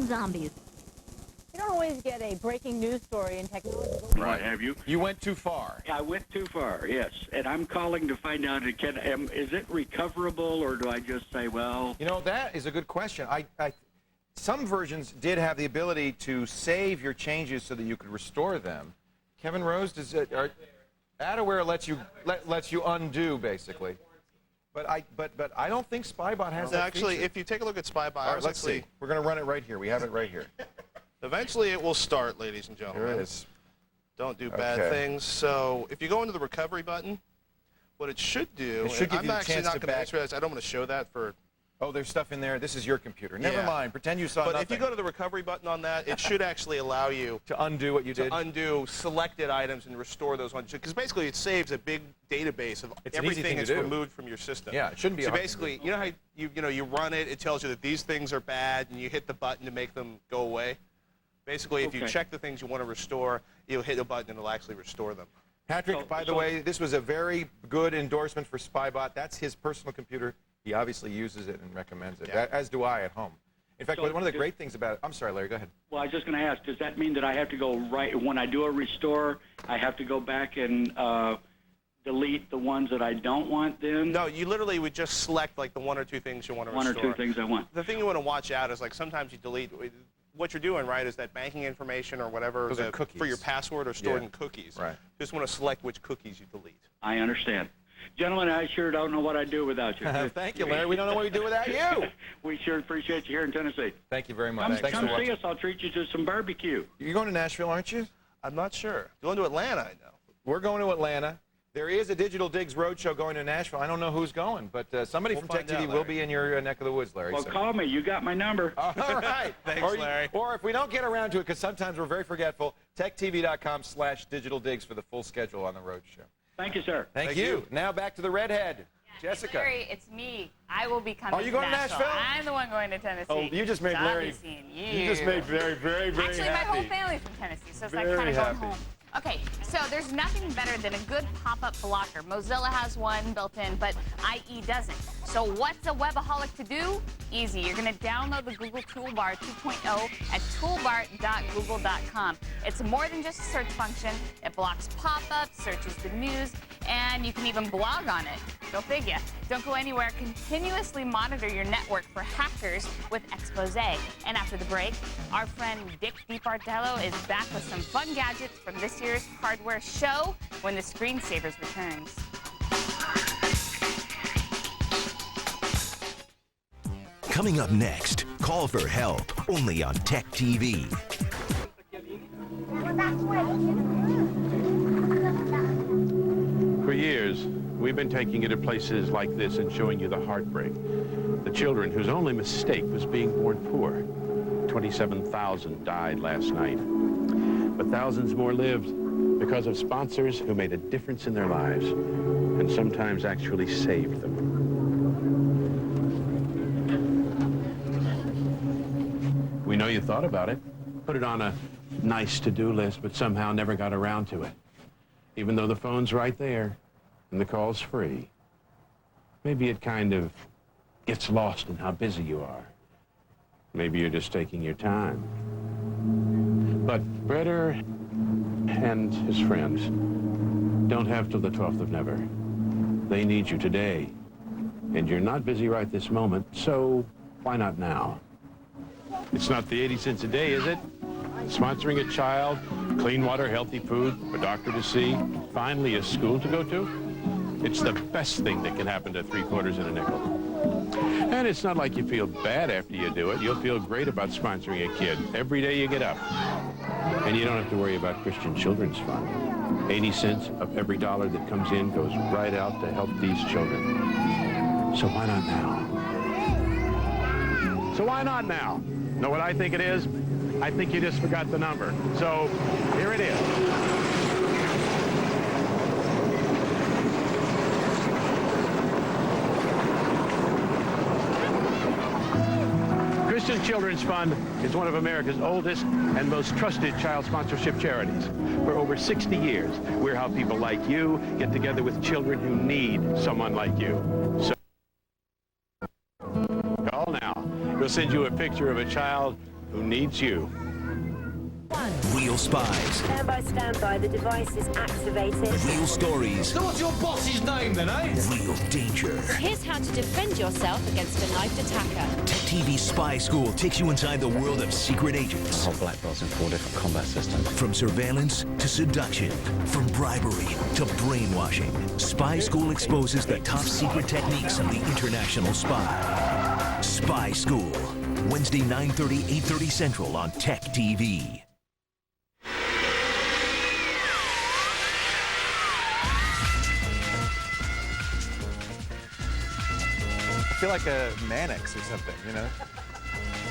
killing zombies. You don't always get a breaking news story in technology. Right, have you? You went too far. I went too far, yes. And I'm calling to find out, is it recoverable, or do I just say, well... You know, that is a good question. Some versions did have the ability to save your changes so that you could restore them. Kevin Rose, Adaware lets you undo, basically. But I don't think Spybot has that Actually, feature. if you take a look at Spybot... All right, let's see. We're going to run it right here. We have it right here. Eventually, it will start, ladies and gentlemen. Here it is. Don't do bad things. So, if you go into the recovery button, what it should do... It should give I'm you the actually chance not to going back... to answer. I don't want to show that for... Oh, there's stuff in there. This is your computer. Never mind. Pretend you saw nothing. But if you go to the recovery button on that, it should actually allow you... to undo what you did? To undo selected items and restore those ones. Because basically, it saves a big database of everything that's removed from your system. Yeah, it shouldn't be So basically, you know how you run it, it tells you that these things are bad, and you hit the button to make them go away? Basically, if you check the things you want to restore, you'll hit a button and it'll actually restore them. Patrick, by the way, this was a very good endorsement for Spybot. That's his personal computer. He obviously uses it and recommends it, as do I at home. In fact, one of the great things about it... I'm sorry, Larry, go ahead. Well, I was just going to ask, does that mean that I have to go when I do a restore, I have to go back and delete the ones that I don't want then? No, you literally would just select like the one or two things you want to restore. One or two things I want. The thing you want to watch out is like sometimes you delete... What you're doing, right, is that banking information or whatever for your password are stored in cookies. Right. Just want to select which cookies you delete. I understand. Gentlemen, I sure don't know what I'd do without you. Thank you, Larry. We don't know what we'd do without you. We sure appreciate you here in Tennessee. Thank you very much. Come see us. I'll treat you to some barbecue. You're going to Nashville, aren't you? I'm not sure. You're going to Atlanta, I know. We're going to Atlanta. There is a Digital Digs Roadshow going to Nashville. I don't know who's going, but somebody from Tech TV will be in your neck of the woods, Larry. Well, call me. You got my number. All right. Thanks, Larry. Or if we don't get around to it, because sometimes we're very forgetful, techtv.com/digitalddigs for the full schedule on the Roadshow. Thank you, sir. Thank you. Now back to the redhead. Yeah, Jessica. Larry, it's me. I will be coming Are you going to Nashville? I'm the one going to Tennessee. Oh, you just made Larry. You just made very, very, very Actually, happy. my whole family's from Tennessee, so it's like Very kind of going happy. home. Okay, so there's nothing better than a good pop-up blocker. Mozilla has one built in, but IE doesn't. So what's a webaholic to do? Easy. You're going to download the Google Toolbar 2.0 at toolbar.google.com. It's more than just a search function. It blocks pop-ups, searches the news, and you can even blog on it. Go figure. Don't go anywhere. Continuously monitor your network for hackers with Expose. And after the break, our friend Dick DeBartolo is back with some fun gadgets from this year's hardware show when the Screensavers returns. Coming up next, call for help, only on Tech TV. For years, we've been taking you to places like this and showing you the heartbreak. The children whose only mistake was being born poor. 27,000 died last night. But thousands more lived because of sponsors who made a difference in their lives and sometimes actually saved them. We know you thought about it, put it on a nice to-do list, but somehow never got around to it. Even though the phone's right there and the call's free. Maybe it kind of gets lost in how busy you are. Maybe you're just taking your time. But Bretter and his friends don't have till the 12th of never. They need you today. And you're not busy right this moment, so why not now? It's not the 80 cents a day, is it? Sponsoring a child, clean water, healthy food, a doctor to see, finally a school to go to? It's the best thing that can happen to 3/4 and a nickel. And it's not like you feel bad after you do it. You'll feel great about sponsoring a kid every day you get up. And you don't have to worry about Christian Children's Fund. 80 cents of every dollar that comes in goes right out to help these children. So why not now? So why not now? Know what I think it is? I think you just forgot the number. So here it is. Christian Children's Fund is one of America's oldest and most trusted child sponsorship charities. For over 60 years, we're how people like you get together with children who need someone like you. So call now. We'll send you a picture of a child who needs you. Real spies. Stand by, stand by. The device is activated. Real stories. So what's your boss's name then, eh? Real danger. Here's how to defend yourself against a knifed attacker. Tech TV Spy School takes you inside the world of secret agents. Whole black belts in 4 different combat systems. From surveillance to seduction, from bribery to brainwashing, Spy School exposes the top secret techniques of the international spy. Spy School, Wednesday 9:30, 8:30 Central on Tech TV. I feel like a Mannix or something, you know?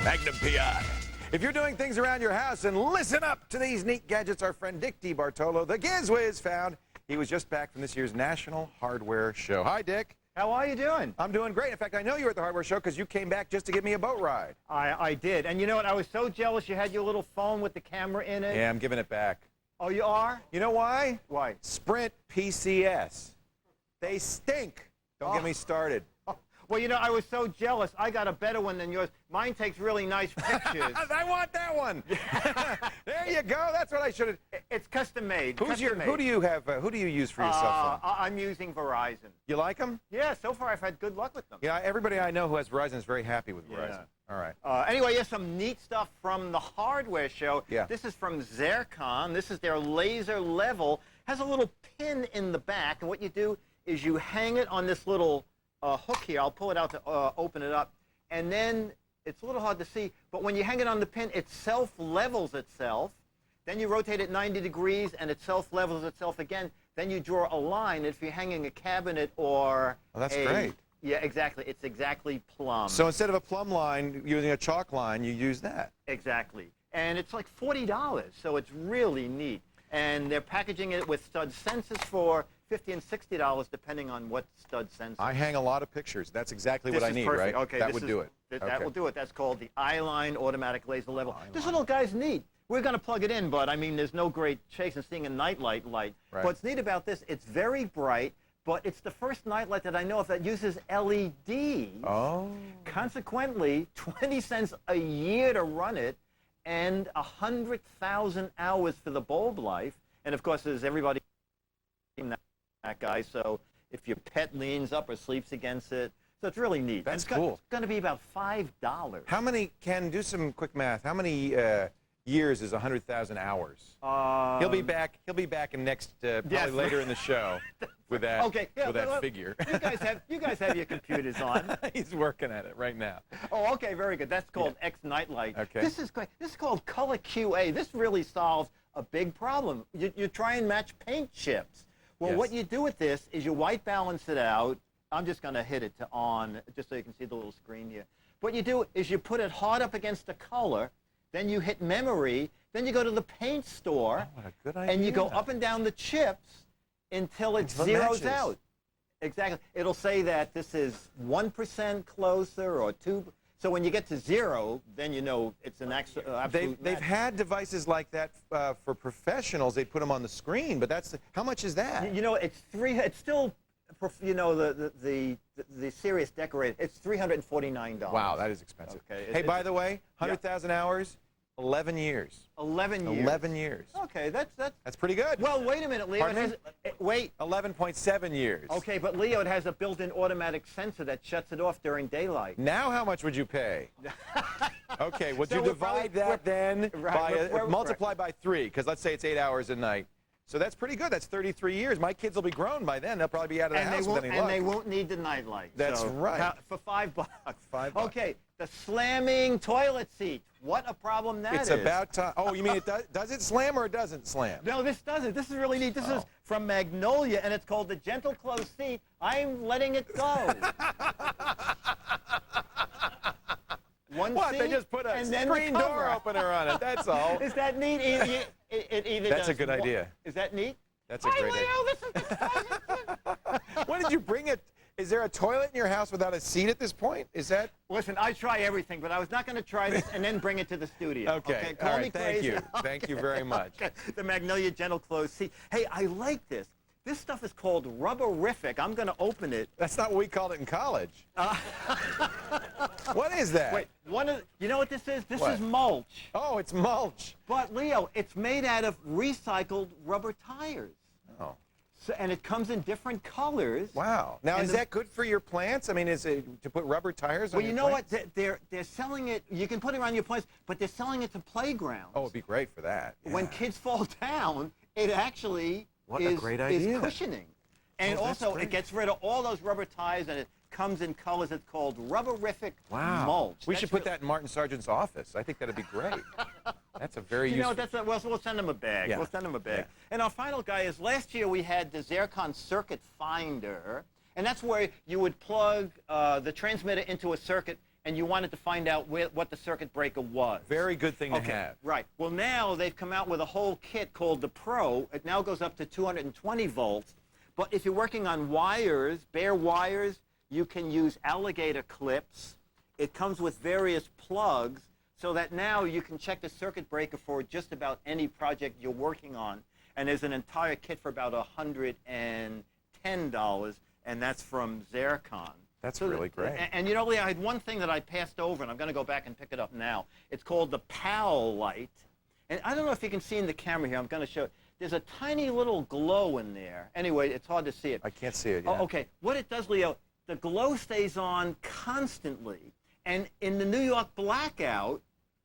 Magnum PI. If you're doing things around your house, and listen up to these neat gadgets our friend Dick DeBartolo, the Giz Wiz, found. He was just back from this year's National Hardware Show. Hi, Dick. How are you doing? I'm doing great. In fact, I know you were at the hardware show because you came back just to give me a boat ride. I did. And you know what? I was so jealous you had your little phone with the camera in it. Yeah, I'm giving it back. Oh, you are? You know why? Why? Sprint PCS. They stink. Don't get me started. Well, you know, I was so jealous. I got a better one than yours. Mine takes really nice pictures. I want that one. There you go. That's what I should have. It's custom made. Who do you have? Who do you use for your cell phone? I'm using Verizon. You like them? Yeah, so far I've had good luck with them. Yeah, everybody I know who has Verizon is very happy with Verizon. Yeah. All right. Anyway, here's some neat stuff from the hardware show. Yeah. This is from Zircon. This is their laser level. Has a little pin in the back, and what you do is you hang it on this little hook here. I'll pull it out to open it up, and then it's a little hard to see, but when you hang it on the pin, it self-levels itself. Then you rotate it 90 degrees, and it self-levels itself again. Then you draw a line. If you're hanging a cabinet or that's great. Yeah, exactly. It's exactly plumb. So instead of a plumb line, using a chalk line, you use that. Exactly. And it's like $40, so it's really neat. And they're packaging it with stud sensors for $50 and $60, depending on what stud sensor. I hang a lot of pictures. That's exactly what I need, perfect. right? Okay, that would do it. That will do it. That's called the Eyeline Automatic Laser Level. This little guy's neat. We're going to plug it in, but I mean, there's no great chase in seeing a nightlight light. Right. What's neat about this, it's very bright, but it's the first nightlight that I know of that uses LEDs. Oh. Consequently, 20 cents a year to run it, and 100,000 hours for the bulb life. And of course, there's everybody that guy, so if your pet leans up or sleeps against it, so it's really neat. That's cool. It's going to be about $5. How many, Ken, do some quick math. How many years is 100,000 hours? He'll be back in next, probably later in the show with that, with that figure. You guys have your computers on. He's working at it right now. Oh, okay, very good. That's called X Nightlight. Okay. This is great. This is called Color QA. This really solves a big problem. You try and match paint chips. Well, what you do with this is you white balance it out. I'm just going to hit it to on, just so you can see the little screen here. What you do is you put it hard up against the color, then you hit memory, then you go to the paint store, what a good idea. and you go up and down the chips until it zeroes out. Exactly. It'll say that this is 1% closer or 2%. So when you get to 0, then you know it's an absolute They've had devices like that for professionals. They put them on the screen, but how much is that? You know, it's still, you know, the serious decorated. It's $349. Wow, that is expensive. Okay. Hey, by the way, 100,000 hours, 11 years. 11 years. 11 years. Okay, that's pretty good. Well, wait a minute, Leo. Wait. 11.7 years. Okay, but Leo, it has a built-in automatic sensor that shuts it off during daylight. Now how much would you pay? Okay, would you divide that then by multiply by 3, because let's say it's 8 hours a night. So that's pretty good. That's 33 years. My kids will be grown by then. They'll probably be out of the house with any luck. And they won't need the nightlight. That's right. For $5. $5. Okay, the slamming toilet seat. What a problem that is. It's about time. Oh, you mean it does it slam or it doesn't slam? No, this doesn't. This is really neat. This is from Magnolia, and it's called the Gentle Close Seat. I'm letting it go. What? They just put a screen door opener on it. That's all. Is that neat? That's a good idea. Is that neat? That's a great idea. Leo, this is exciting. When did you bring it? Is there a toilet in your house without a seat at this point? Is that? Listen, I try everything, but I was not going to try this and then bring it to the studio. Okay. Call all me right. crazy. Thank you. Thank you very much. Okay. The Magnolia Gentle Close Seat. Hey, I like this. This stuff is called rubberific. I'm going to open it. That's not what we called it in college. What is that? Wait, you know what this is? This What? is mulch. Oh, it's mulch. But, Leo, it's made out of recycled rubber tires. Oh. So, and it comes in different colors. Wow. Now, is that good for your plants? I mean, is it to put rubber tires on Well, your you know plants? what? They're selling it. You can put it around your plants, but they're selling it to playgrounds. Oh, it'd be great for that. Yeah. When kids fall down, it actually is cushioning. And that's also, great. it gets rid of all those rubber tires, and it comes in colors. It's called rubberific mulch. We should put that in Martin Sargent's office. I think that'd be great. That's a very useful. We'll send them a bag. Yeah. We'll send them a bag. Yeah. And our final guy is, last year we had the Zircon Circuit Finder, and that's where you would plug the transmitter into a circuit, and you wanted to find out what the circuit breaker was. Very good thing to have. Right. Well, now they've come out with a whole kit called the Pro. It now goes up to 220 volts. But if you're working on wires, bare wires, you can use alligator clips. It comes with various plugs, so that now you can check the circuit breaker for just about any project you're working on. And there's an entire kit for about $110, and that's from Zircon. That's really great. And you know, Lee, I had one thing that I passed over, and I'm going to go back and pick it up now. It's called the PAL light. And I don't know if you can see in the camera here. I'm going to show it. There's a tiny little glow in there. Anyway, it's hard to see it. I can't see it yet. Oh, okay. What it does, Leo, the glow stays on constantly. And in the New York blackout,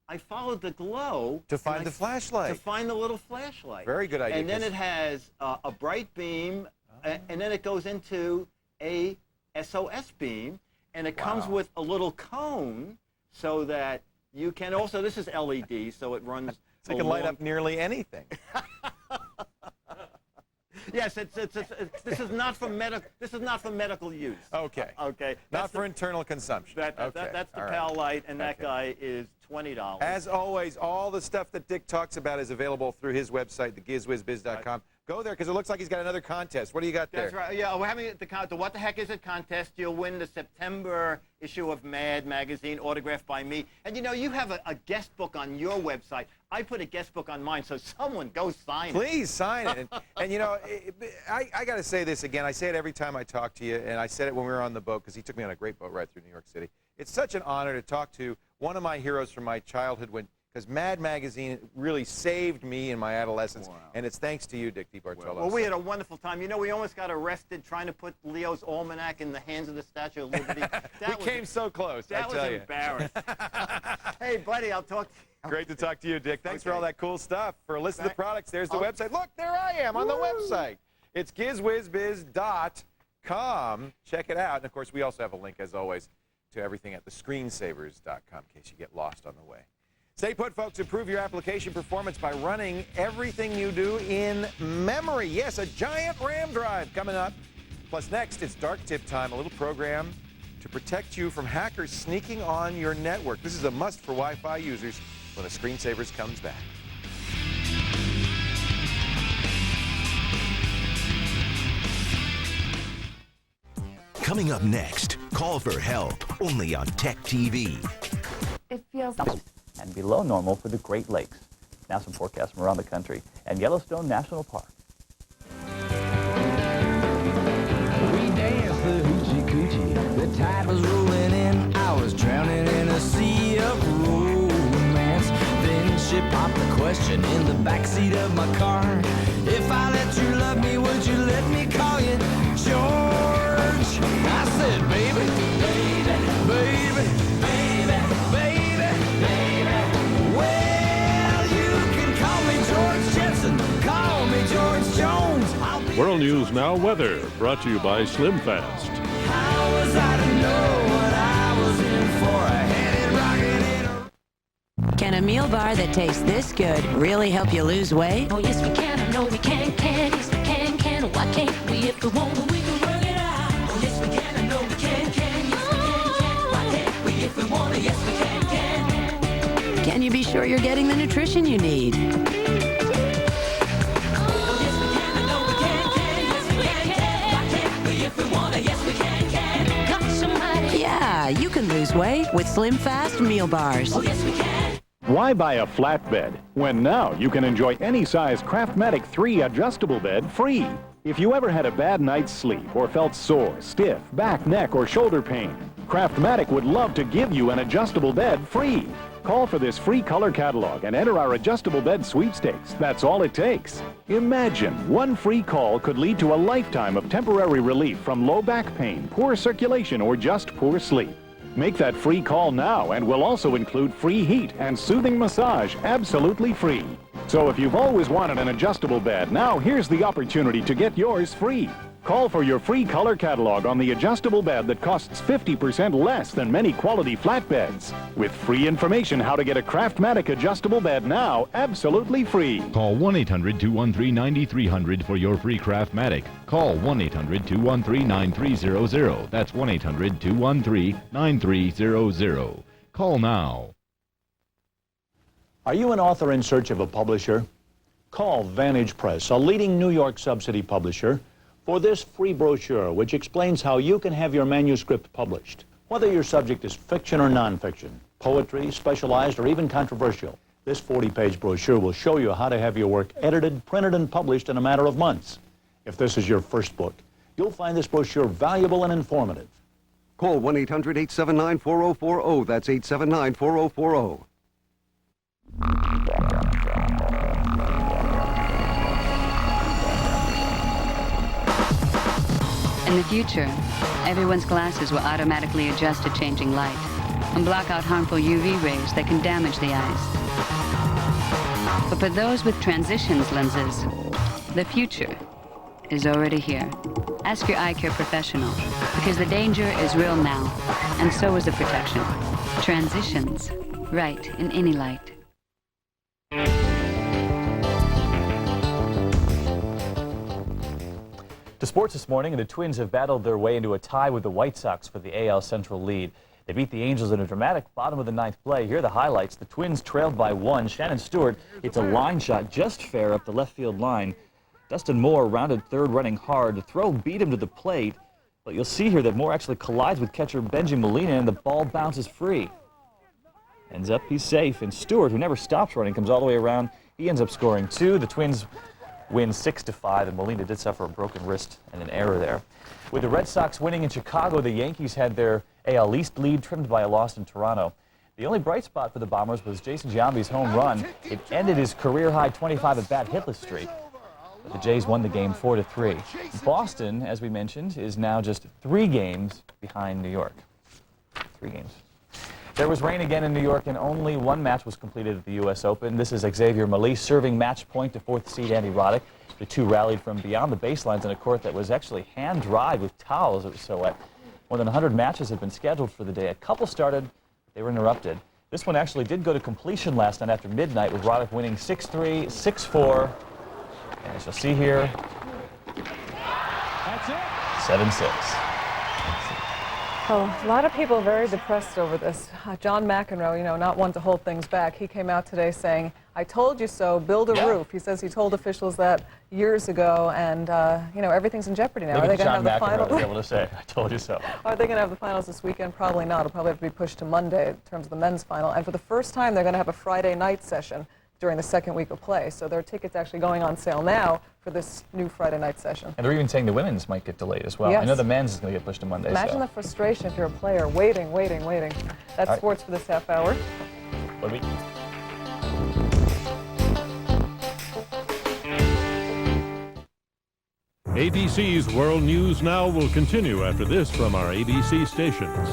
I followed the glow To find the flashlight. to find the little flashlight. Very good idea. And then it has a bright beam, and then it goes into a SOS beam, and it comes with a little cone so that you can also, this is LED, so it runs. So you can light up nearly anything. Yes, this is not for medical. This is not for medical use. Okay. Okay. Not for internal consumption. That's the PAL light, and that guy is $20. As always, all the stuff that Dick talks about is available through his website, thegizwizbiz.com. Go there, because it looks like he's got another contest. What do you got there? That's right. Yeah, we're having the What the Heck Is It contest. You'll win the September issue of Mad magazine, autographed by me. And you know, you have a guest book on your website. I put a guest book on mine, so someone go sign it. Please sign it. And you know, I got to say this again. I say it every time I talk to you, and I said it when we were on the boat, because he took me on a great boat ride through New York City. It's such an honor to talk to one of my heroes from my childhood, because Mad Magazine really saved me in my adolescence, and it's thanks to you, Dick DeBartolo. Well, we had a wonderful time. You know, we almost got arrested trying to put Leo's almanac in the hands of the Statue of Liberty. We came so close, I tell you. That was embarrassing. Hey, buddy, I'll talk to you. Great to talk to you, Dick. Thanks for all that cool stuff. For a list of the products, there's the website. Look, there I am on the website. It's gizwizbiz.com. Check it out. And, of course, we also have a link, as always, to everything at thescreensavers.com in case you get lost on the way. Stay put, folks. Improve your application performance by running everything you do in memory. Yes, a giant RAM drive coming up. Plus, next, it's Dark Tip Time, a little program to protect you from hackers sneaking on your network. This is a must for Wi-Fi users when the Screensavers comes back. Coming up next, call for help, only on Tech TV. It feels And below normal for the Great Lakes. Now some forecasts from around the country and Yellowstone National Park. We danced the hoochie coochie. The tide was rolling in. I was drowning in a sea of romance. Then she popped the question in the backseat of my car. If I let you love me, would you let me call you George? I said, baby, baby, baby, baby, baby, baby. Well, you can call me George Jetson, call me George Jones. World News Now weather, brought to you by Slim Fast. How was I to know what I was in for? I had it rocking in a... Can a meal bar that tastes this good really help you lose weight? Oh, yes, we can. I know we can. Yes, we can. Why can't we? If we want, we can work it out. Oh, yes, we can. I know we can. Yes, we can. Why can't we? If we want it, yes, we can. Can you be sure you're getting the nutrition you need? Yeah, you can lose weight with Slim Fast meal bars. Oh, yes, we can. Why buy a flatbed when now you can enjoy any size Craftmatic 3 adjustable bed free? If you ever had a bad night's sleep or felt sore, stiff, back, neck, or shoulder pain, Craftmatic would love to give you an adjustable bed free. Call for this free color catalog and enter our adjustable bed sweepstakes. That's all it takes. Imagine one free call could lead to a lifetime of temporary relief from low back pain, poor circulation, or just poor sleep. Make that free call now, and we'll also include free heat and soothing massage absolutely free. So if you've always wanted an adjustable bed, now here's the opportunity to get yours free. Call for your free color catalog on the adjustable bed that costs 50% less than many quality flat beds. With free information how to get a Craftmatic adjustable bed now, absolutely free. Call 1-800-213-9300 for your free Craftmatic. Call 1-800-213-9300. That's 1-800-213-9300. Call now. Are you an author in search of a publisher? Call Vantage Press, a leading New York subsidy publisher, for this free brochure which explains how you can have your manuscript published. Whether your subject is fiction or nonfiction, poetry, specialized, or even controversial, this 40-page brochure will show you how to have your work edited, printed, and published in a matter of months. If this is your first book, you'll find this brochure valuable and informative. Call 1-800-879-4040. That's 879-4040. In the future, everyone's glasses will automatically adjust to changing light and block out harmful UV rays that can damage the eyes. But for those with transitions lenses, the future is already here. Ask your eye care professional, because the danger is real now, and so is the protection. Transitions, right in any light. To sports this morning, the Twins have battled their way into a tie with the White Sox for the AL Central lead. They beat the Angels in a dramatic bottom of the ninth play. Here are the highlights. The Twins trailed by 1. Shannon Stewart hits a line shot just fair up the left field line. Dustin Moore rounded third, running hard. The throw beat him to the plate, but you'll see here that Moore actually collides with catcher Benji Molina, and the ball bounces free. Ends up he's safe, and Stewart, who never stops running, comes all the way around. He ends up scoring 2. The Twins win 6-5, and Molina did suffer a broken wrist and an error there. With the Red Sox winning in Chicago, the Yankees had their AL East lead trimmed by a loss in Toronto. The only bright spot for the Bombers was Jason Giambi's home run. It ended his career-high 25 at-bat hitless streak. But the Jays won the game 4-3. Boston, as we mentioned, is now just 3 games behind New York. 3 games. There was rain again in New York, and only 1 match was completed at the U.S. Open. This is Xavier Malisse serving match point to 4th seed Andy Roddick. The two rallied from beyond the baselines in a court that was actually hand-dried with towels. It was so wet. More than 100 matches had been scheduled for the day. A couple started. They were interrupted. This one actually did go to completion last night after midnight, with Roddick winning 6-3, 6-4. And as you'll see here, That's it. 7-6. Oh, a lot of people very depressed over this. John McEnroe, not one to hold things back. He came out today saying, "I told you so, build a roof." He says he told officials that years ago, and, everything's in jeopardy now. Maybe Are they going to John have the McEnroe final? was able to say, "I told you so." Are they going to have the finals this weekend? Probably not. It'll probably have to be pushed to Monday in terms of the men's final. And for the first time, they're going to have a Friday night session during the second week of play. So there are tickets actually going on sale now for this new Friday night session. And they're even saying the women's might get delayed as well. Yes. I know the men's is going to get pushed to Monday. Imagine the frustration if you're a player, waiting. That's right. sports for this half hour. What do we... ABC's World News Now will continue after this from our ABC stations.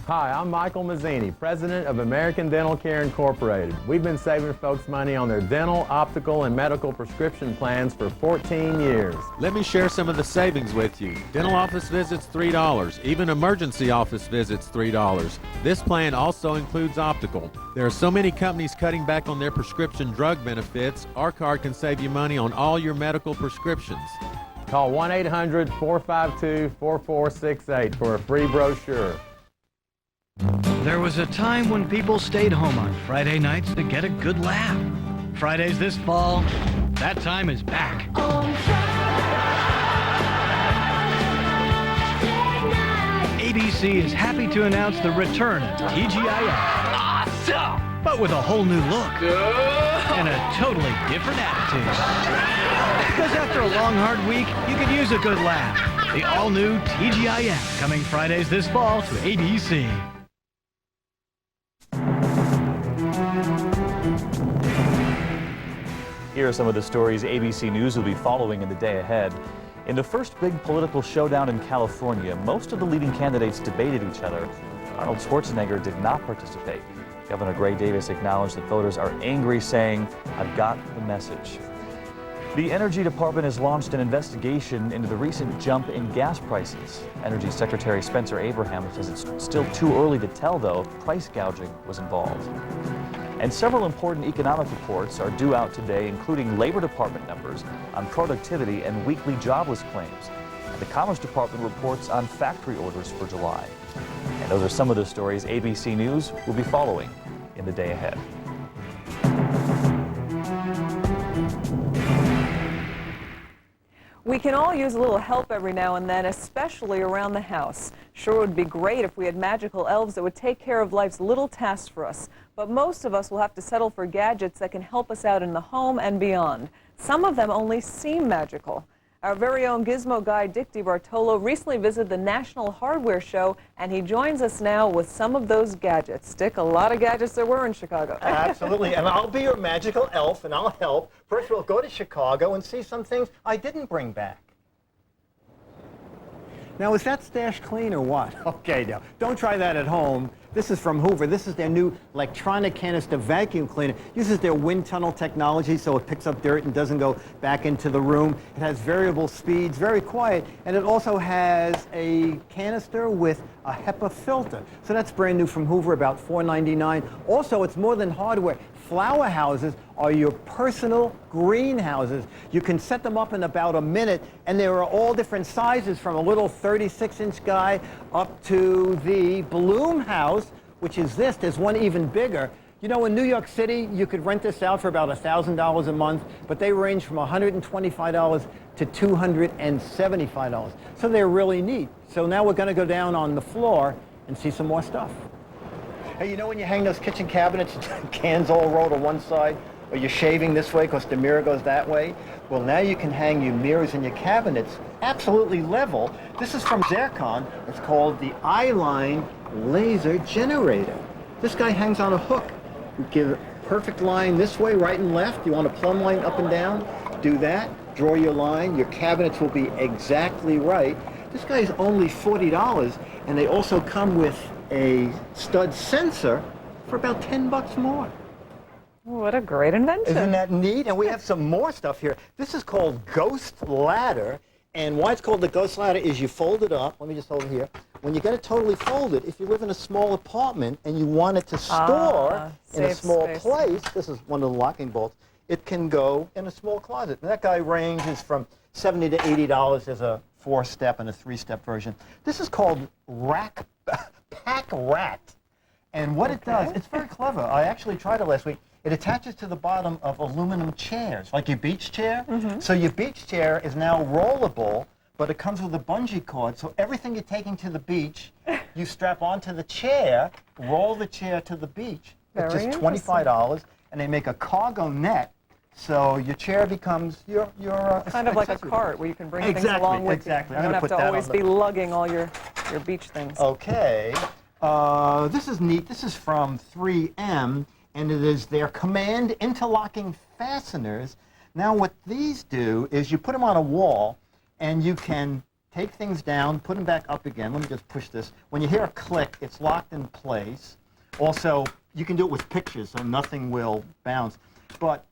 Hi, I'm Michael Mazzini, president of American Dental Care Incorporated. We've been saving folks money on their dental, optical, and medical prescription plans for 14 years. Let me share some of the savings with you. Dental office visits, $3. Even emergency office visits, $3. This plan also includes optical. There are so many companies cutting back on their prescription drug benefits. Our card can save you money on all your medical prescriptions. Call 1-800-452-4468 for a free brochure. There was a time when people stayed home on Friday nights to get a good laugh. Fridays this fall, that time is back. ABC is happy to announce the return of TGIF. Awesome! but with a whole new look and a totally different attitude. Because after a long, hard week, you could use a good laugh. The all-new TGIF, coming Fridays this fall to ABC. Here are some of the stories ABC News will be following in the day ahead. In the first big political showdown in California, most of the leading candidates debated each other. Arnold Schwarzenegger did not participate. Governor Gray Davis acknowledged that voters are angry, saying, "I've got the message." The Energy Department has launched an investigation into the recent jump in gas prices. Energy Secretary Spencer Abraham says it's still too early to tell, though, if price gouging was involved. And several important economic reports are due out today, including Labor Department numbers on productivity and weekly jobless claims. And the Commerce Department reports on factory orders for July. And those are some of the stories ABC News will be following in the day ahead. We can all use a little help every now and then, especially around the house. Sure would be great if we had magical elves that would take care of life's little tasks for us. But most of us will have to settle for gadgets that can help us out in the home and beyond. Some of them only seem magical. Our very own gizmo guy, Dick DeBartolo, recently visited the National Hardware Show, and he joins us now with some of those gadgets. Dick, a lot of gadgets there were in Chicago. Absolutely, and I'll be your magical elf, and I'll help. First, we'll go to Chicago and see some things I didn't bring back. Now, is that stash clean or what? Okay, now, don't try that at home. This is from Hoover. This is their new electronic canister vacuum cleaner. Uses their wind tunnel technology, so it picks up dirt and doesn't go back into the room. It has variable speeds, very quiet, and it also has a canister with a HEPA filter. So that's brand new from Hoover, about $4.99. Also, it's more than hardware. Flower houses are your personal greenhouses. You can set them up in about a minute, and there are all different sizes, from a little 36-inch guy up to the bloom house, which is this. There's one even bigger. You know, in New York City, you could rent this out for about $1,000 a month, but they range from $125 to $275. So they're really neat. So now we're going to go down on the floor and see some more stuff. Hey, you know when you hang those kitchen cabinets, cans all roll to one side, or you're shaving this way because the mirror goes that way? Well, now you can hang your mirrors and your cabinets absolutely level. This is from Zircon. It's called the Eyeline Laser Generator. This guy hangs on a hook. You give a perfect line this way, right and left. You want a plumb line up and down? Do that. Draw your line. Your cabinets will be exactly right. This guy is only $40, and they also come with a stud sensor for about 10 bucks more. What a great invention. Isn't that neat? And we have some more stuff here. This is called Ghost Ladder, and why it's called the Ghost Ladder is you fold it up. Let me just hold it here. When you get it totally folded, if you live in a small apartment and you want it to store in a small place, this is one of the locking bolts, it can go in a small closet. And that guy ranges from $70 to $80. There's a 4-step and a 3-step version. This is called Pack Rat. And what it does, it's very clever. I actually tried it last week. It attaches to the bottom of aluminum chairs, like your beach chair. So your beach chair is now rollable, but it comes with a bungee cord. So everything you're taking to the beach, you strap onto the chair, roll the chair to the beach. It's just $25, and they make a cargo net. So your chair becomes your kind of like a cart where you can bring things along with you. You don't have to always be lugging all your beach things. Okay. This is neat. This is from 3M, and it is their Command interlocking fasteners. Now what these do is you put them on a wall, and you can take things down, put them back up again. Let me just push this. When you hear a click, it's locked in place. Also, you can do it with pictures, so nothing will bounce. But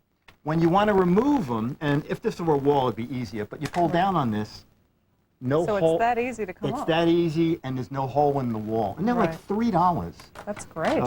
when you want to remove them, and if this were a wall, it'd be easier, but you pull down on this, no hole. So it's that easy to come off. It's that easy, and there's no hole in the wall. And they're like $3. That's great.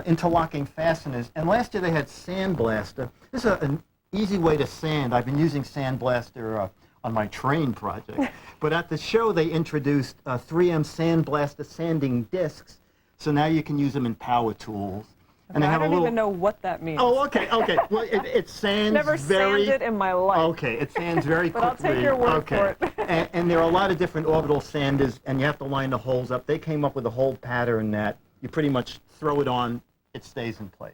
Interlocking fasteners. And last year they had Sandblaster. This is an easy way to sand. I've been using Sandblaster on my train project. But at the show they introduced 3M Sandblaster sanding discs. So now you can use them in power tools. And I don't even know what that means. Oh, okay. Well, it sands Never sanded in my life. Okay, it sands very quickly. But I'll take your word for it. And there are a lot of different orbital sanders, and you have to line the holes up. They came up with a whole pattern that you pretty much throw it on it stays in place.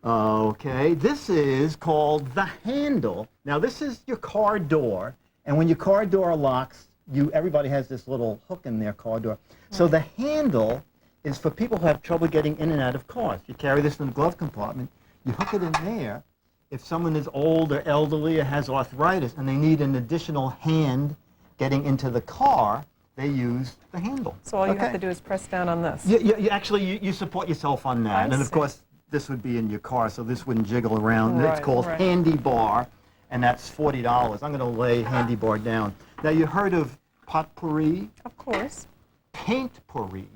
Okay, this is called the handle. Now this is your car door, and when your car door locks, everybody has this little hook in their car door. So the handle is for people who have trouble getting in and out of cars. You carry this in the glove compartment, you hook it in there. If someone is old or elderly or has arthritis and they need an additional hand getting into the car, they use the handle. So all you have to do is press down on this. You support yourself on that. And of course, this would be in your car, so this wouldn't jiggle around. It's called Handy Bar, and that's $40. I'm going to lay Handy Bar down. Now, you heard of potpourri? Of course. Paint-pourri,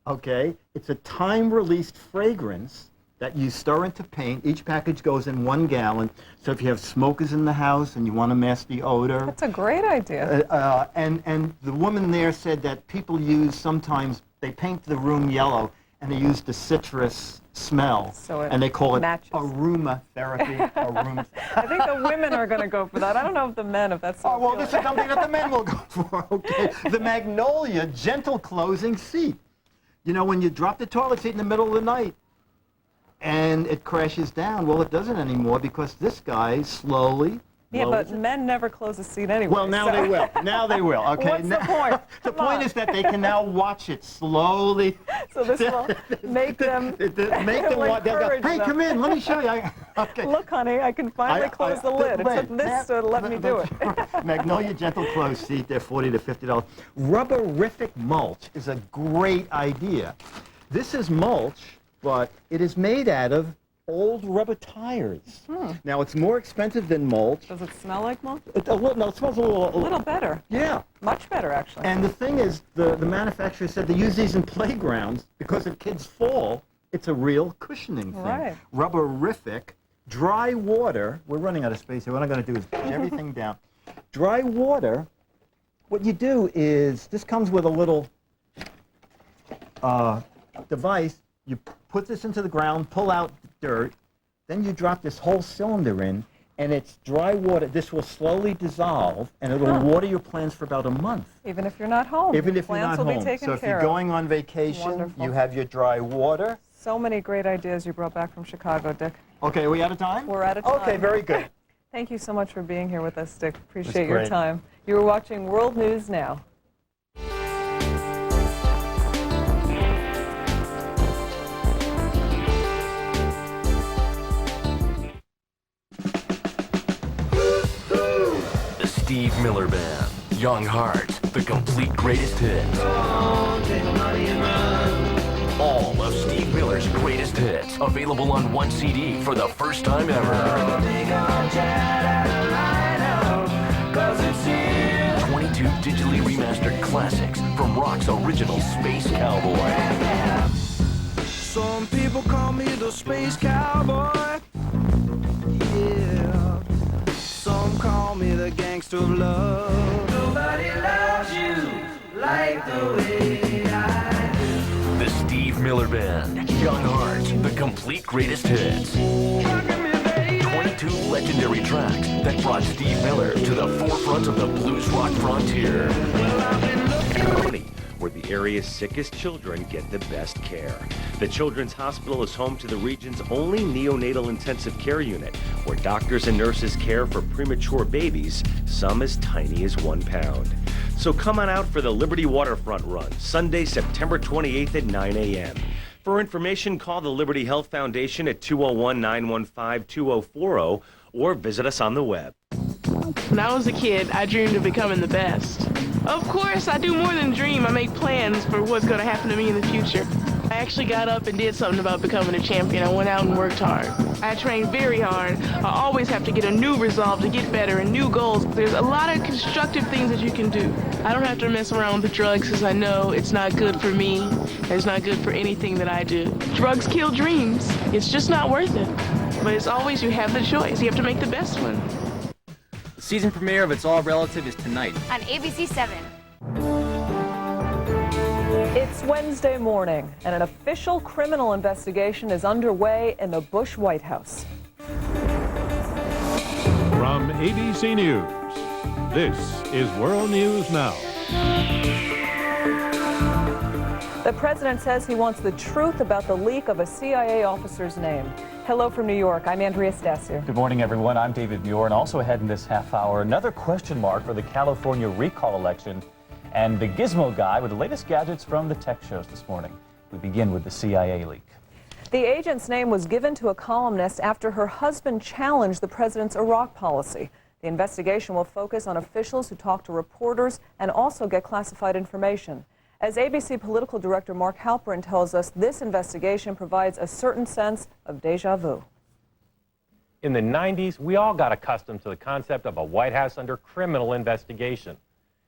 okay? It's a time-released fragrance that you stir into paint. Each package goes in 1 gallon. So if you have smokers in the house and you want to mask the odor. That's a great idea. And the woman there said that people use sometimes, they paint the room yellow and they use the citrus smell. So it and they call it matches. aromatherapy. I think the women are going to go for that. I don't know if the men, if that's well, this is something that the men will go for, okay? The Magnolia Gentle Closing Seat. You know, when you drop the toilet seat in the middle of the night, and it crashes down. Well, it doesn't anymore because this guy slowly. Yeah, but men never close a seat anyway. Well, now they will. Now they will. Okay. What's the point? The point is that they can now watch it slowly. So this will make them. Make them watch. They'll go, hey, come in. Let me show you. Okay. Look, honey, I can finally close the lid. It took this to let me do it. Magnolia Gentle Close Seat. They're $40 to $50. Rubberific mulch is a great idea. This is mulch, but it is made out of old rubber tires. Now, it's more expensive than mulch. Does it smell like mulch? No, it smells a little better. Yeah. Much better, actually. And the thing is, the manufacturer said they use these in playgrounds because if kids fall, it's a real cushioning thing. Right. Rubberific, dry water. We're running out of space here. What I'm going to do is push everything down. Dry water, what you do is, this comes with a little device. You put this into the ground, pull out the dirt, then you drop this whole cylinder in, and it's dry water. This will slowly dissolve, and it will water your plants for about a month. Even if you're not home. Even if you're not plants will home. Be taken So if care you're of. going on vacation, Wonderful. you have your dry water. So many great ideas you brought back from Chicago, Dick. Okay, are we out of time? We're out of time. Okay, very good. Thank you so much for being here with us, Dick. Appreciate great. your time. You were watching World News Now. Steve Miller Band, Young Hearts, the complete greatest hits. All of Steve Miller's greatest hits, available on 1 CD for the first time ever. 22 digitally remastered classics from rock's original Space Cowboy. Some people call me the Space Cowboy. Yeah. Some call me the gangster of love. Nobody loves you like the way I do. The Steve Miller Band, Young Hearts, the complete greatest hits. 22 legendary tracks that brought Steve Miller to the forefront of the blues rock frontier. Where the area's sickest children get the best care. The Children's Hospital is home to the region's only neonatal intensive care unit, where doctors and nurses care for premature babies, some as tiny as 1 pound. So come on out for the Liberty Waterfront Run, Sunday, September 28th at 9 a.m. For information, call the Liberty Health Foundation at 201-915-2040 or visit us on the web. When I was a kid, I dreamed of becoming the best. Of course, I do more than dream. I make plans for what's going to happen to me in the future. I actually got up and did something about becoming a champion. I went out and worked hard. I trained very hard. I always have to get a new resolve to get better and new goals. There's a lot of constructive things that you can do. I don't have to mess around with the drugs because I know it's not good for me. It's not good for anything that I do. Drugs kill dreams. It's just not worth it. But it's always you have the choice. You have to make the best one. The season premiere of It's All Relative is tonight on ABC 7. It's Wednesday morning, and an official criminal investigation is underway in the Bush White House. From ABC News, this is World News Now. The president says he wants the truth about the leak of a CIA officer's name. Hello from New York. I'm Andrea Stasio. Good morning, everyone. I'm David Muir, and also ahead in this half hour, another question mark for the California recall election and the gizmo guy with the latest gadgets from the tech shows this morning. We begin with the CIA leak. The agent's name was given to a columnist after her husband challenged the president's Iraq policy. The investigation will focus on officials who talk to reporters and also get classified information. As ABC political director Mark Halperin tells us, this investigation provides a certain sense of deja vu. In the 90s, we all got accustomed to the concept of a White House under criminal investigation.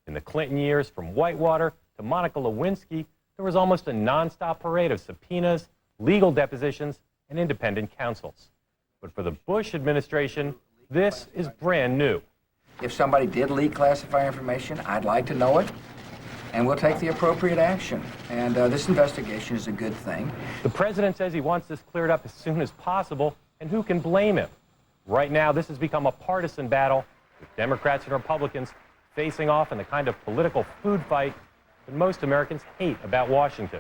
In the Clinton years, from Whitewater to Monica Lewinsky, there was almost a nonstop parade of subpoenas, legal depositions, and independent counsels. But for the Bush administration, this is brand new. If somebody did leak classified information, I'd like to know it, and we'll take the appropriate action. And this investigation is a good thing. The president says he wants this cleared up as soon as possible, and who can blame him? Right now, this has become a partisan battle, with Democrats and Republicans facing off in the kind of political food fight that most Americans hate about Washington.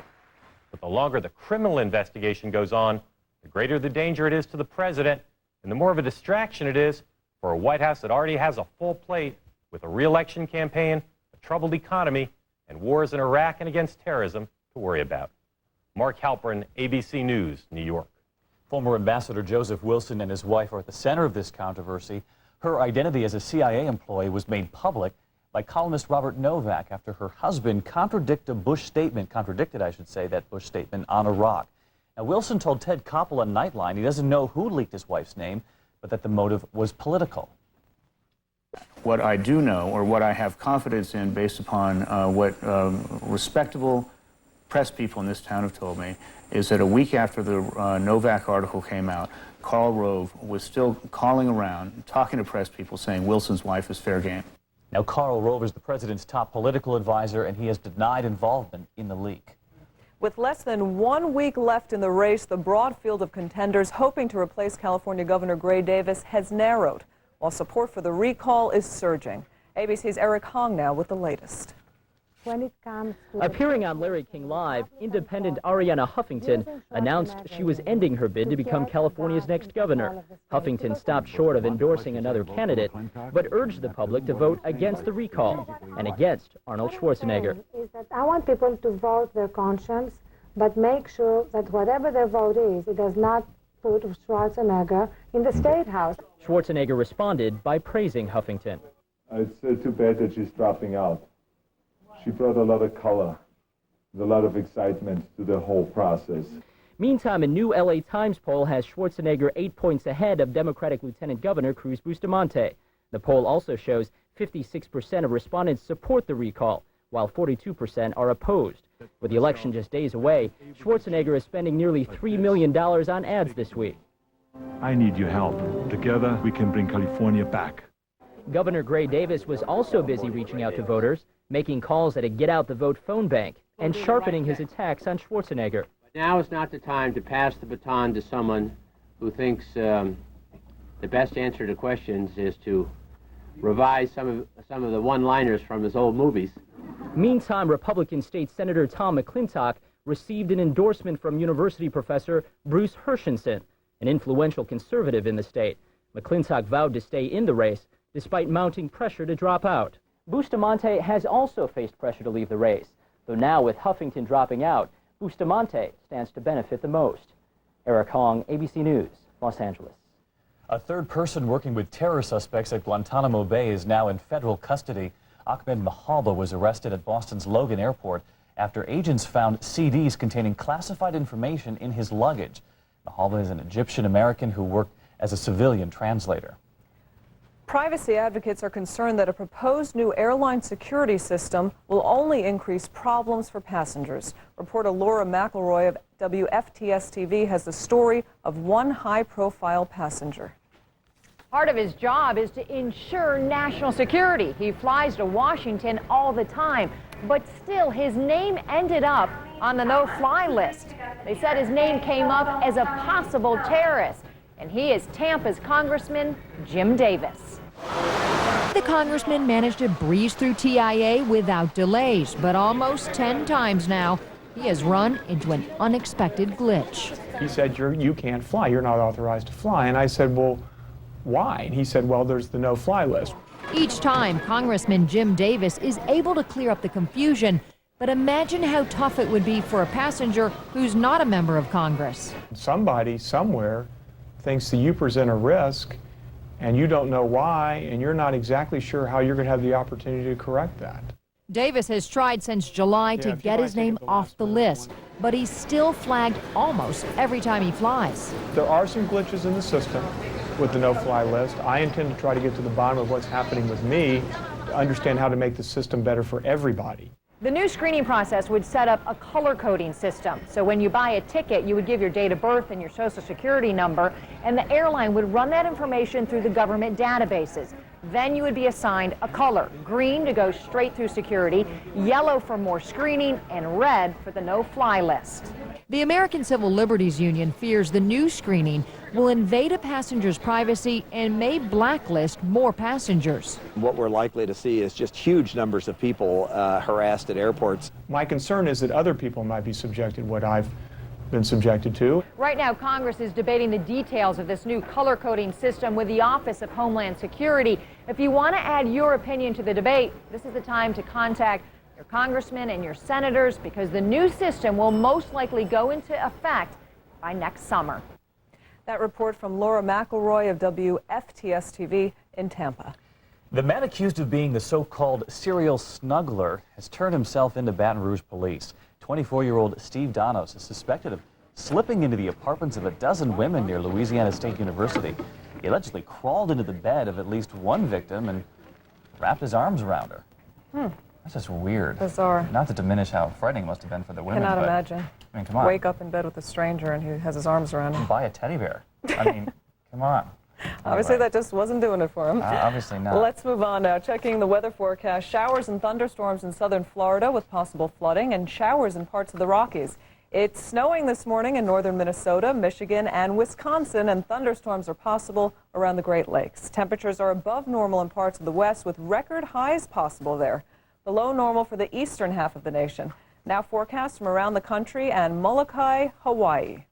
But the longer the criminal investigation goes on, the greater the danger it is to the president, and the more of a distraction it is for a White House that already has a full plate with a re-election campaign, a troubled economy, and wars in Iraq and against terrorism to worry about. Mark Halperin, ABC News, New York. Former Ambassador Joseph Wilson and his wife are at the center of this controversy. Her identity as a CIA employee was made public by columnist Robert Novak after her husband contradicted that Bush statement on Iraq. Now, Wilson told Ted Koppel on Nightline he doesn't know who leaked his wife's name, but that the motive was political. What I do know, or what I have confidence in based upon what respectable press people in this town have told me, is that a week after the Novak article came out, Karl Rove was still calling around, talking to press people, saying Wilson's wife is fair game. Now, Karl Rove is the president's top political advisor, and he has denied involvement in the leak. With less than 1 week left in the race, the broad field of contenders hoping to replace California Governor Gray Davis has narrowed, while support for the recall is surging. ABC's Eric Hong now with the latest. When it comes to appearing on Larry King Live, independent Arianna Huffington announced she was ending her bid to become California's next governor. Huffington stopped short of endorsing another candidate, but urged the public to vote against the recall and against Arnold Schwarzenegger. Is that I want people to vote their conscience, but make sure that whatever their vote is, it does not put Schwarzenegger in the State House. Schwarzenegger responded by praising Huffington. It's too bad that she's dropping out. She brought a lot of color, a lot of excitement to the whole process. Meantime, a new LA Times poll has Schwarzenegger 8 points ahead of Democratic Lieutenant Governor Cruz Bustamante. The poll also shows 56% of respondents support the recall, while 42% are opposed. With the election just days away, Schwarzenegger is spending nearly $3 million on ads this week. I need your help. Together, we can bring California back. Governor Gray Davis was also busy reaching out to voters, making calls at a get-out-the-vote phone bank, and sharpening his attacks on Schwarzenegger. Now is not the time to pass the baton to someone who thinks the best answer to questions is to revise some of the one-liners from his old movies. Meantime, Republican State Senator Tom McClintock received an endorsement from university professor Bruce Hershenson, an influential conservative in the state. McClintock vowed to stay in the race despite mounting pressure to drop out. Bustamante has also faced pressure to leave the race, though now with Huffington dropping out, Bustamante stands to benefit the most. Eric Hong, ABC News, Los Angeles. A third person working with terror suspects at Guantanamo Bay is now in federal custody. Ahmed Mahalba was arrested at Boston's Logan Airport after agents found CDs containing classified information in his luggage. Mahalba is an Egyptian-American who worked as a civilian translator. Privacy advocates are concerned that a proposed new airline security system will only increase problems for passengers. Reporter Laura McElroy of WFTS-TV has the story of one high-profile passenger. Part of his job is to ensure national security. He flies to Washington all the time, but still his name ended up on the no-fly list. They said his name came up as a possible terrorist, and he is Tampa's Congressman Jim Davis. The congressman managed to breeze through TIA without delays, but almost 10 times now, he has run into an unexpected glitch. He said, you can't fly. You're not authorized to fly. And I said, well, why? And he said, well, there's the no-fly list. Each time, Congressman Jim Davis is able to clear up the confusion, but imagine how tough it would be for a passenger who's not a member of Congress. Somebody somewhere thinks that you present a risk and you don't know why, and you're not exactly sure how you're going to have the opportunity to correct that. Davis has tried since July to get his name off the list, but he's still flagged almost every time he flies. There are some glitches in the system with the no-fly list. I intend to try to get to the bottom of what's happening with me to understand how to make the system better for everybody. The new screening process would set up a color coding system. So when you buy a ticket, you would give your date of birth and your social security number, and the airline would run that information through the government databases. Then you would be assigned a color, green to go straight through security, yellow for more screening, and red for the no-fly list. The American Civil Liberties Union fears the new screening will invade a passenger's privacy and may blacklist more passengers. What we're likely to see is just huge numbers of people harassed at airports. My concern is that other people might be subjected to what I've been subjected to. Right now, Congress is debating the details of this new color coding system with the Office of Homeland Security. If you want to add your opinion to the debate, this is the time to contact your congressmen and your senators, because the new system will most likely go into effect by next summer. That report from Laura McElroy of WFTS-TV in Tampa. The man accused of being the so-called serial snuggler has turned himself into Baton Rouge police. 24-year-old Steve Donos is suspected of slipping into the apartments of a dozen women near Louisiana State University. He allegedly crawled into the bed of at least one victim and wrapped his arms around her. That's just weird. Bizarre. Not to diminish how frightening it must have been for the women. Cannot but, imagine. I mean, come on. Wake up in bed with a stranger and he has his arms around him. Buy a teddy bear. I mean, come on. Obviously, that just wasn't doing it for him. Obviously not. Let's move on now. Checking the weather forecast. Showers and thunderstorms in southern Florida with possible flooding, and showers in parts of the Rockies. It's snowing this morning in northern Minnesota, Michigan, and Wisconsin, and thunderstorms are possible around the Great Lakes. Temperatures are above normal in parts of the west with record highs possible there. Below normal for the eastern half of the nation. Now forecasts from around the country and Molokai, Hawaii.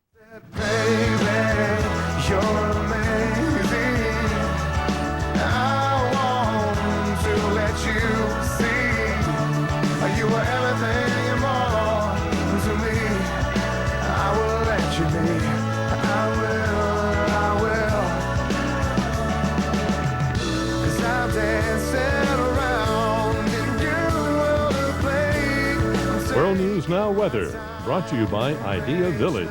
World News Now weather, brought to you by Idea Village.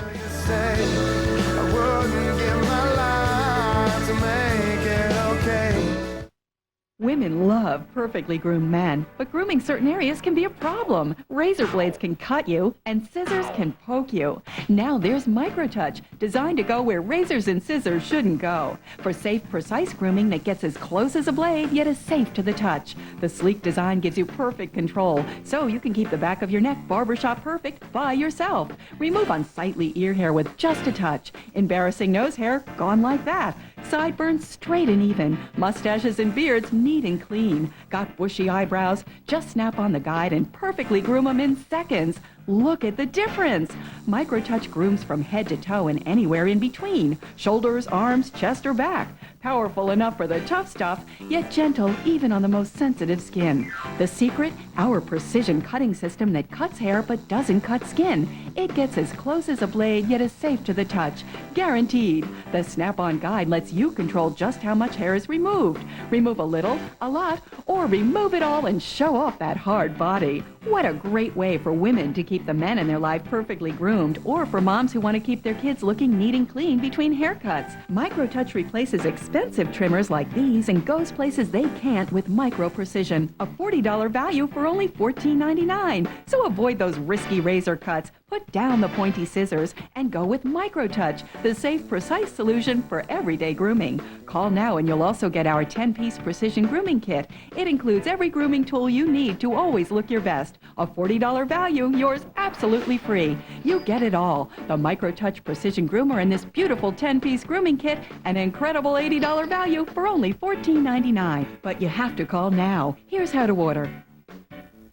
Women love perfectly groomed men, but grooming certain areas can be a problem. Razor blades can cut you, and scissors can poke you. Now there's MicroTouch, designed to go where razors and scissors shouldn't go. For safe, precise grooming that gets as close as a blade, yet is safe to the touch. The sleek design gives you perfect control, so you can keep the back of your neck barbershop perfect by yourself. Remove unsightly ear hair with just a touch. Embarrassing nose hair, gone like that. Sideburns straight and even. Mustaches and beards neat and clean. Got bushy eyebrows? Just snap on the guide and perfectly groom them in seconds. Look at the difference. MicroTouch grooms from head to toe and anywhere in between. Shoulders, arms, chest, or back. Powerful enough for the tough stuff, yet gentle even on the most sensitive skin. The secret? Our precision cutting system that cuts hair but doesn't cut skin. It gets as close as a blade, yet is safe to the touch. Guaranteed. The Snap-on Guide lets you control just how much hair is removed. Remove a little, a lot, or remove it all and show off that hard body. What a great way for women to keep the men in their life perfectly groomed, or for moms who want to keep their kids looking neat and clean between haircuts. MicroTouch replaces expensive trimmers like these and goes places they can't with micro precision. A $40 value for only $14.99. So avoid those risky razor cuts. Put down the pointy scissors and go with MicroTouch, the safe, precise solution for everyday grooming. Call now and you'll also get our 10-piece precision grooming kit. It includes every grooming tool you need to always look your best. A $40 value, yours absolutely free. You get it all. The MicroTouch Precision Groomer and this beautiful 10-piece grooming kit, an incredible $80 value for only $14.99. But you have to call now. Here's how to order.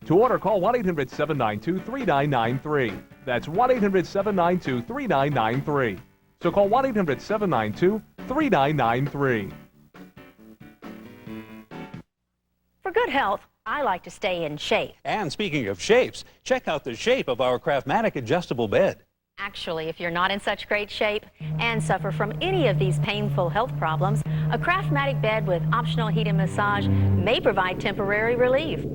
To order, call 1-800-792-3993. That's 1-800-792-3993. So call 1-800-792-3993. For good health, I like to stay in shape. And speaking of shapes, check out the shape of our Craftmatic adjustable bed. Actually, if you're not in such great shape and suffer from any of these painful health problems, a Craftmatic bed with optional heat and massage may provide temporary relief.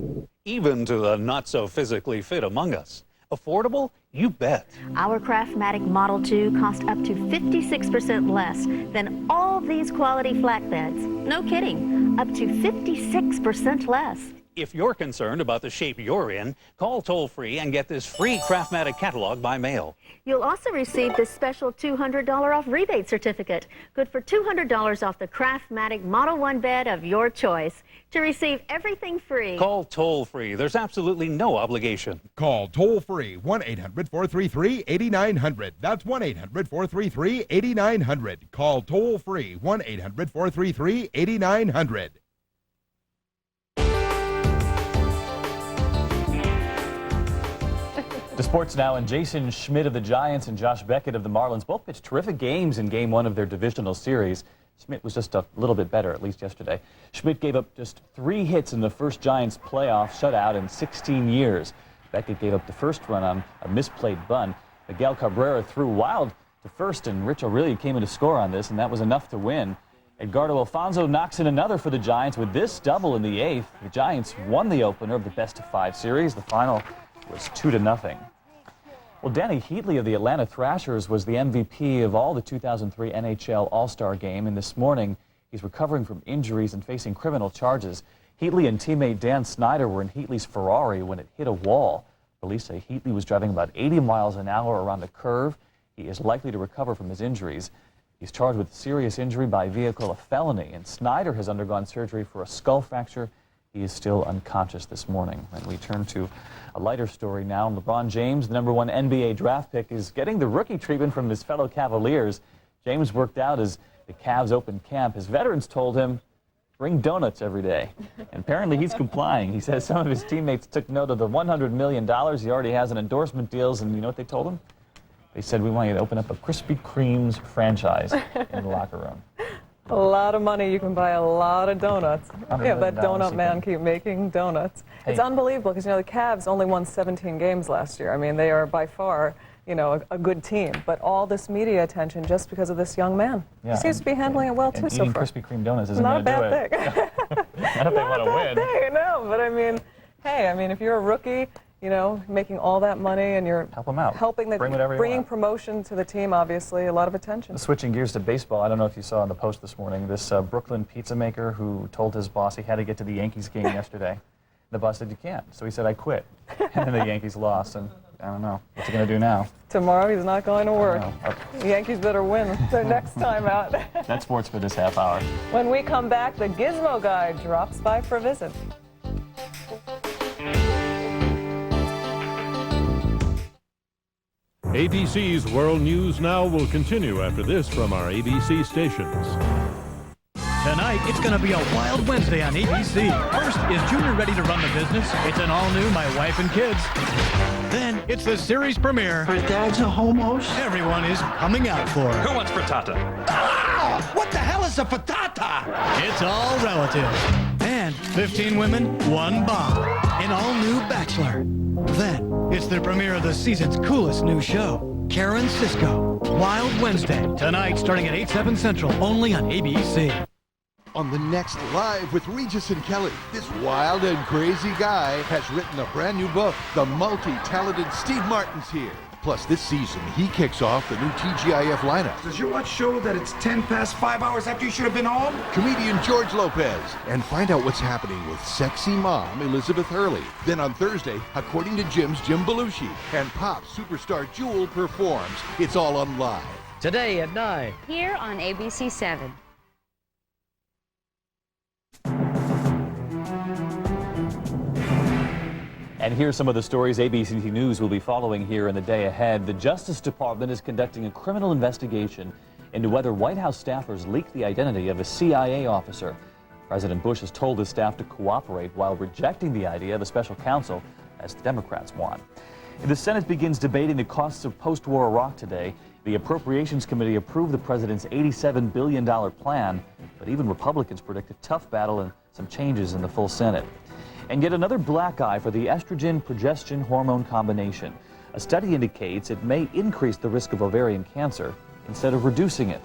Even to the not so physically fit among us. Affordable? You bet. Our Craftmatic Model 2 costs up to 56% less than all these quality flatbeds. No kidding, up to 56% less. If you're concerned about the shape you're in, call toll-free and get this free Craftmatic catalog by mail. You'll also receive this special $200 off rebate certificate, good for $200 off the Craftmatic Model 1 bed of your choice. To receive everything free, Call toll-free. There's absolutely no obligation. Call toll-free 1-800-433-8900. That's 1-800-433-8900. Call toll-free 1-800-433-8900. To sports now, and Jason Schmidt of the Giants and Josh Beckett of the Marlins both pitched terrific games in Game 1 of their divisional series. Schmidt was just a little bit better, at least yesterday. Schmidt gave up just 3 hits in the first Giants playoff shutout in 16 years. Beckett gave up the first run on a misplayed bunt. Miguel Cabrera threw wild to first, and Rich O'Reilly came in to score on this, and that was enough to win. Edgardo Alfonso knocks in another for the Giants with this double in the 8th. The Giants won the opener of the best-of-5 series. The final was 2-0. Well, Danny Heatley of the Atlanta Thrashers was the MVP of all the 2003 NHL All-Star Game, and this morning he's recovering from injuries and facing criminal charges. Heatley and teammate Dan Snyder were in Heatley's Ferrari when it hit a wall. Police say Heatley was driving about 80 miles an hour around a curve. He is likely to recover from his injuries. He's charged with serious injury by vehicle, a felony, and Snyder has undergone surgery for a skull fracture. He is still unconscious this morning. And we turn to a lighter story now. LeBron James, the #1 NBA draft pick, is getting the rookie treatment from his fellow Cavaliers. James worked out as the Cavs opened camp. His veterans told him, bring donuts every day. And apparently he's complying. He says some of his teammates took note of the $100 million he already has in endorsement deals, and you know what they told him? They said, we want you to open up a Krispy Kreme's franchise in the locker room. A lot of money, you can buy a lot of donuts. Yeah, that donut man keep making donuts. Hey. It's unbelievable because, you know, the Cavs only won 17 games last year. I mean, they are by far, you know, a good team. But all this media attention just because of this young man. Yeah, he seems to be handling it well, too, so far. Krispy Kreme donuts isn't going to do it. Not a bad thing. Not if they want to win. Thing, no, but I mean, hey, I mean, if you're a rookie, you know, making all that money and you're help them out. Helping the bringing promotion to the team, obviously, a lot of attention. Switching gears to baseball, I don't know if you saw on the Post this morning, this Brooklyn pizza maker who told his boss he had to get to the Yankees game yesterday. The boss said, you can't. So he said, I quit. And then the Yankees lost, and I don't know. What's he going to do now? Tomorrow he's not going to work. The Yankees better win their next time out. That's sports for this half hour. When we come back, the Gizmo guy drops by for a visit. ABC's World News Now will continue after this from our ABC stations. Tonight, it's going to be a wild Wednesday on ABC. First, is Junior ready to run the business? It's an all-new My Wife and Kids. Then, it's the series premiere. Her dad's a homo. Everyone is coming out for. Who wants frittata? Ah! What the hell is a frittata? It's all relative. And 15 women, 1 bomb. An all-new Bachelor. Then, it's the premiere of the season's coolest new show, Karen Cisco. Wild Wednesday, tonight starting at 8/7 Central, only on ABC. On the next Live with Regis and Kelly, this wild and crazy guy has written a brand new book. The multi-talented Steve Martin's here. Plus, this season, he kicks off the new TGIF lineup. Does your watch show that it's 10 past 5 hours after you should have been home? Comedian George Lopez. And find out what's happening with sexy mom Elizabeth Hurley. Then on Thursday, according to Jim's Jim Belushi, and pop superstar Jewel performs. It's all on Live. Today at 9. Here on ABC 7. And here's some of the stories ABC News will be following here in the day ahead. The Justice Department is conducting a criminal investigation into whether White House staffers leaked the identity of a CIA officer. President Bush has told his staff to cooperate while rejecting the idea of a special counsel as the Democrats won. The Senate begins debating the costs of post-war Iraq today. The Appropriations Committee approved the president's $87 billion plan, but even Republicans predict a tough battle and some changes in the full Senate. And yet another black eye for the estrogen-progestin hormone combination. A study indicates it may increase the risk of ovarian cancer instead of reducing it.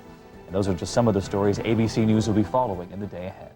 And those are just some of the stories ABC News will be following in the day ahead.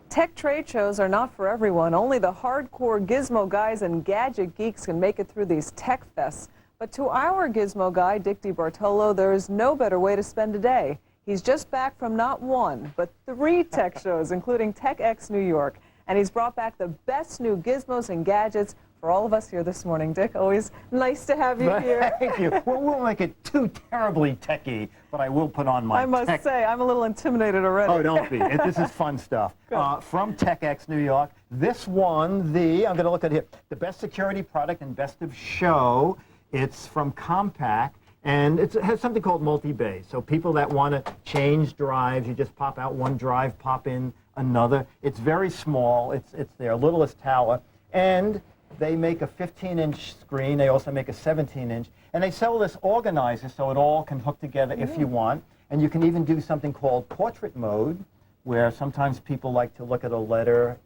Tech trade shows are not for everyone. Only the hardcore gizmo guys and gadget geeks can make it through these tech fests. But to our gizmo guy, Dick DeBartolo, there is no better way to spend a day. He's just back from not one, but 3 tech shows, including TechX New York. And he's brought back the best new gizmos and gadgets for all of us here this morning. Dick, always nice to have you here. Thank you. Well, we'll make it too terribly techy, but I will put on my I must say, I'm a little intimidated already. Oh, don't be. This is fun stuff. From TechX New York, this one, I'm going to look at here, the best security product and best of show. It's from Compaq, and it has something called multi-bay. So people that want to change drives, you just pop out one drive, pop in another. It's very small. It's their littlest tower, and they make a 15-inch screen. They also make a 17-inch. And they sell this organizer so it all can hook together if you want. And you can even do something called portrait mode, where sometimes people like to look at a letter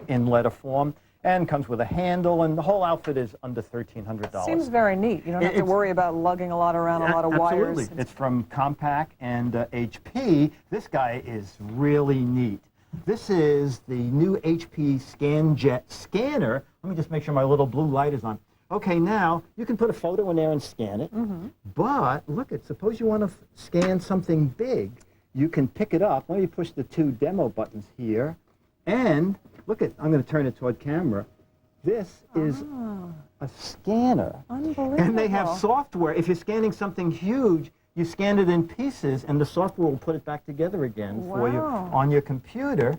in letter form. And comes with a handle, and the whole outfit is under $1,300. Seems very neat. You don't have to worry about lugging a lot around, a lot of wires. Absolutely. It's from Compaq and HP. This guy is really neat. This is the new HP ScanJet scanner. Let me just make sure my little blue light is on. Okay, now you can put a photo in there and scan it. But look, suppose you want to scan something big. You can pick it up. Let me push the 2 demo buttons here, and look at, I'm going to turn it toward camera. This is a scanner. Unbelievable. And they have software. If you're scanning something huge, you scan it in pieces, and the software will put it back together again for you on your computer.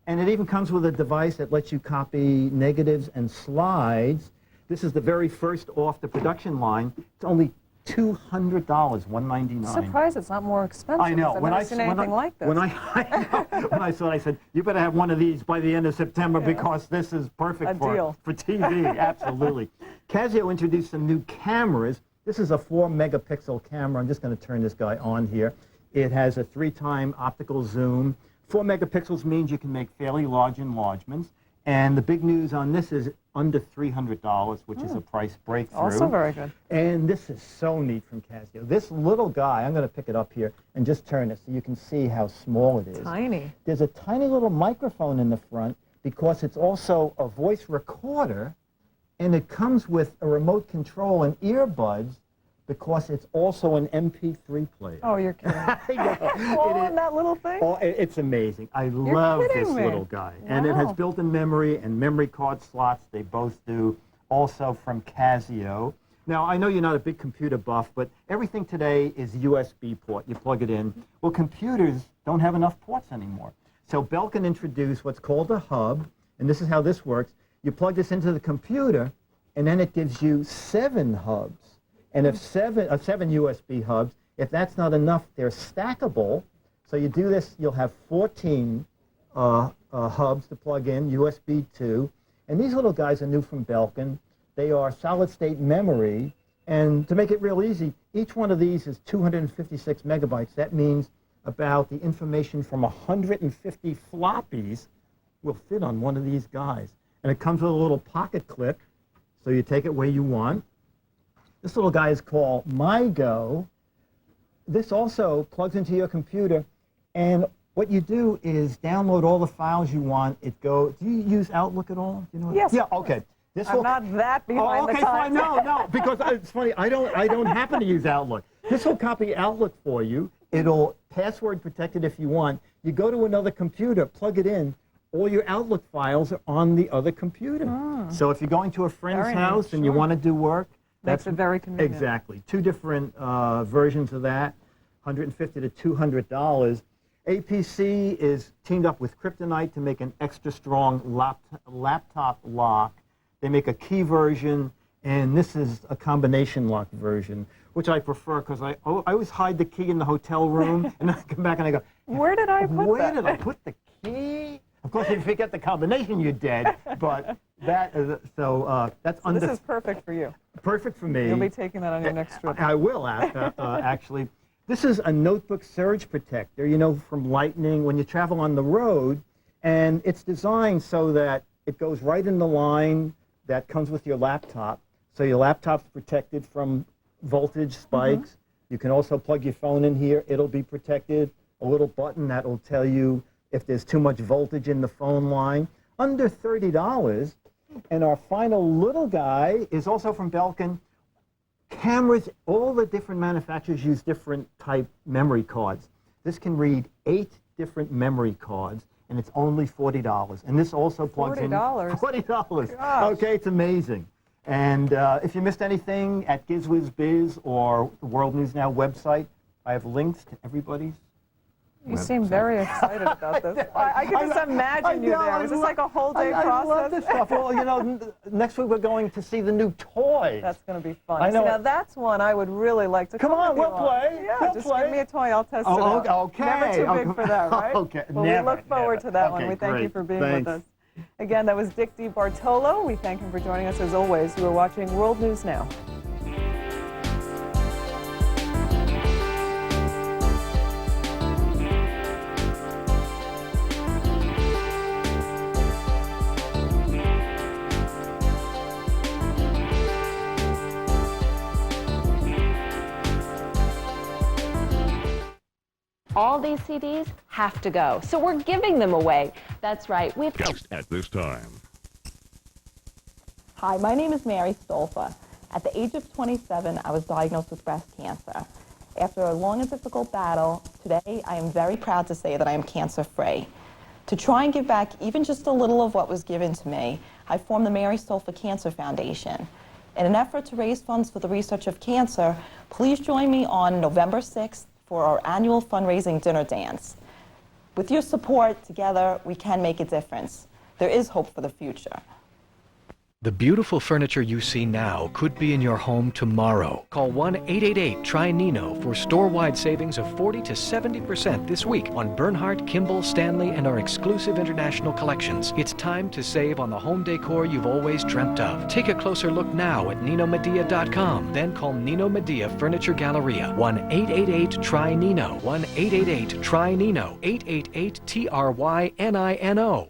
And it even comes with a device that lets you copy negatives and slides. This is the very first off the production line. It's only $200, $199. I'm surprised it's not more expensive. I know. I've never seen anything like this. When I saw it, I said, you better have one of these by the end of September because this is perfect for TV. Absolutely. Casio introduced some new cameras. This is a 4-megapixel camera. I'm just going to turn this guy on here. It has a 3-time optical zoom. 4 megapixels means you can make fairly large enlargements. And the big news on this is under $300, which is a price breakthrough. Also very good. And this is so neat from Casio. This little guy, I'm going to pick it up here and just turn it so you can see how small it is. Tiny. There's a tiny little microphone in the front because it's also a voice recorder, and it comes with a remote control and earbuds because it's also an MP3 player. Oh, you're kidding. All in that little thing? Oh, it's amazing. I love this little guy. Wow. And it has built-in memory and memory card slots. They both do. Also from Casio. Now, I know you're not a big computer buff, but everything today is USB port. You plug it in. Well, computers don't have enough ports anymore. So Belkin introduced what's called a hub, and this is how this works. You plug this into the computer, and then it gives you 7 hubs. And if 7 USB hubs, if that's not enough, they're stackable. So you do this, you'll have 14 hubs to plug in, USB 2. And these little guys are new from Belkin. They are solid-state memory. And to make it real easy, each one of these is 256 megabytes. That means about the information from 150 floppies will fit on one of these guys. And it comes with a little pocket clip, so you take it where you want. This little guy is called MyGo. This also plugs into your computer, and what you do is download all the files you want. Do you use Outlook at all? Do you know yes. Yeah, okay. I'm not that behind the times. Fine. No, because it's funny. I don't happen to use Outlook. This will copy Outlook for you. It'll password protect it if you want. You go to another computer, plug it in. All your Outlook files are on the other computer. So if you're going to a friend's house and you want to do work, Makes it very convenient. Exactly. 2 different versions of that, $150 to $200. APC is teamed up with Kryptonite to make an extra strong laptop lock. They make a key version, and this is a combination lock version. which I prefer because I always hide the key in the hotel room, and then I come back and I go, where did I put that? Where did I put the key? Of course, if you forget the combination, you're dead. But that is, that's so this is perfect for you. Perfect for me. You'll be taking that on your next trip. I will, actually. This is a notebook surge protector, you know, from lightning when you travel on the road. And it's designed so that it goes right in the line that comes with your laptop. So your laptop's protected from voltage spikes. You can also plug your phone in here. It'll be protected. A little button that will tell you if there's too much voltage in the phone line. Under $30. And our final little guy is also from Belkin. Cameras, all the different manufacturers use different type memory cards. This can read 8 different memory cards, and it's only $40. And this also plugs in $40. Gosh. Okay, it's amazing. And if you missed anything at GizWizBiz or the World News Now website, I have links to everybody's. You seem very excited about this. I can just imagine you there. Is this like a whole day process? I love this stuff. Well, you know, next week we're going to see the new toy. That's going to be fun. I know. See, now that's one I would really like to come on, we'll play. Yeah, we'll just play. give me a toy. I'll test it out. Okay. Never too big for that, right? Okay. Well, we look forward to that one. We thank you for being with us. Again, that was Dick DeBartolo. We thank him for joining us as always. You are watching World News Now. All these CDs have to go, so we're giving them away. That's right. We've Just at this time. Hi, my name is Mary Stolfa. At the age of 27, I was diagnosed with breast cancer. After a long and difficult battle, today I am very proud to say that I am cancer-free. To try and give back even just a little of what was given to me, I formed the Mary Stolfa Cancer Foundation. In an effort to raise funds for the research of cancer, please join me on November 6th for our annual fundraising dinner dance. With your support, together, we can make a difference. There is hope for the future. The beautiful furniture you see now could be in your home tomorrow. Call 1-888-TRY-NINO for store-wide savings of 40 to 70% this week on Bernhardt, Kimball, Stanley, and our exclusive international collections. It's time to save on the home decor you've always dreamt of. Take a closer look now at NinoMedea.com. Then call Nino Medea Furniture Galleria. 1-888-TRY-NINO. 1-888-TRY-NINO. 888-TRYNINO.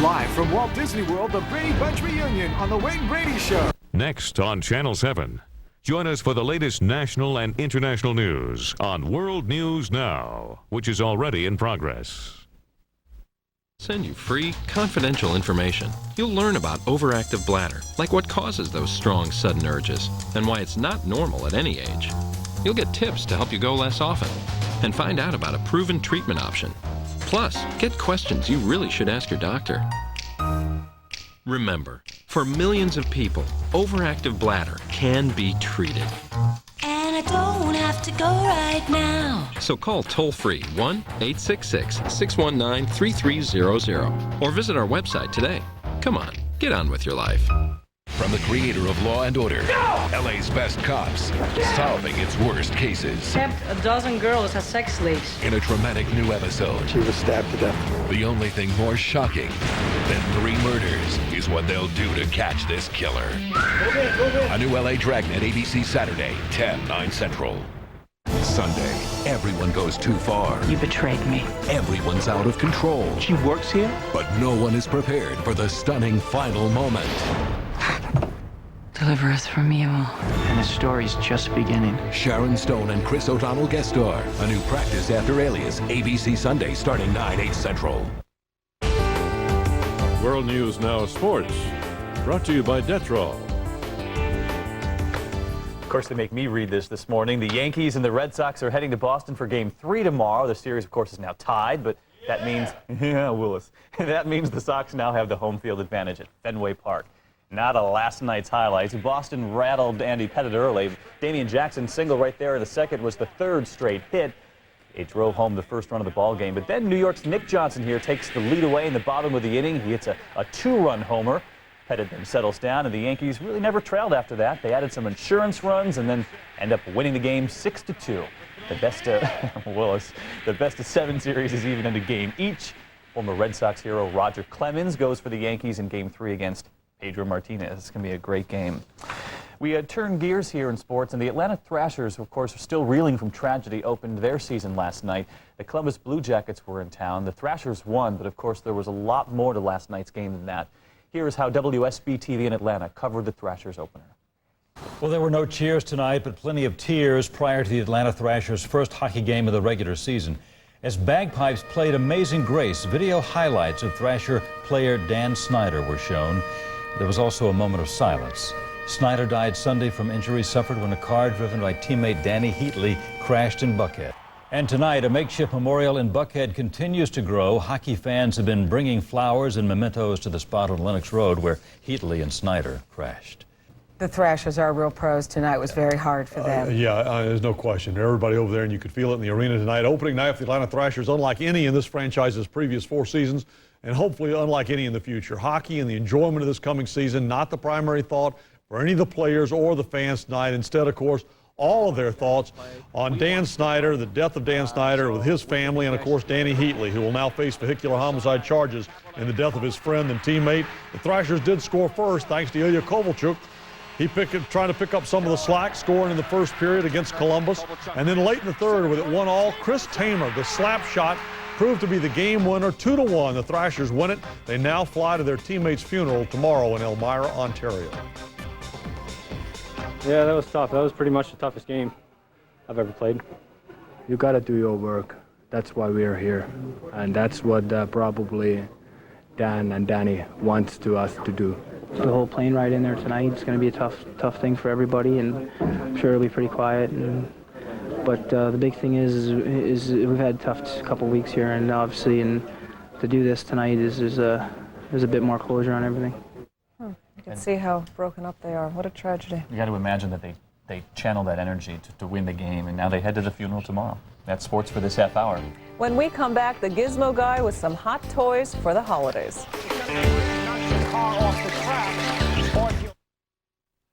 Live from Walt Disney World, the Brady Bunch reunion on The Wayne Brady Show. Next on Channel 7. Join us for the latest national and international news on World News Now, which is already in progress. Send you free, confidential information. You'll learn about overactive bladder, like what causes those strong, sudden urges, and why it's not normal at any age. You'll get tips to help you go less often, and find out about a proven treatment option. Plus, get questions you really should ask your doctor. Remember, for millions of people, overactive bladder can be treated. And I don't have to go right now. So call toll-free 1-866-619-3300 or visit our website today. Come on, get on with your life. From the creator of Law & Order, LA's best cops, solving its worst cases. Kept a dozen girls at sex leagues. In a dramatic new episode, She was stabbed to death. the only thing more shocking than 3 murders is what they'll do to catch this killer. A new LA Dragnet, ABC Saturday, 10/9 Central. Sunday, everyone goes too far. You betrayed me. Everyone's out of control. She works here? But no one is prepared for the stunning final moment. Deliver us from evil. And the story's just beginning. Sharon Stone and Chris O'Donnell guest star. A new practice after Alias, ABC Sunday, starting 9/8 Central. World News Now Sports, brought to you by Detrol. Of course, they make me read this morning. The Yankees and the Red Sox are heading to Boston for Game 3 tomorrow. The series, of course, is now tied, but that means, Willis, that means the Sox now have the home field advantage at Fenway Park. Not a last night's highlights. Boston rattled Andy Pettit early. Damian Jackson's single right there in the second was the 3rd straight hit. It drove home the first run of the ball game. But then New York's Nick Johnson here takes the lead away in the bottom of the inning. He hits a 2-run homer. Pettit then settles down, and the Yankees really never trailed after that. They added some insurance runs and then end up winning the game 6-2. The best Willis, the best of 7 series is even in a game each. Former Red Sox hero Roger Clemens goes for the Yankees in Game 3 against Pedro Martinez. It's going to be a great game. We turn gears here in sports, and the Atlanta Thrashers, of course, are still reeling from tragedy, opened their season last night. The Columbus Blue Jackets were in town. The Thrashers won, but of course there was a lot more to last night's game than that. Here is how WSB-TV in Atlanta covered the Thrashers opener. Well, there were no cheers tonight, but plenty of tears prior to the Atlanta Thrashers' first hockey game of the regular season. As bagpipes played Amazing Grace, video highlights of Thrasher player Dan Snyder were shown. There was also a moment of silence. Snyder died Sunday from injuries suffered when a car driven by teammate Danny Heatley crashed in Buckhead. And tonight, a makeshift memorial in Buckhead continues to grow. Hockey fans have been bringing flowers and mementos to the spot on Lennox Road where Heatley and Snyder crashed. The Thrashers are real pros tonight. It was very hard for them. There's no question. Everybody over there, and you could feel it in the arena tonight. Opening night for the Atlanta Thrashers, unlike any in this franchise's previous 4 seasons, and hopefully unlike any in the future. Hockey and the enjoyment of this coming season, not the primary thought for any of the players or the fans tonight. Instead, of course, all of their thoughts on Dan Snyder, the death of Dan Snyder with his family, and of course Danny Heatley, who will now face vehicular homicide charges in the death of his friend and teammate. The Thrashers did score first thanks to Ilya Kovalchuk. He trying to pick up some of the slack, scoring in the first period against Columbus. And then late in the third, with it 1-1, Chris Tamer, the slap shot, proved to be the game winner, 2-1. The Thrashers win it. They now fly to their teammate's funeral tomorrow in Elmira, Ontario. Yeah, that was tough. That was pretty much the toughest game I've ever played. You got to do your work. That's why we are here. And that's what probably Dan and Danny wants us to do. The whole plane ride in there tonight is going to be a tough thing for everybody, and I'm sure it'll be pretty quiet. But the big thing is we've had a tough couple weeks here, and obviously, to do this tonight there's a bit more closure on everything. You can see how broken up they are. What a tragedy. You got to imagine that they channel that energy to win the game, and now they head to the funeral tomorrow. That's sports for this half hour. When we come back, the Gizmo guy with some hot toys for the holidays.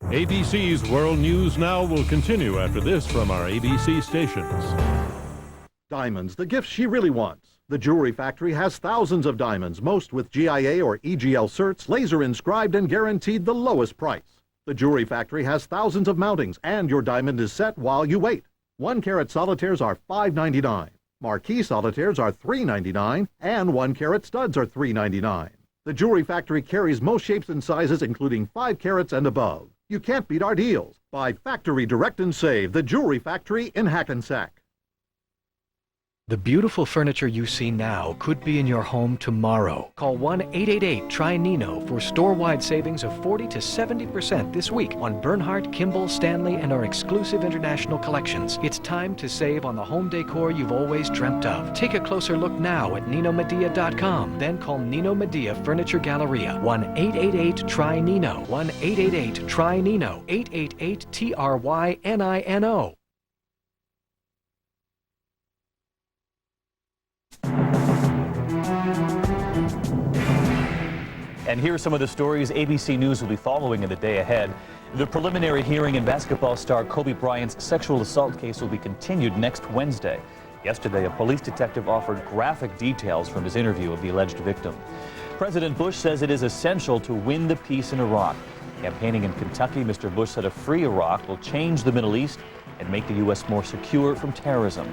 ABC's World News Now will continue after this from our ABC stations. Diamonds, the gift she really wants. The Jewelry Factory has thousands of diamonds, most with GIA or EGL certs, laser inscribed and guaranteed the lowest price. The Jewelry Factory has thousands of mountings, and your diamond is set while you wait. 1-carat solitaires are $5.99. Marquise solitaires are $3.99, and 1-carat studs are $3.99. The Jewelry Factory carries most shapes and sizes, including 5 carats and above. You can't beat our deals. Buy Factory Direct and Save, the Jewelry Factory in Hackensack. The beautiful furniture you see now could be in your home tomorrow. Call 1-888-TRY-NINO for store-wide savings of 40 to 70% this week on Bernhardt, Kimball, Stanley, and our exclusive international collections. It's time to save on the home decor you've always dreamt of. Take a closer look now at NinoMedea.com. Then call Nino Medea Furniture Galleria. 1-888-TRY-NINO. 1-888-TRY-NINO. 888-TRY-NINO. And here are some of the stories ABC News will be following in the day ahead. The preliminary hearing in basketball star Kobe Bryant's sexual assault case will be continued next Wednesday. Yesterday, a police detective offered graphic details from his interview of the alleged victim. President Bush says it is essential to win the peace in Iraq. Campaigning in Kentucky, Mr. Bush said a free Iraq will change the Middle East and make the U.S. more secure from terrorism.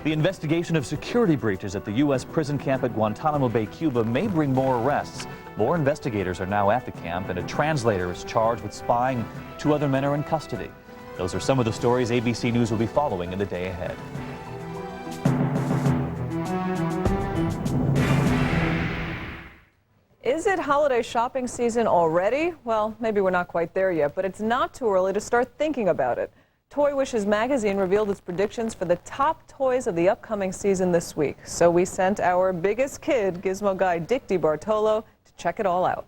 The investigation of security breaches at the U.S. prison camp at Guantanamo Bay, Cuba may bring more arrests. More investigators are now at the camp, and a translator is charged with spying. 2 other men are in custody. Those are some of the stories ABC News will be following in the day ahead. Is it holiday shopping season already? Well, maybe we're not quite there yet, but it's not too early to start thinking about it. Toy Wishes magazine revealed its predictions for the top toys of the upcoming season this week. So we sent our biggest kid, Gizmo guy Dick DeBartolo, to check it all out.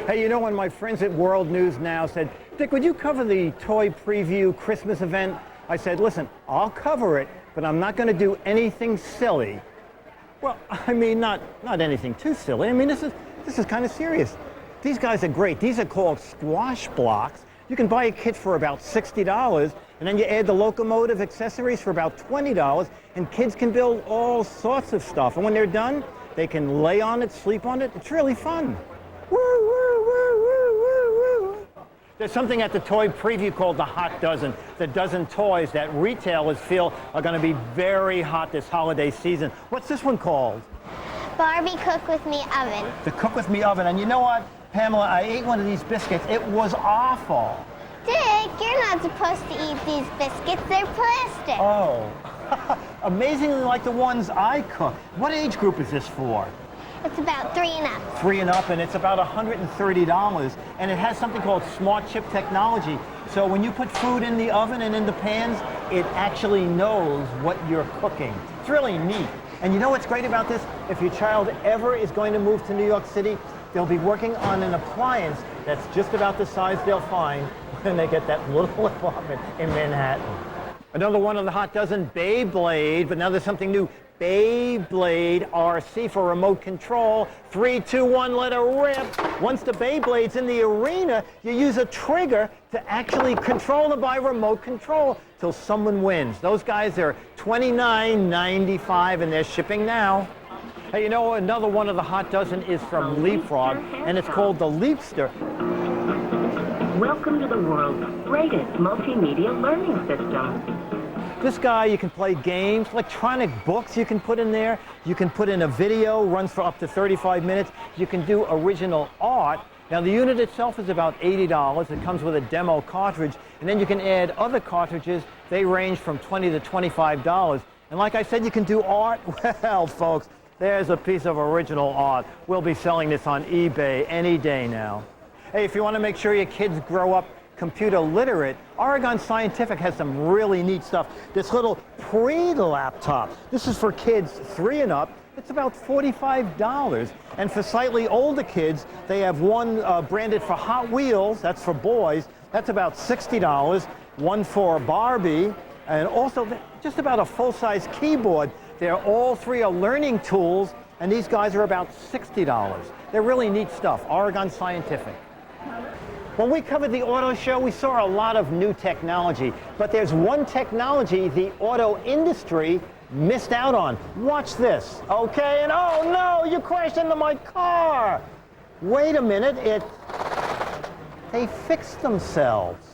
Hey, you know when my friends at World News Now said, Dick, would you cover the toy preview Christmas event? I said, listen, I'll cover it, but I'm not going to do anything silly. Well, I mean, not anything too silly. I mean, this This is kind of serious. These guys are great. These are called squash blocks. You can buy a kit for about $60, and then you add the locomotive accessories for about $20, and kids can build all sorts of stuff. And when they're done, they can lay on it, sleep on it. It's really fun. Woo, woo, woo, woo, woo, woo. There's something at the toy preview called the Hot Dozen. The dozen toys that retailers feel are going to be very hot this holiday season. What's this one called? Barbie Cook With Me Oven. The Cook With Me Oven. And you know what, Pamela, I ate one of these biscuits. It was awful. Dick, you're not supposed to eat these biscuits. They're plastic. Oh, amazingly like the ones I cook. What age group is this for? It's about 3 and up. 3 and up, and it's about $130. And it has something called smart chip technology. So when you put food in the oven and in the pans, it actually knows what you're cooking. It's really neat. And you know what's great about this? If your child ever is going to move to New York City, they'll be working on an appliance that's just about the size they'll find when they get that little apartment in Manhattan. Another one of the Hot Dozen, Beyblade, but now there's something new. Beyblade RC for remote control. 3, 2, 1, let her rip. Once the Beyblade's in the arena, you use a trigger to actually control them by remote control till someone wins. Those guys are $29.95 and they're shipping now. Hey, you know, another one of the Hot Dozen is from Leapfrog, and it's called the Leapster. Welcome to the world's greatest multimedia learning system. This guy, you can play games, electronic books you can put in there. You can put in a video, runs for up to 35 minutes. You can do original art. Now, the unit itself is about $80. It comes with a demo cartridge, and then you can add other cartridges. They range from $20 to $25. And like I said, you can do art. Well, folks, there's a piece of original art. We'll be selling this on eBay any day now. Hey, if you want to make sure your kids grow up computer literate, Oregon Scientific has some really neat stuff. This little pre-laptop, this is for kids 3 and up. It's about $45. And for slightly older kids, they have one branded for Hot Wheels, that's for boys. That's about $60. One for Barbie, and also just about a full-size keyboard. They're all 3 are learning tools, and these guys are about $60. They're really neat stuff, Oregon Scientific. When we covered the auto show, we saw a lot of new technology, but there's one technology the auto industry missed out on. Watch this, okay? And oh no, you crashed into my car. Wait a minute, they fixed themselves.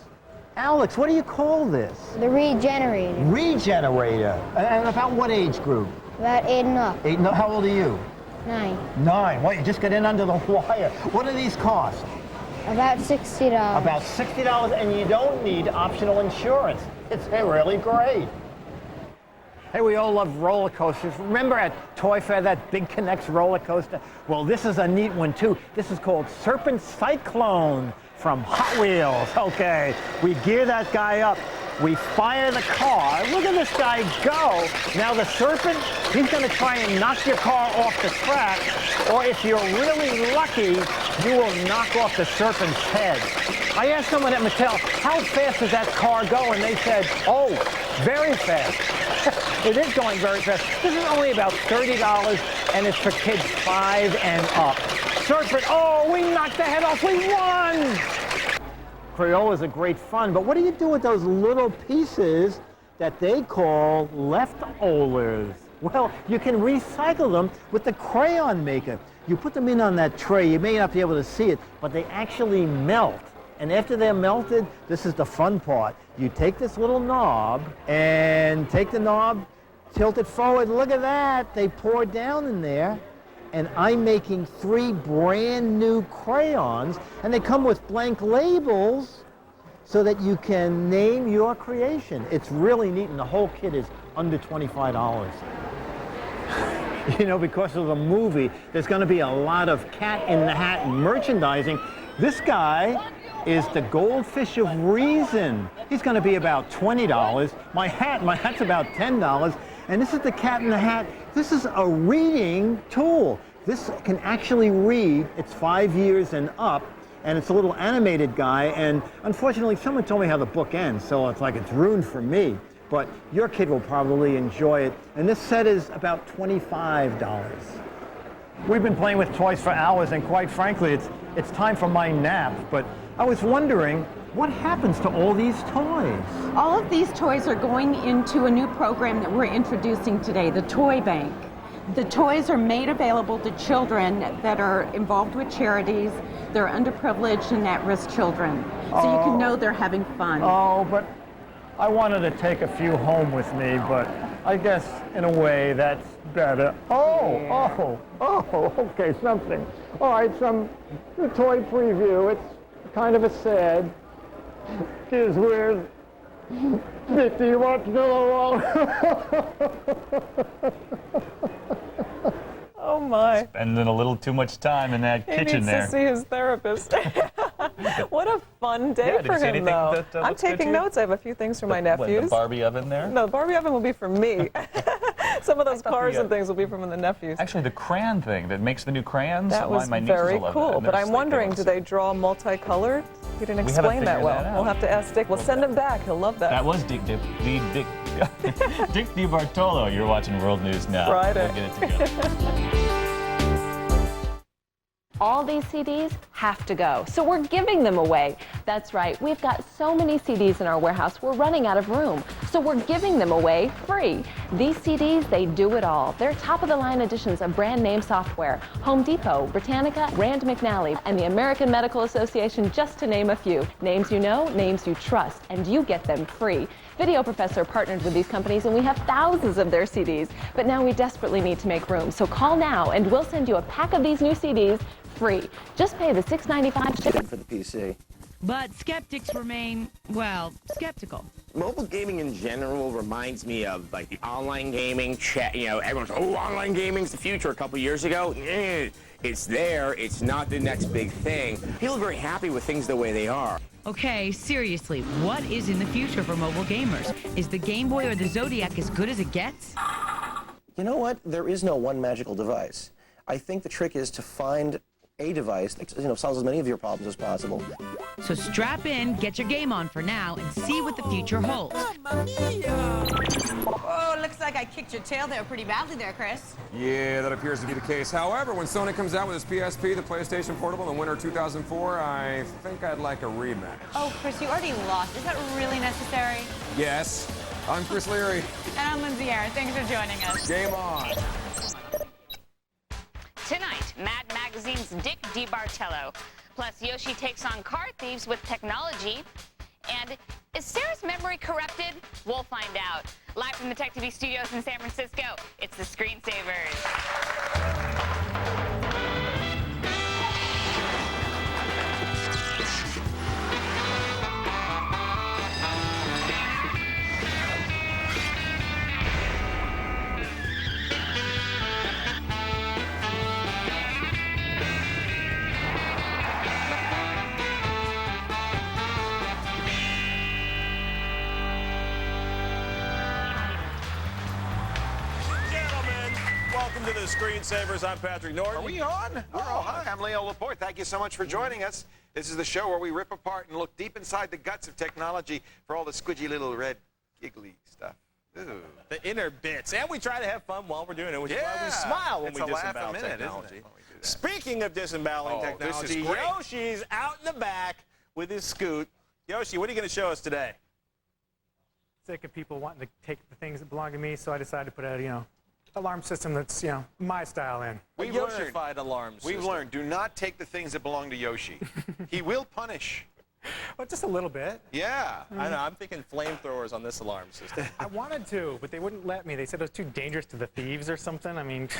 Alex, what do you call this? The regenerator. Regenerator. And about what age group? About 8 and up. 8 and up. How old are you? 9. 9. Well, you just got in under the wire. What do these cost? About $60. About $60, and you don't need optional insurance. It's really great. Hey, we all love roller coasters. Remember at Toy Fair, that Big Connects roller coaster? Well, this is a neat one, too. This is called Serpent Cyclone from Hot Wheels. Okay, we gear that guy up. We fire the car. Look at this guy go. Now the Serpent, he's going to try and knock your car off the track, or if you're really lucky, you will knock off the Serpent's head. I asked someone at Mattel, how fast does that car go? And they said, oh, very fast. It is going very fast. This is only about $30, and it's for kids 5 and up. Serpent, oh, we knocked the head off. We won! Crayolas are great fun, but what do you do with those little pieces that they call leftovers? Well, you can recycle them with the crayon maker. You put them in on that tray. You may not be able to see it, but they actually melt. And after they're melted, this is the fun part. You take this little knob and take the knob, tilt it forward. Look at that. They pour down in there. And I'm making 3 brand new crayons, and they come with blank labels so that you can name your creation. It's really neat, and the whole kit is under $25. You know, because of the movie, there's going to be a lot of Cat in the Hat merchandising. This guy is the Goldfish of Reason. He's going to be about $20. My hat's about $10. And this is the Cat in the Hat. This is a reading tool. This can actually read. It's 5 years and up, and it's a little animated guy. And unfortunately, someone told me how the book ends, so it's like it's ruined for me. But your kid will probably enjoy it. And this set is about $25. We've been playing with toys for hours, and quite frankly, it's time for my nap. But I was wondering, what happens to all these toys? All of these toys are going into a new program that we're introducing today, the Toy Bank. The toys are made available to children that are involved with charities. They're underprivileged and at-risk children. So you can know they're having fun. Oh, but I wanted to take a few home with me, but I guess in a way that's better. Okay, something. All right, the toy preview. It's kind of a sad. Is with DeBartolo. Oh my. Spending a little too much time in that kitchen there. He needs to see his therapist. What a fun day for him, though. I'm taking notes. I have a few things for my nephews. The Barbie oven there? No, the Barbie oven will be for me. Some of those cars and things will be from the nephews. Actually, the crayon thing that makes the new crayons. That was very cool. But I'm wondering, do they draw multicolored? He didn't explain that well. We'll have to ask Dick. We'll send him back. He'll love that. That was Dick DeBartolo. You're watching World News Now. Friday. We'll get it together. All these CDs have to go, so we're giving them away. That's right, we've got so many CDs in our warehouse, we're running out of room. So we're giving them away free. These CDs, they do it all. They're top-of-the-line editions of brand-name software, Home Depot, Britannica, Rand McNally, and the American Medical Association, just to name a few. Names you know, names you trust, and you get them free. Video Professor partnered with these companies, and we have thousands of their CDs. But now we desperately need to make room, so call now, and we'll send you a pack of these new CDs free. Just pay the $6.95 shipping for the PC. But skeptics remain, well, skeptical. Mobile gaming in general reminds me of like the online gaming chat. You know, everyone's, online gaming's the future. A couple years ago, it's there. It's not the next big thing. People are very happy with things the way they are. Okay, seriously, what is in the future for mobile gamers? Is the Game Boy or the Zodiac as good as it gets? You know what? There is no one magical device. I think the trick is to find a device that solves as many of your problems as possible. So strap in, get your game on for now, and see what the future holds. Oh, looks like I kicked your tail there pretty badly there, Chris. Yeah, that appears to be the case. However, when Sony comes out with its PSP, the PlayStation Portable, in winter 2004, I think I'd like a rematch. Oh, Chris, you already lost. Is that really necessary? Yes. I'm Chris Leary. And I'm Lindsay Aaron. Thanks for joining us. Game on. Tonight, Mad Magazine's Dick DeBartolo. Plus, Yoshi takes on car thieves with technology. And is Sarah's memory corrupted? We'll find out. Live from the Tech TV studios in San Francisco, it's the Screensavers. Welcome to the Screensavers. I'm Patrick Norton. Are we on? Oh, hi, I'm Leo Laporte. Thank you so much for joining us. This is the show where we rip apart and look deep inside the guts of technology for all the squidgy little red giggly stuff. Ooh. The inner bits. And we try to have fun while we're doing it, which is why we smile when we disembowel technology. Speaking of disemboweling technology, Yoshi's out in the back with his scoot. Yoshi, what are you going to show us today? Sick of people wanting to take the things that belong to me, so I decided to put a, alarm system that's, my style in. We've Yoshified alarm system. We've learned, do not take the things that belong to Yoshi. He will punish. Well, just a little bit. Yeah. I know, I'm thinking flamethrowers on this alarm system. I wanted to, but they wouldn't let me. They said it was too dangerous to the thieves or something. I mean...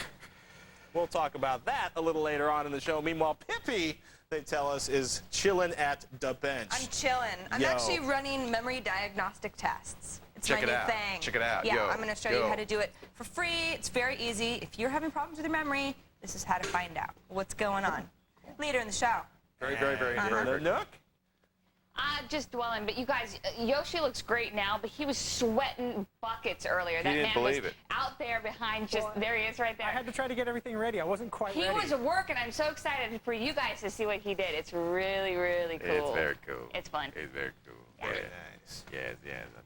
We'll talk about that a little later on in the show. Meanwhile, Pippi, they tell us, is chilling at the bench. I'm chilling. I'm actually running memory diagnostic tests. It's my new thing. Check it out. Yeah, I'm going to show you how to do it for free. It's very easy. If you're having problems with your memory, this is how to find out what's going on. Later in the show. Very, very, very important. Nook? Just dwelling, but you guys, Yoshi looks great now, but he was sweating buckets earlier. He that didn't man believe was it. out there behind there he is right there. I had to try to get everything ready. I wasn't quite He ready. was working. I'm so excited for you guys to see what he did. It's really, really cool. It's very cool. It's fun. It's very cool. Yeah. Very nice. Yes.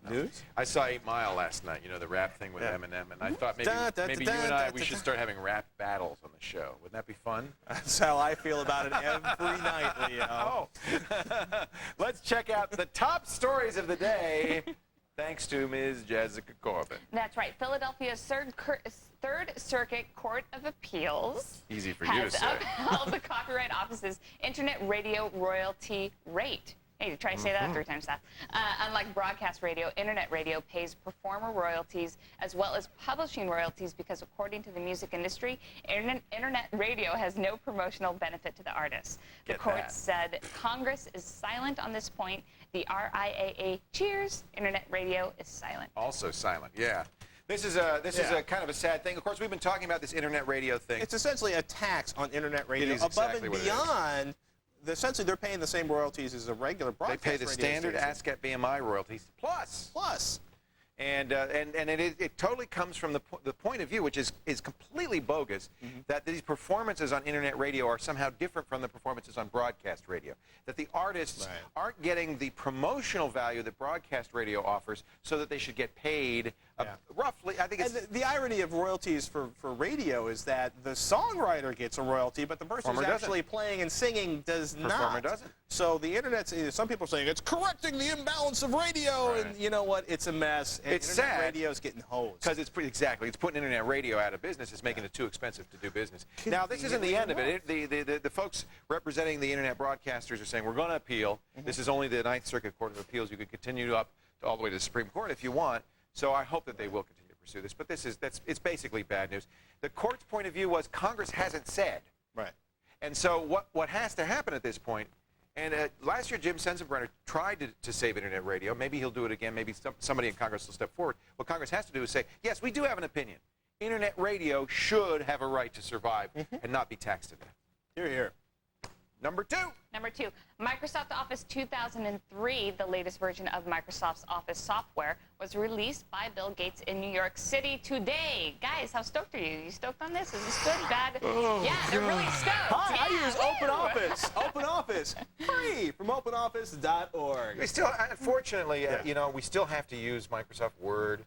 News? I saw 8 Mile last night, you know, the rap thing with Eminem, and I thought maybe, you and I, we should start having rap battles on the show. Wouldn't that be fun? That's how I feel about it every night, Leo. Oh. Let's check out the top stories of the day, thanks to Ms. Jessica Corbin. That's right. Philadelphia's Third Circuit Court of Appeals Easy for you to has say. upheld the Copyright Office's internet radio royalty rate. Hey, try to say that 3 times fast. Unlike broadcast radio, internet radio pays performer royalties as well as publishing royalties because, according to the music industry, internet radio has no promotional benefit to the artists. The court said Congress is silent on this point. The RIAA cheers. Internet radio is silent. Also silent, yeah. This is a kind of a sad thing. Of course, we've been talking about this internet radio thing. It's essentially a tax on internet radio. It is above exactly and what it is. Essentially, they're paying the same royalties as a regular broadcast They pay the radio standard station. ASCAP BMI royalties plus. And it totally comes from the point of view, which is completely bogus, that these performances on internet radio are somehow different from the performances on broadcast radio. That the artists aren't getting the promotional value that broadcast radio offers, so that they should get paid roughly. I think it's the irony of royalties for radio is that the songwriter gets a royalty, but the person who's actually playing and singing does not. Performer doesn't. So the internet's, some people are saying it's correcting the imbalance of radio, and you know what? It's a mess. It's internet sad. Radio's getting hosed. Because it's putting internet radio out of business. It's making it too expensive to do business. Now, this isn't the end of it. The folks representing the internet broadcasters are saying, we're going to appeal. This is only the Ninth Circuit Court of Appeals. You could continue up to all the way to the Supreme Court if you want. So I hope that they will continue to pursue this. But it's basically bad news. The court's point of view was Congress hasn't said. Right. And so what has to happen at this point, and last year Jim Sensenbrenner tried to save internet radio. Maybe he'll do it again. Maybe somebody in Congress will step forward. What Congress has to do is say, yes, we do have an opinion. Internet radio should have a right to survive and not be taxed to death. Hear, hear. Number 2. Number 2, Microsoft Office 2003, the latest version of Microsoft's Office software, was released by Bill Gates in New York City today. Guys, how stoked are you? You stoked on this? Is this good, bad? Yeah, they're really stoked. Hi, I use Open Office. Open Office, free from openoffice.org. We still, unfortunately, you know, we still have to use Microsoft Word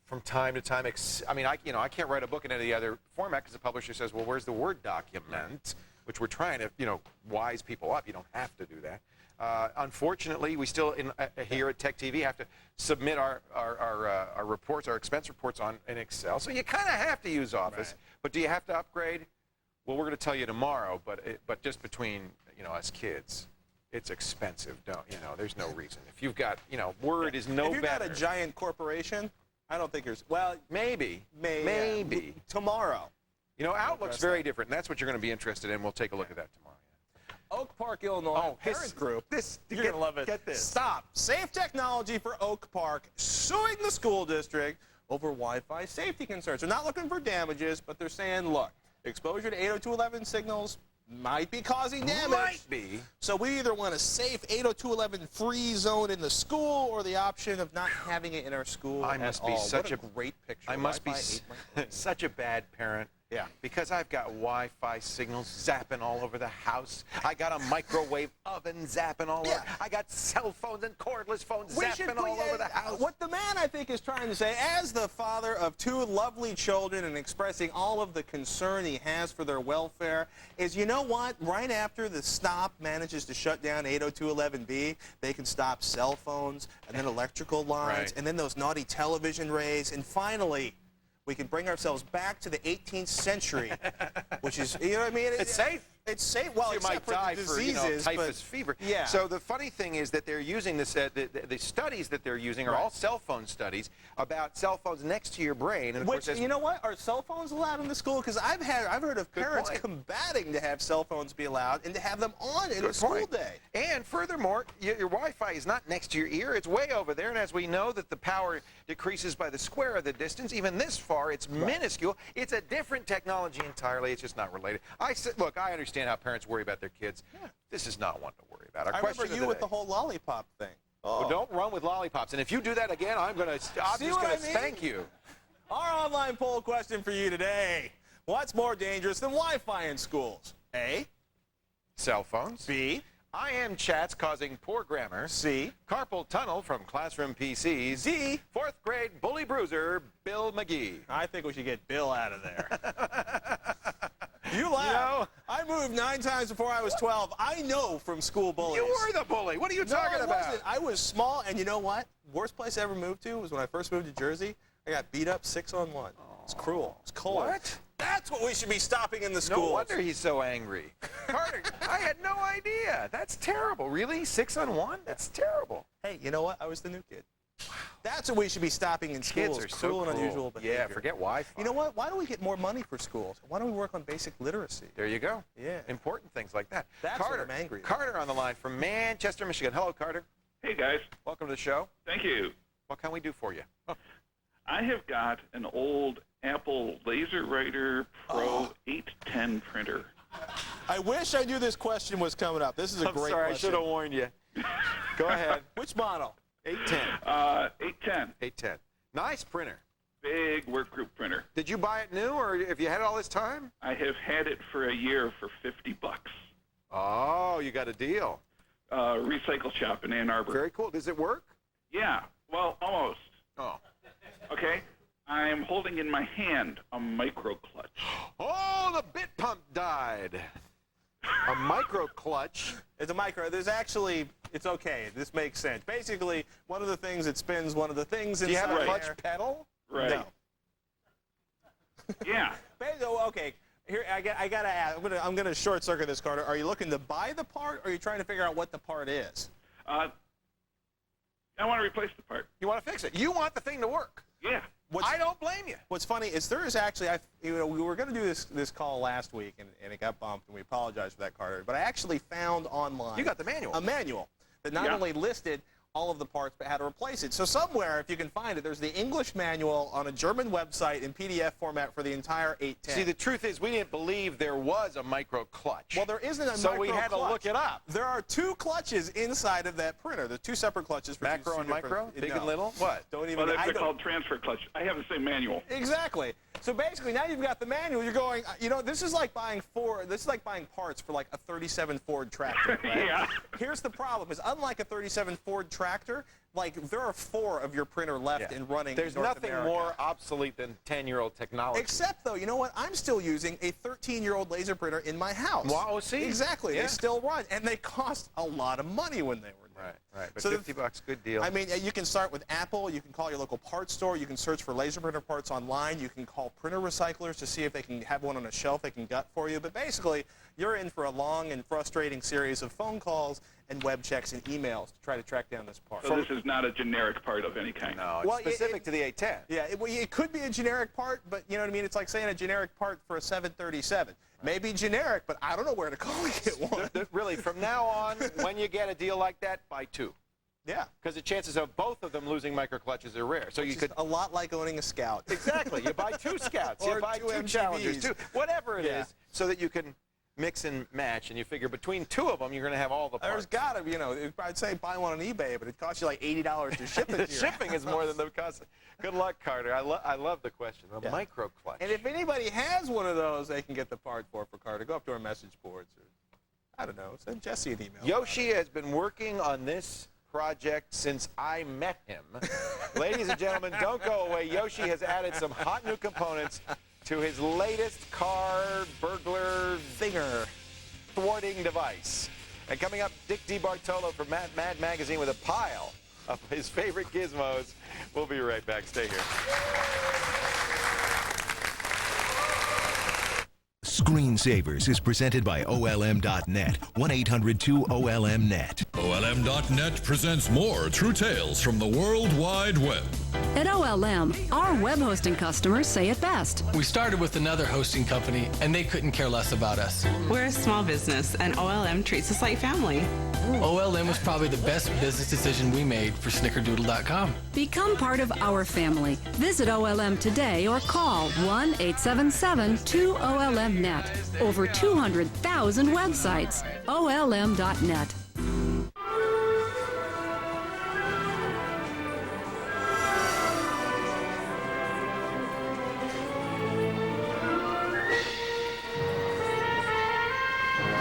from time to time. I mean, I can't write a book in any other format because the publisher says, well, where's the Word document? Which we're trying to, wise people up. You don't have to do that. Unfortunately, we still, here at Tech TV, have to submit our reports, our expense reports in Excel. So you kind of have to use Office. Right. But do you have to upgrade? Well, we're going to tell you tomorrow, but just between, us kids, it's expensive. There's no reason. If you've got, Word is no better. If you're not a giant corporation, I don't think there's, well, maybe. Tomorrow. Outlook's very different, and that's what you're going to be interested in. We'll take a look at that tomorrow. Oak Park, Illinois, parent group. You're going to love it. Get this. Stop. Safe technology for Oak Park suing the school district over Wi-Fi safety concerns. They're not looking for damages, but they're saying, look, exposure to 802.11 signals might be causing damage. Might be. So we either want a safe 802.11 free zone in the school or the option of not having it in our school I must be such a great picture. I must be such a bad parent. Yeah. Because I've got Wi-Fi signals zapping all over the house. I got a microwave oven zapping all over. I got cell phones and cordless phones zapping all over the house. What the man, I think, is trying to say, as the father of 2 lovely children and expressing all of the concern he has for their welfare, is, you know what? Right after the stop manages to shut down 802.11b, they can stop cell phones and then electrical lines and then those naughty television rays, and finally, we can bring ourselves back to the 18th century, which is, you know what I mean? It's safe. It's safe. Well, you might die for diseases, typhus fever. Yeah. So the funny thing is that they're using this. The studies that they're using are all cell phone studies about cell phones next to your brain. And of Which, course, you know what? Are cell phones allowed in the school? Because I've heard of parents combating to have cell phones be allowed and to have them on in a school day. And furthermore, your Wi-Fi is not next to your ear; it's way over there. And as we know that the power decreases by the square of the distance, even this far, it's minuscule. It's a different technology entirely. It's just not related. Look, I understand. understand how parents worry about their kids. Yeah. This is not one to worry about. Our I question remember you with the whole lollipop thing. Oh. Well, don't run with lollipops. And if you do that again, I'm just going to spank you. Our online poll question for you today. What's more dangerous than Wi-Fi in schools? A, cell phones. B, IM chats causing poor grammar. C, carpal tunnel from classroom PCs. D, 4th grade bully bruiser Bill McGee. I think we should get Bill out of there. You laugh. I moved 9 times before I was 12. I know from school bullies. You were the bully. What are you talking about? Wasn't. I was small, and you know what? Worst place I ever moved to was when I first moved to Jersey. I got beat up 6-on-1. It's cruel. It's cold. What? That's what we should be stopping in the schools. No wonder he's so angry. Carter, I had no idea. That's terrible. Really? 6-on-1? That's terrible. Hey, you know what? I was the new kid. That's what we should be stopping in schools. Kids are cruel so and unusual behavior. Yeah, forget Wi-Fi. You know what? Why don't we get more money for schools? Why don't we work on basic literacy? There you go. Yeah. Important things like that. That's Carter, what I'm angry about. Carter on the line from Manchester, Michigan. Hello, Carter. Hey, guys. Welcome to the show. Thank you. What can we do for you? I have got an old Apple LaserWriter Pro 810 printer. I wish I knew this question was coming up. This is a great sorry, question. I should have warned you. Go ahead. Which model? 810. 810. 810. Nice printer. Big workgroup printer. Did you buy it new, or have you had it all this time? I have had it for a year for $50. Oh, you got a deal. Recycle shop in Ann Arbor. Very cool. Does it work? Yeah. Well, almost. Oh. Okay. I'm holding in my hand a micro clutch. Oh, the bit pump died. A micro clutch. It's a micro. There's actually, it's okay. This makes sense. Basically, one of the things that spins one of the things inside. Do you have a there. clutch pedal? Right. No. Yeah. Okay. Here, I gotta ask. I'm gonna short circuit this, Carter. Are you looking to buy the part, or are you trying to figure out what the part is? I want to replace the part. You want to fix it. You want the thing to work. Yeah. I don't blame you. What's funny is there is actually, we were going to do this call last week, and it got bumped, and we apologize for that, Carter. But I actually found online. You got the manual. A manual that not only listed all of the parts, but how to replace it. So somewhere, if you can find it, there's the English manual on a German website in PDF format for the entire 810. See, the truth is we didn't believe there was a micro clutch. Well, there isn't a so micro we had clutch. to look it up. There are 2 clutches inside of that printer. There's 2 separate clutches for macro and micro, big and little. What? Don't even. Well, they're called transfer clutch. I have the same manual. Exactly. So basically, now you've got the manual. You're going. You know, this is like buying parts for like a 37 Ford tractor. Right? Yeah. Here's the problem: is unlike a 37 Ford tractor, like there are 4 of your printer left and running. There's in North nothing America. more obsolete than 10-year-old technology. Except though, you know what? I'm still using a 13-year-old laser printer in my house. Wow, see? Exactly. Yeah. They still run, and they cost a lot of money when they were. Right. But So $50, good deal. I mean, you can start with Apple. You can call your local parts store. You can search for laser printer parts online. You can call printer recyclers to see if they can have one on a shelf they can gut for you. But basically, you're in for a long and frustrating series of phone calls and web checks and emails to try to track down this part. So this is not a generic part of any kind. No, it's specific to the 810. Yeah, it could be a generic part, but you know what I mean? It's like saying a generic part for a 737. Maybe generic, but I don't know where to call and get one. Really, from now on, when you get a deal like that, buy 2. Yeah. Because the chances of both of them losing micro clutches are rare. So you could a lot like owning a Scout. Exactly. You buy 2 Scouts. Or you buy 2 MGBs. Challengers. 2, whatever it is, so that you can mix and match, and you figure between 2 of them, you're going to have all the parts. There's got to be, I'd say buy one on eBay, but it costs you like $80 to ship it to your Shipping is more than the cost. Good luck, Carter. I love the question. The micro clutch. And if anybody has one of those, they can get the part for Carter. Go up to our message boards, or I don't know, send Jesse an email. Yoshi has been working on this project since I met him. Ladies and gentlemen, don't go away. Yoshi has added some hot new components to his latest car burglar thinger thwarting device. And coming up, Dick DeBartolo from Mad Magazine with a pile of his favorite gizmos. We'll be right back. Stay here. Screensavers is presented by OLM.net, 1-800-2-OLM-NET. OLM.net presents more true tales from the World Wide Web. At OLM, our web hosting customers say it best. We started with another hosting company, and they couldn't care less about us. We're a small business, and OLM treats us like family. OLM was probably the best business decision we made for snickerdoodle.com. Become part of our family. Visit OLM today or call 1-877-2OLM-NET. Over 200,000 websites. OLM.net.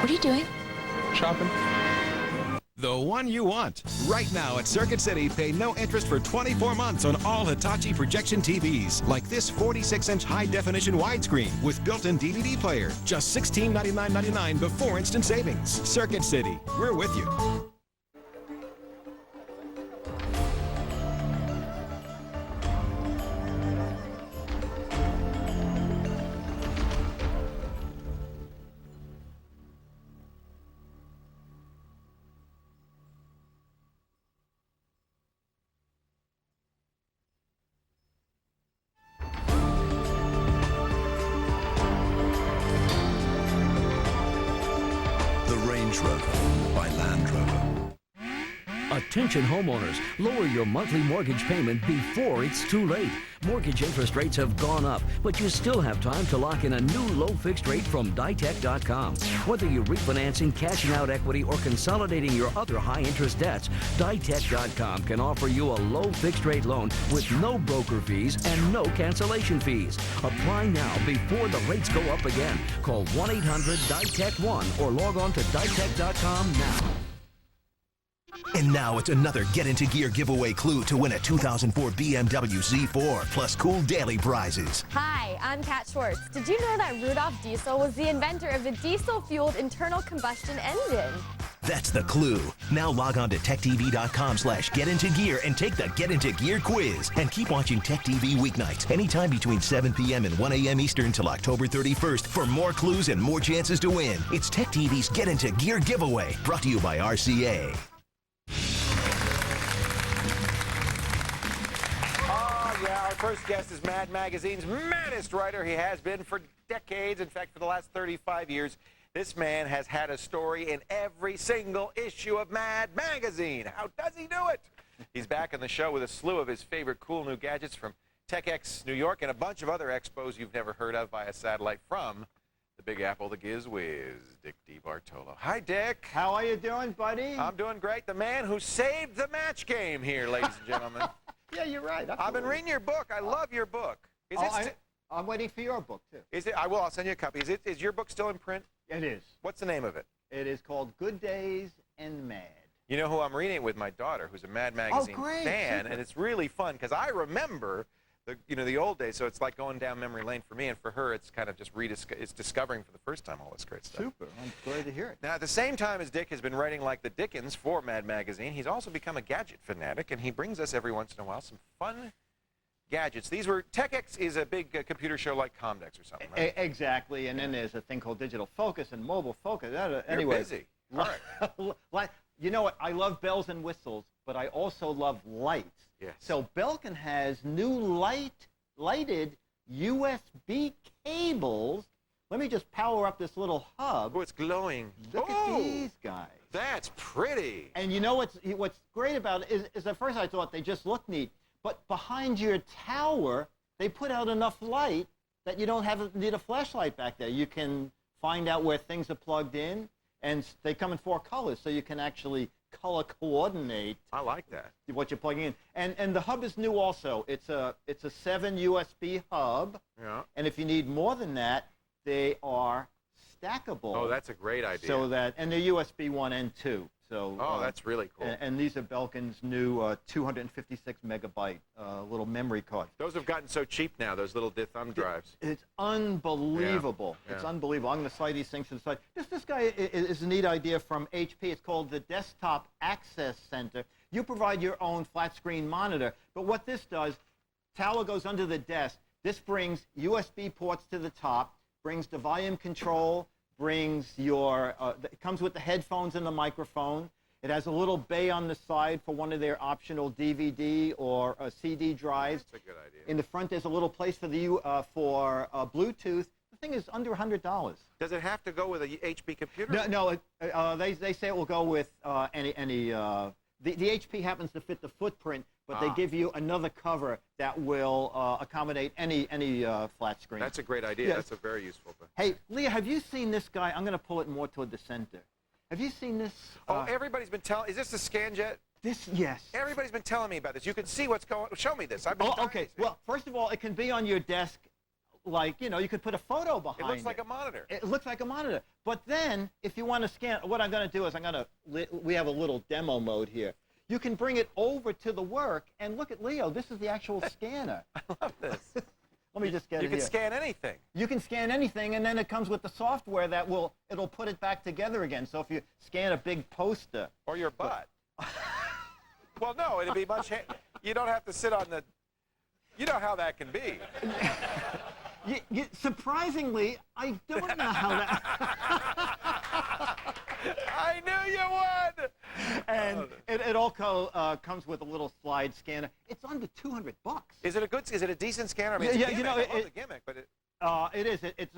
What are you doing? Shopping. The one you want. Right now at Circuit City, pay no interest for 24 months on all Hitachi projection TVs, like this 46-inch high-definition widescreen with built-in DVD player. Just $1699.99 before instant savings. Circuit City, we're with you. By Land Rover. Attention homeowners, lower your monthly mortgage payment before it's too late. Mortgage interest rates have gone up, but you still have time to lock in a new low fixed rate from Ditech.com. Whether you're refinancing, cashing out equity, or consolidating your other high interest debts, Ditech.com can offer you a low fixed rate loan with no broker fees and no cancellation fees. Apply now before the rates go up again. Call 1-800-DITECH-1 or log on to Ditech.com now. And now it's another Get Into Gear giveaway clue to win a 2004 BMW Z4 plus cool daily prizes. Hi, I'm Kat Schwartz. Did you know that Rudolf Diesel was the inventor of the diesel-fueled internal combustion engine? That's the clue. Now log on to techtv.com/getintogear and take the Get Into Gear quiz. And keep watching Tech TV weeknights anytime between 7 p.m. and 1 a.m. Eastern till October 31st for more clues and more chances to win. It's Tech TV's Get Into Gear giveaway, brought to you by RCA. Yeah, our first guest is Mad Magazine's Maddest writer. He has been for decades. In fact, for the last 35 years, this man has had a story in every single issue of Mad Magazine. How does he do it? He's back on the show with a slew of his favorite cool new gadgets from TechX New York and a bunch of other expos you've never heard of via satellite from the Big Apple, the Giz Wiz, Dick DeBartolo. Hi, Dick. How are you doing, buddy? I'm doing great. The man who saved the match game here, ladies and gentlemen. Yeah, you're right. I've been reading your book. I love your book. I'm waiting for your book, too. Is it? I will. I'll send you a copy. Is your book still in print? It is. What's the name of it? It is called Good Days and Mad. You know who I'm reading it with? My daughter, who's a Mad Magazine fan, and it's really fun because I remember the old days. So it's like going down memory lane for me, and for her, it's kind of just it's discovering for the first time all this great stuff. Super. I'm glad to hear it. Now, at the same time as Dick has been writing like the Dickens for Mad Magazine, he's also become a gadget fanatic, and he brings us every once in a while some fun gadgets. These were TechX is a big computer show like Comdex or something, right? Exactly, and then there's a thing called digital focus and mobile focus. Anyway, you're busy. All right. You know what? I love bells and whistles, but I also love lights. Yes. So Belkin has new lighted USB cables. Let me just power up this little hub. Oh, it's glowing. Look at these guys. That's pretty. And you know what's great about it is at first I thought they just looked neat, but behind your tower, they put out enough light that you don't need a flashlight back there. You can find out where things are plugged in, and they come in 4 colors, so you can actually color coordinate. I like that. What you're plugging in. And the hub is new also. It's a 7 USB hub. Yeah. And if you need more than that, they are stackable. Oh, that's a great idea. So that, and they're USB 1 and 2. So, that's really cool. And these are Belkin's new 256 megabyte little memory card. Those have gotten so cheap now, those little thumb drives. It's unbelievable. Yeah. It's unbelievable. I'm going to slide these things to the side. This guy is a neat idea from HP. It's called the Desktop Access Center. You provide your own flat screen monitor, but what this does, tower goes under the desk. This brings USB ports to the top, brings the volume control, brings your, it comes with the headphones and the microphone. It has a little bay on the side for one of their optional DVD or CD drives. That's a good idea. In the front, there's a little place for the Bluetooth. The thing is under $100. Does it have to go with a HP computer? No. They say it will go with any. The HP happens to fit the footprint, but they give you another cover that will accommodate any flat screen. That's a great idea. Yes. That's a very useful thing. Hey, Leah, have you seen this guy? I'm going to pull it more toward the center. Have you seen this? Everybody's been telling. Is this the ScanJet? Yes. Everybody's been telling me about this. You can see what's going. Show me this. I've been. Okay. Well, first of all, it can be on your desk. Like, you know, you could put a photo behind it. It looks like a monitor. It looks like a monitor. But then, if you want to scan, what I'm going to do is we have a little demo mode here. You can bring it over to the work, and look at Leo. This is the actual scanner. I love this. Let me just get it here. You can scan anything. You can scan anything, and then it comes with the software that it'll put it back together again. So if you scan a big poster. Or your butt. Well, no, it'd be much. You don't have to sit on the. You know how that can be. Surprisingly, I don't know how that. I knew you would. And it also comes with a little slide scanner. It's under $200. Is it a good? Is it a decent scanner? I mean, Yeah, it's a you know, gimmick. I love the gimmick, but it. It is. It's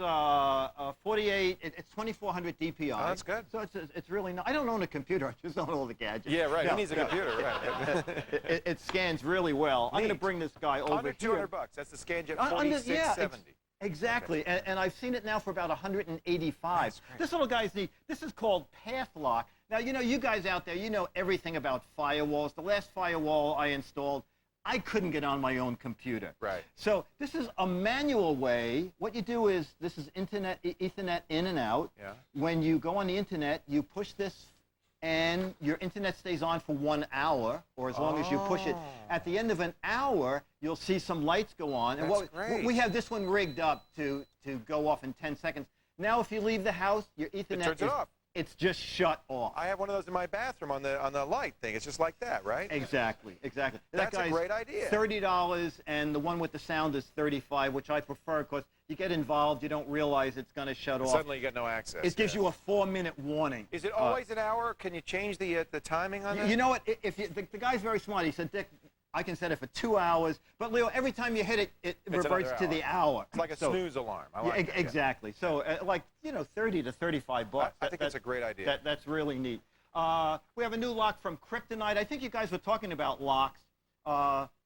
48. It's 2400 DPI. Oh, that's good. So it's really not. I don't own a computer. I just own all the gadgets. Yeah, right. He needs a computer. Right. It scans really well. I'm going to bring this guy over under here. $200. That's the ScanJet 4670. Exactly, okay. and I've seen it now for about 185. This little guy's neat. This is called Path Lock. Now, you know, you guys out there, you know everything about firewalls. The last firewall I installed, I couldn't get on my own computer. Right. So this is a manual way. What you do is, this is Ethernet in and out. Yeah. When you go on the internet, you push this, and your internet stays on for 1 hour, or as long as you push it. At the end of an hour, you'll see some lights go on. That's great. We have this one rigged up to go off in 10 seconds. Now, if you leave the house, your Ethernet turns it off. It's just shut off. I have one of those in my bathroom on the light thing. It's just like that, right? Exactly. That's a great idea. $30, and the one with the sound is $35, which I prefer because you get involved, you don't realize it's going to shut off. Suddenly you get no access. It gives you a 4-minute warning. Is it always an hour? Can you change the timing on that? You know what? The guy's very smart. He said, Dick, I can set it for 2 hours, but Leo, every time you hit it, it reverts to the hour. It's like a snooze alarm. I like that, exactly. So, like, you know, $30 to $35. I think that's a great idea. That's really neat. We have a new lock from Kryptonite. I think you guys were talking about locks.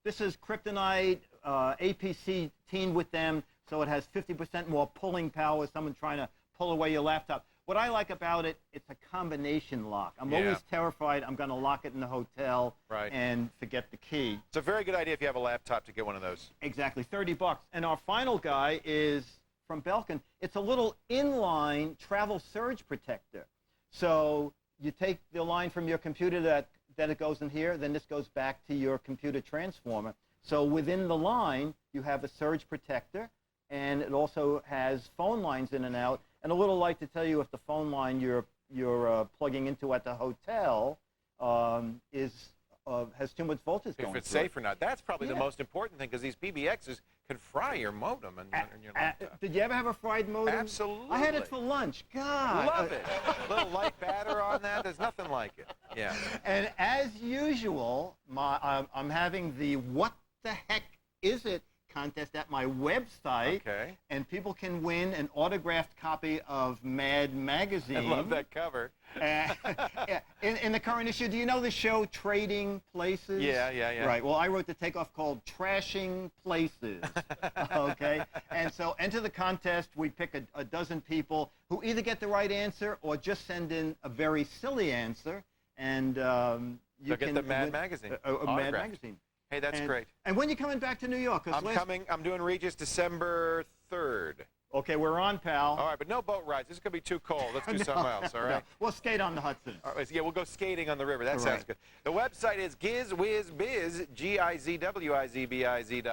This is Kryptonite APC teamed with them, so it has 50% more pulling power. Someone trying to pull away your laptop. What I like about it, it's a combination lock. I'm always terrified I'm going to lock it in the hotel and forget the key. It's a very good idea if you have a laptop to get one of those. Exactly, $30. And our final guy is from Belkin. It's a little inline travel surge protector. So you take the line from your computer that it goes in here, then this goes back to your computer transformer. So within the line, you have a surge protector, and it also has phone lines in and out. And a little light to tell you if the phone line you're plugging into at the hotel has too much voltage going. If it's safe or not. That's probably the most important thing, because these PBXs can fry your modem and your laptop. Did you ever have a fried modem? Absolutely. I had it for lunch. God. Love it. Little light batter on that. There's nothing like it. Yeah. And as usual, I'm having the What the Heck Is It contest at my website, and people can win an autographed copy of Mad Magazine. I love that cover. In the current issue, do you know the show Trading Places? Yeah. Right, well, I wrote the takeoff called Trashing Places, okay? And so enter the contest. We pick a dozen people who either get the right answer or just send in a very silly answer, and you can get the Mad Magazine. Mad Magazine. Hey, that's great. And when are you coming back to New York? I'm doing Regis December 3rd. Okay, we're on, pal. All right, but no boat rides. This is going to be too cold. Let's do something else, all right? No. We'll skate on the Hudson. All right, yeah, we'll go skating on the river. That sounds good. The website is GizWizBiz,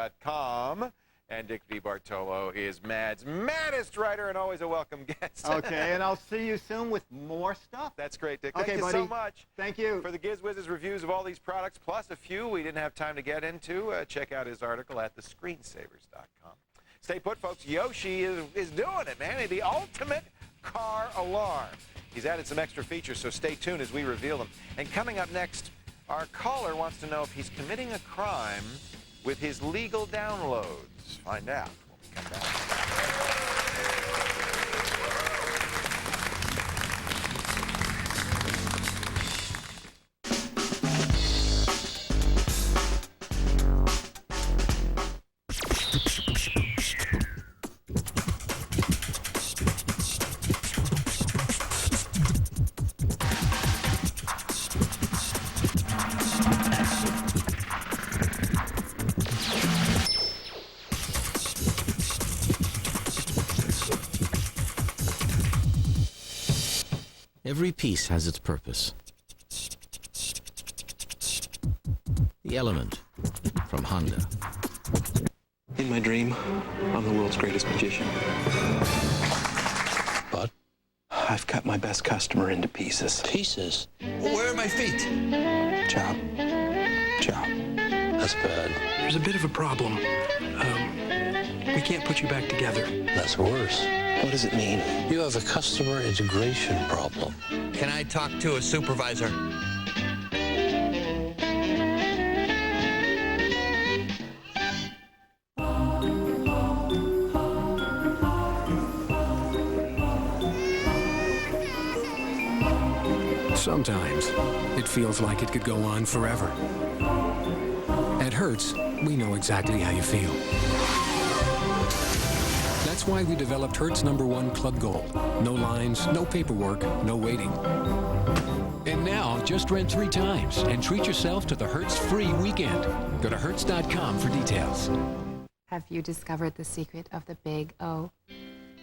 GizWizBiz.com. And Dick DeBartolo is Maddest writer and always a welcome guest. Okay, and I'll see you soon with more stuff. That's great, Dick. Okay, Thank you so much. Thank you. For the GizWiz's reviews of all these products, plus a few we didn't have time to get into, check out his article at thescreensavers.com. Stay put, folks. Yoshi is doing it, man. The ultimate car alarm. He's added some extra features, so stay tuned as we reveal them. And coming up next, our caller wants to know if he's committing a crime with his legal downloads. Find out when we come back. Every piece has its purpose. The Element from Honda. In my dream, I'm the world's greatest magician. But I've cut my best customer into pieces. Pieces? Well, where are my feet? Chop. Chop. That's bad. There's a bit of a problem. We can't put you back together. That's worse. What does it mean? You have a customer integration problem. Can I talk to a supervisor? Sometimes it feels like it could go on forever. At Hertz, we know exactly how you feel. That's why we developed Hertz #1 Club Gold. No lines, no paperwork, no waiting. And now, just rent 3 times and treat yourself to the Hertz free weekend. Go to Hertz.com for details. Have you discovered the secret of the big O?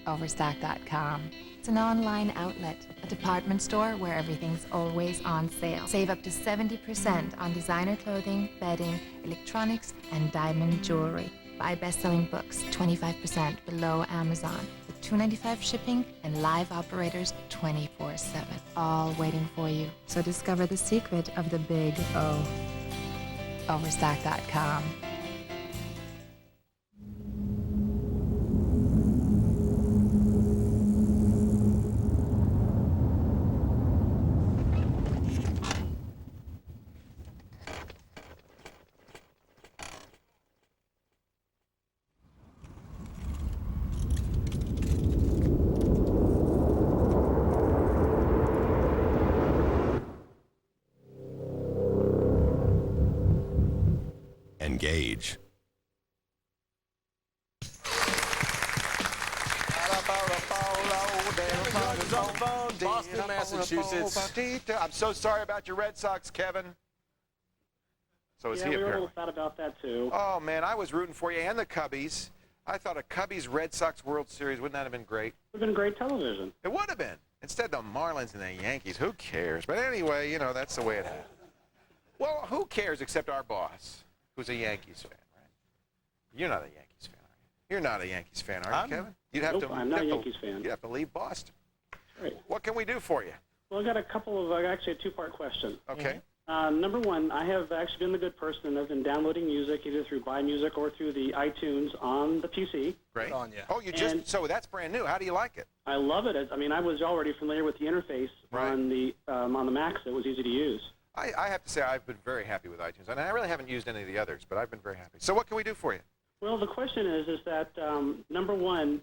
Overstock.com. It's an online outlet, a department store where everything's always on sale. Save up to 70% on designer clothing, bedding, electronics, and diamond jewelry. Buy best-selling books 25% below Amazon with $2.95 shipping and live operators 24/7, all waiting for you. So discover the secret of the big O. Overstock.com. Engage. Boston, Massachusetts. I'm so sorry about your Red Sox, Kevin. So is he we were a apparently. little sad about that, too. Oh, man, I was rooting for you and the Cubbies. I thought a Cubbies-Red Sox World Series, wouldn't that have been great? It would have been great television. It would have been. Instead, the Marlins and the Yankees. Who cares? But anyway, you know, that's the way it happened. Well, who cares except our boss, who's a Yankees fan, right? You're not a Yankees fan, are you? You're not a Yankees fan, are you, Kevin? I'm not a Yankees fan. You'd have to leave Boston. Right. What can we do for you? Well, I got a couple of, actually a two-part question. Okay. Number one, I have actually been the good person and I've been downloading music either through Buy Music or through the iTunes on the PC. Great. Oh, you just, so that's brand new. How do you like it? I love it. I mean, I was already familiar with the interface on the Mac, so it was easy to use. I have to say I've been very happy with iTunes, and I really haven't used any of the others, but I've been very happy. So what can we do for you? Well, the question is that, number one,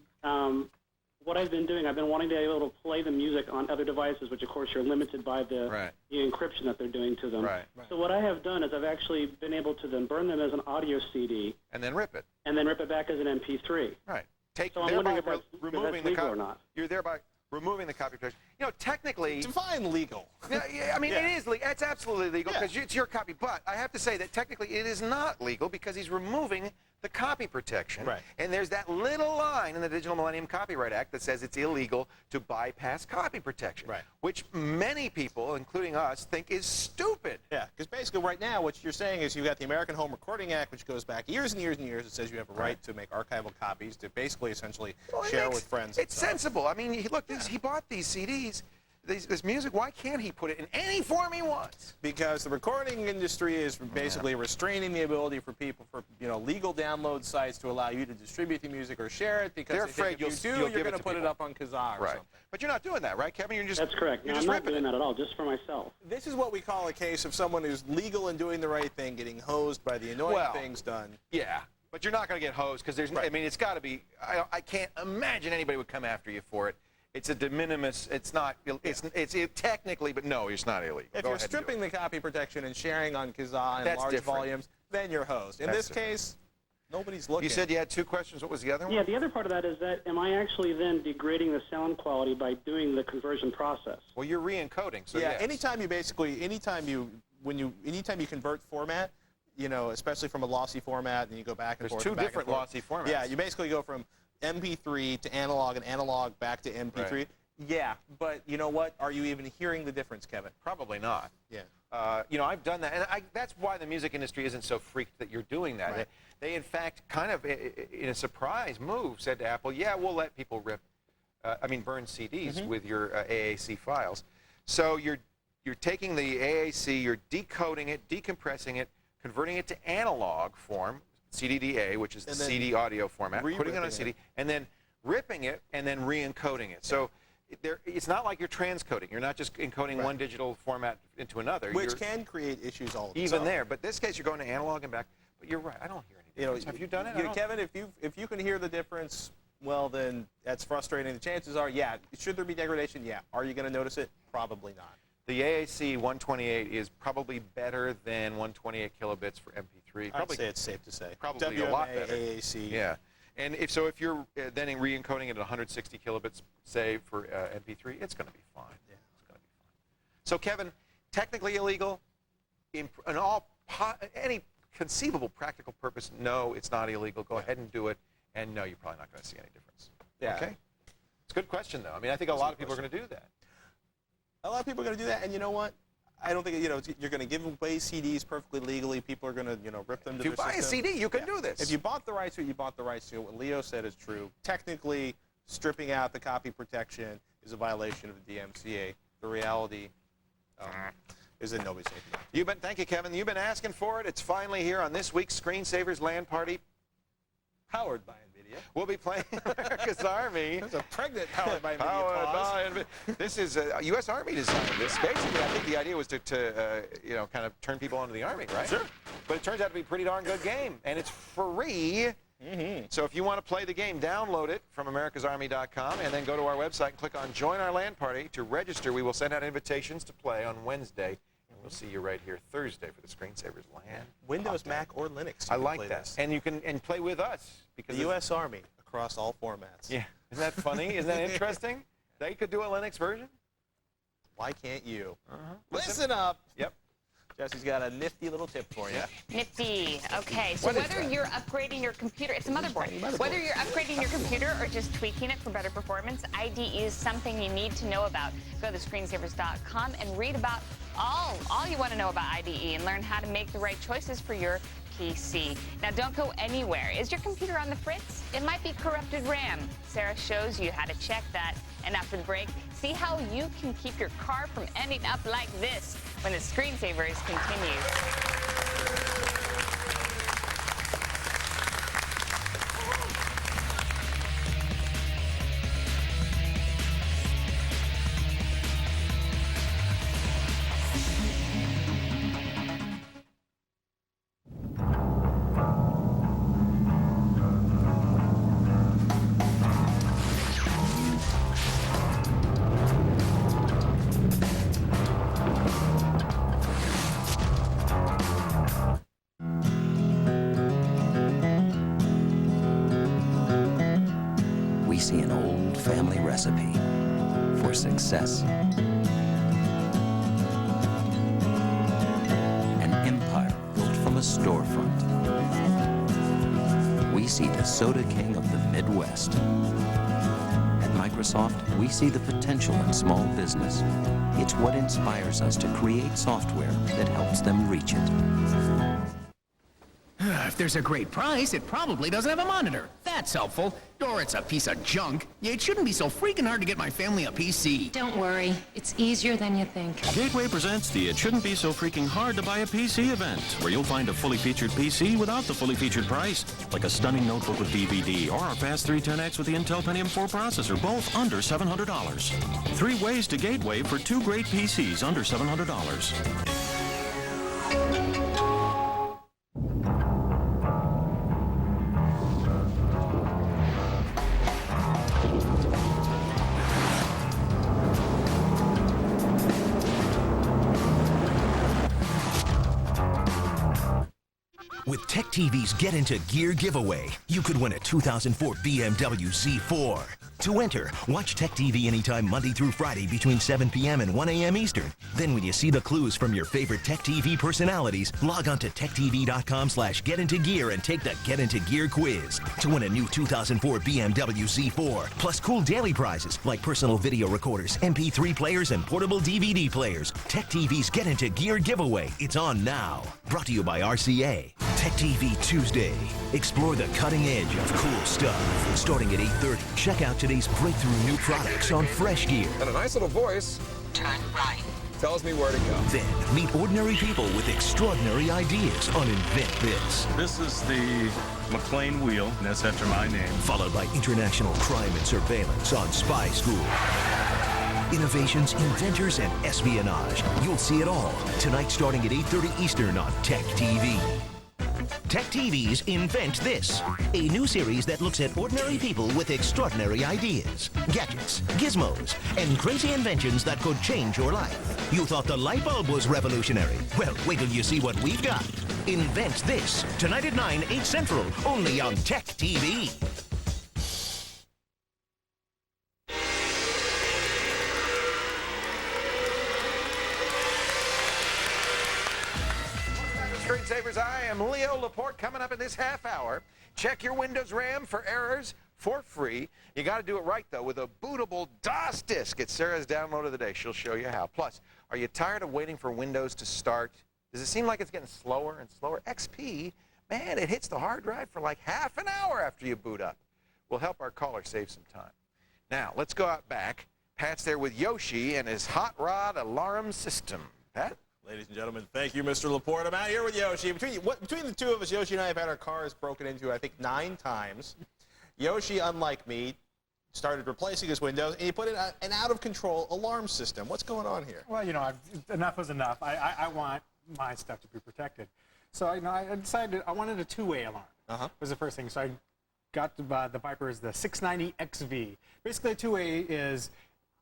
what I've been doing, I've been wanting to be able to play the music on other devices, which, of course, you're limited by the encryption that they're doing to them. So what I have done is I've actually been able to then burn them as an audio CD. And then rip it. And then rip it back as an MP3. Right. So I'm wondering if that's legal or not. You're thereby removing the copy protection. You know, technically... Define legal. I mean, it is legal. It's absolutely legal because it's your copy. But I have to say that technically it is not legal because he's removing the copy protection. Right. And there's that little line in the Digital Millennium Copyright Act that says it's illegal to bypass copy protection. Right. Which many people, including us, think is stupid. Yeah, because basically right now what you're saying is you've got the American Home Recording Act, which goes back years and years and years. It says you have a right to make archival copies to basically essentially share with friends. It's sensible. I mean, look, he bought these CDs this music, why can't he put it in any form he wants? Because the recording industry is basically restraining the ability for people, for legal download sites to allow you to distribute the music or share it, because they're they think afraid if you're going to put it up on Kazaa or something. But you're not doing that, right, Kevin? You're just That's correct. You're No, just I'm not ripping doing it. that at all, just for myself. This is what we call a case of someone who's legal and doing the right thing, getting hosed by the annoying things done. Yeah, but you're not going to get hosed because there's. I mean, it's got to be. I can't imagine anybody would come after you for it. It's a de minimis. It's not. It's technically, but no, it's not illegal. If you're stripping the copy protection and sharing on Kazaa in large volumes, then you're hosed. In this case, nobody's looking. You said you had 2 questions. What was the other one? Yeah, the other part of that is that am I actually then degrading the sound quality by doing the conversion process? Well, you're re-encoding. So yeah, anytime you convert format, especially from a lossy format, and you go back and forth. There's 2 different lossy formats. Yeah, you basically go from MP3 to analog and analog back to MP3. Right. Yeah, but you know what? Are you even hearing the difference, Kevin? Probably not. Yeah. I've done that, and that's why the music industry isn't so freaked that you're doing that. Right. They, in fact, kind of in a surprise move, said to Apple, "Yeah, we'll let people burn CDs with your AAC files." So you're taking the AAC, you're decoding it, decompressing it, converting it to analog form, CDDA, which is the CD audio format, putting it on a CD, and then ripping it and then re-encoding it. So it's not like you're transcoding. You're not just encoding one digital format into another. Which can create issues all the time. Even there. But in this case, you're going to analog and back. But you're right. I don't hear any difference. Have you done it? Kevin, if you can hear the difference, well, then that's frustrating. The chances are, yeah. Should there be degradation? Yeah. Are you going to notice it? Probably not. The AAC 128 is probably better than 128 kilobits for MP3. I'd say it's safe to say. Probably WMA, a lot better. AAC. Yeah. And if you're then re-encoding it at 160 kilobits, say, for MP3, it's going to be fine. Yeah. It's going to be fine. So, Kevin, technically illegal? In any conceivable practical purpose, no, it's not illegal. Go ahead and do it. And no, you're probably not going to see any difference. Yeah. Okay? It's a good question, though. I mean, I think a lot of people are going to do that. A lot of people are going to do that, and you know what? I don't think you're going to give away CDs perfectly legally. People are going to rip them to their system. If you buy a CD, you can do this. If you bought the rights to it, you bought the rights to it. What Leo said is true. Technically, stripping out the copy protection is a violation of the DMCA. The reality is that nobody's taking it. Thank you, Kevin. You've been asking for it. It's finally here on this week's Screensavers LAN Party. Powered by NVIDIA. We'll be playing America's Army. There's a pregnant Powered by NVIDIA clause. This is U.S. Army designed this. Basically, I think the idea was to kind of turn people onto the Army, right? Sure. But it turns out to be a pretty darn good game, and it's free. So if you want to play the game, download it from americasarmy.com and then go to our website and click on Join Our LAN Party to register. We will send out invitations to play on Wednesday. We'll see you right here Thursday for the Screensavers LAN. Windows, Mac, or Linux. I like that. And you can play with us. Because the U.S. Army across all formats. Yeah. Isn't that funny? Isn't that interesting? They could do a Linux version? Why can't you? Listen up. Yep. Jesse's got a nifty little tip for you. Nifty. Okay, so whether you're upgrading your computer, it's a motherboard. Whether you're upgrading your computer or just tweaking it for better performance, IDE is something you need to know about. Go to screensavers.com and read about all you want to know about IDE and learn how to make the right choices for your PC. Now, don't go anywhere. Is your computer on the fritz? It might be corrupted RAM. Sarah shows you how to check that. And after the break, see how you can keep your car from ending up like this when the Screensavers continues. See an old family recipe for success. An empire built from a storefront. We see the soda king of the Midwest. At Microsoft, we see the potential in small business. It's what inspires us to create software that helps them reach it. If there's a great price, it probably doesn't have a monitor. That's helpful. Or it's a piece of junk. It shouldn't be so freaking hard to get my family a PC. Don't worry. It's easier than you think. Gateway presents the It Shouldn't Be So Freaking Hard to Buy a PC event, where you'll find a fully featured PC without the fully featured price, like a stunning notebook with DVD or a fast 310X with the Intel Pentium 4 processor, both under $700. 3 ways to Gateway for 2 great PCs under $700. With Tech TV's Get Into Gear giveaway, you could win a 2004 BMW Z4. To enter, watch Tech TV anytime Monday through Friday between 7 p.m. and 1 a.m. Eastern. Then when you see the clues from your favorite Tech TV personalities, log on to techtv.com/getintogear and take the Get Into Gear quiz to win a new 2004 BMW Z4, plus cool daily prizes like personal video recorders, MP3 players, and portable DVD players. Tech TV's Get Into Gear giveaway. It's on now. Brought to you by RCA. Tech TV Tuesday. Explore the cutting edge of cool stuff. Starting at 8:30, check out today's breakthrough new products on Fresh Gear. And a nice little voice. Turn right. Tells me where to go. Then meet ordinary people with extraordinary ideas on Invent This. This is the McLean wheel, and that's after my name. Followed by international crime and surveillance on Spy School. Innovations, inventors, and espionage. You'll see it all tonight starting at 8:30 Eastern on Tech TV. Tech TV's Invent This, a new series that looks at ordinary people with extraordinary ideas, gadgets, gizmos, and crazy inventions that could change your life. You thought the light bulb was revolutionary? Well, wait till you see what we've got. Invent This, tonight at 9, 8 Central, only on Tech TV. Screensavers, I am Leo Laporte. Coming up in this half hour, check your Windows RAM for errors for free. You got to do it right, though, with a bootable DOS disk. It's Sarah's download of the day. She'll show you how. Plus, are you tired of waiting for Windows to start? Does it seem like it's getting slower and slower? XP, man, it hits the hard drive for like half an hour after you boot up. We'll help our caller save some time. Now, let's go out back. Pat's there with Yoshi and his hot rod alarm system. Pat? Ladies and gentlemen, thank you, Mr. Laporte. I'm out here with Yoshi. Between the two of us, Yoshi and I have had our cars broken into, I think, 9 times. Yoshi, unlike me, started replacing his windows, and he put in an out-of-control alarm system. What's going on here? Well, you know, enough was enough. I want my stuff to be protected. So, you know, I decided I wanted a 2-way alarm. Was the first thing. So I got the Viper's the 690XV. Basically, a 2-way is...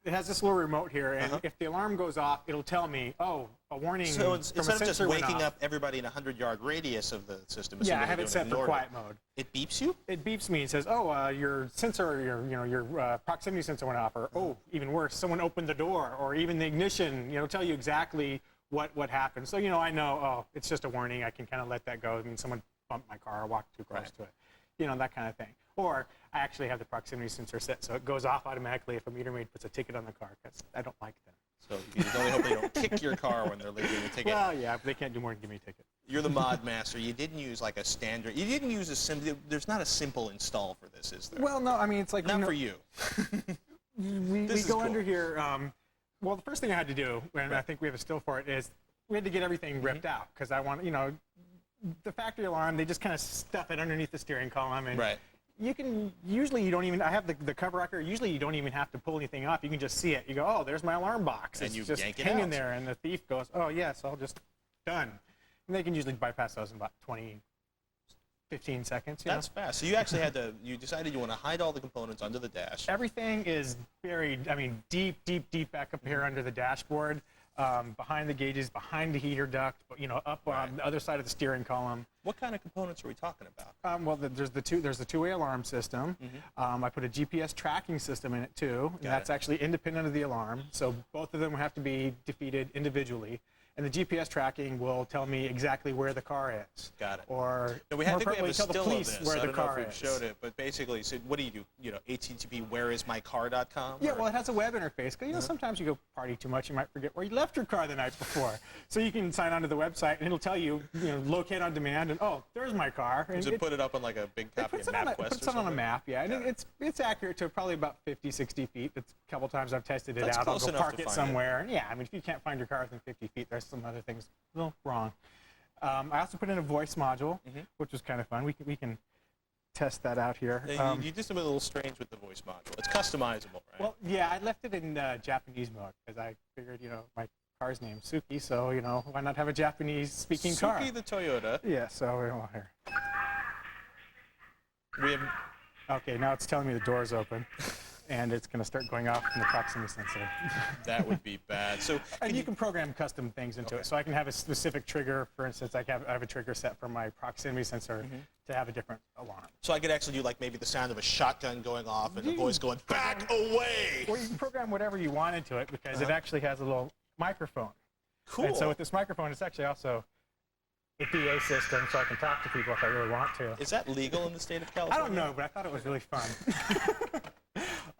It has this little remote here, and if the alarm goes off, it'll tell me, oh, a warning from a sensor instead of just waking went off. up everybody in a 100-yard radius of the system. Yeah, I have it set for quiet mode. It beeps you? It beeps me and says, oh, your sensor, your proximity sensor went off, or oh, even worse, someone opened the door, or even the ignition. You know, tell you exactly what happened. So you know, I know, oh, it's just a warning. I can kind of let that go. I mean, someone bumped my car or walked too close to it. You know, that kind of thing. Or I actually have the proximity sensor set, so it goes off automatically if a meter maid puts a ticket on the car, because I don't like them. So you only hope they don't kick your car when they're leaving a ticket. Well, yeah, they can't do more than give me a ticket. You're the mod master. You didn't use like a standard. You didn't use a simple. There's not a simple install for this, is there? Well, no. I mean, it's like not for you. we go under here. Well, the first thing I had to do, and I think we have a still for it, is we had to get everything ripped out, because I want, you know, the factory alarm. They just kind of stuff it underneath the steering column, and you can, usually you don't even, I have the cover rocker, usually you don't even have to pull anything off. You can just see it. You go, oh, there's my alarm box. And it's you just yank it hanging out. there, and the thief goes, oh, yes, I'll just, done. And they can usually bypass those in about 15 seconds. That's fast. So you actually had to, you decided you want to hide all the components under the dash. Everything is buried, I mean, deep back up here under the dashboard. Behind the gauges, behind the heater duct, you know, up on the other side of the steering column. What kind of components are we talking about? Well, there's the 2-way alarm system. I put a GPS tracking system in it too. And that's actually independent of the alarm, so both of them have to be defeated individually. and the GPS tracking will tell me exactly where the car is. Got it. Or I think we have a tell the still police of this. where I the don't know car if we've is. showed it, but basically, so what do? HTTP whereismycar.com? Yeah, well, it has a web interface. Because sometimes you go party too much, you might forget where you left your car the night before. So you can sign onto the website, and it'll tell you, locate on demand, and oh, there's my car. Does it put it up on like a big copy of MapQuest? It puts it on a map, yeah. And it's accurate to probably about 50, 60 feet. It's a couple times I've tested it out. I'll go park it somewhere. Yeah, I mean, if you can't find your car within 50 feet, there's some other things wrong. I also put in a voice module, which was kind of fun. We can test that out here. You did something a little strange with the voice module. It's customizable, right? Well, yeah, I left it in Japanese mode because I figured, my car's name's Suki, so, why not have a Japanese-speaking car? Suki the Toyota. Yeah, so here. We have... Okay, now it's telling me the door's open. And it's going to start going off from the proximity sensor. That would be bad. So, and you can program custom things into it. So I can have a specific trigger. For instance, I have a trigger set for my proximity sensor to have a different alarm. So I could actually do like maybe the sound of a shotgun going off and the voice going, back away! Or you can program whatever you want into it because it actually has a little microphone. Cool. And so with this microphone, it's actually also a PA system, so I can talk to people if I really want to. Is that legal in the state of California? I don't know, but I thought it was really fun.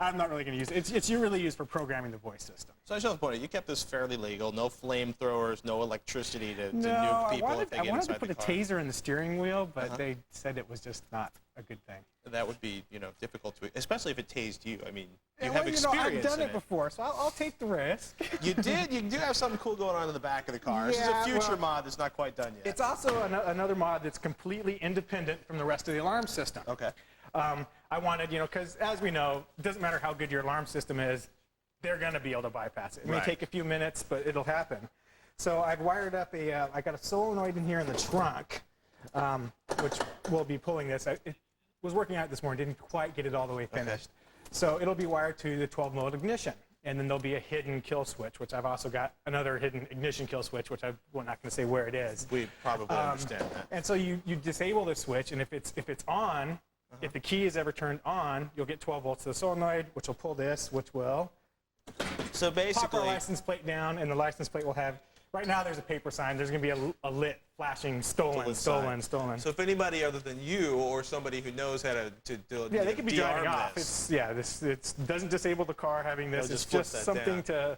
I'm not really going to use it. It's really used for programming the voice system. So I just want to point out, you kept this fairly legal. No flamethrowers, no electricity to no, nuke people if they get I wanted inside to put the a car. taser in the steering wheel, but they said it was just not a good thing. That would be, difficult to, especially if it tased you. I mean, you yeah, have experience I've done in it before, so I'll take the risk. You did? You do have something cool going on in the back of the car. This is a future mod that's not quite done yet. It's also another mod that's completely independent from the rest of the alarm system. Okay. I wanted, because as we know, it doesn't matter how good your alarm system is, they're going to be able to bypass it. It may take a few minutes, but it'll happen. So I've wired up I got a solenoid in here in the trunk, which will be pulling this. It was working out this morning, didn't quite get it all the way finished. Okay. So it'll be wired to the 12-volt ignition. And then there'll be a hidden kill switch, which I've also got another hidden ignition kill switch, which I'm not going to say where it is. We probably understand that. And so you disable this switch, and if it's on, if the key is ever turned on, you'll get 12 volts to the solenoid, which will pull this, which will so basically pop our license plate down, and the license plate will have, right now there's a paper sign, there's going to be a lit, flashing, stolen. So if anybody other than you or somebody who knows how to do they could be driving off. This. It doesn't disable the car having this. It's just something to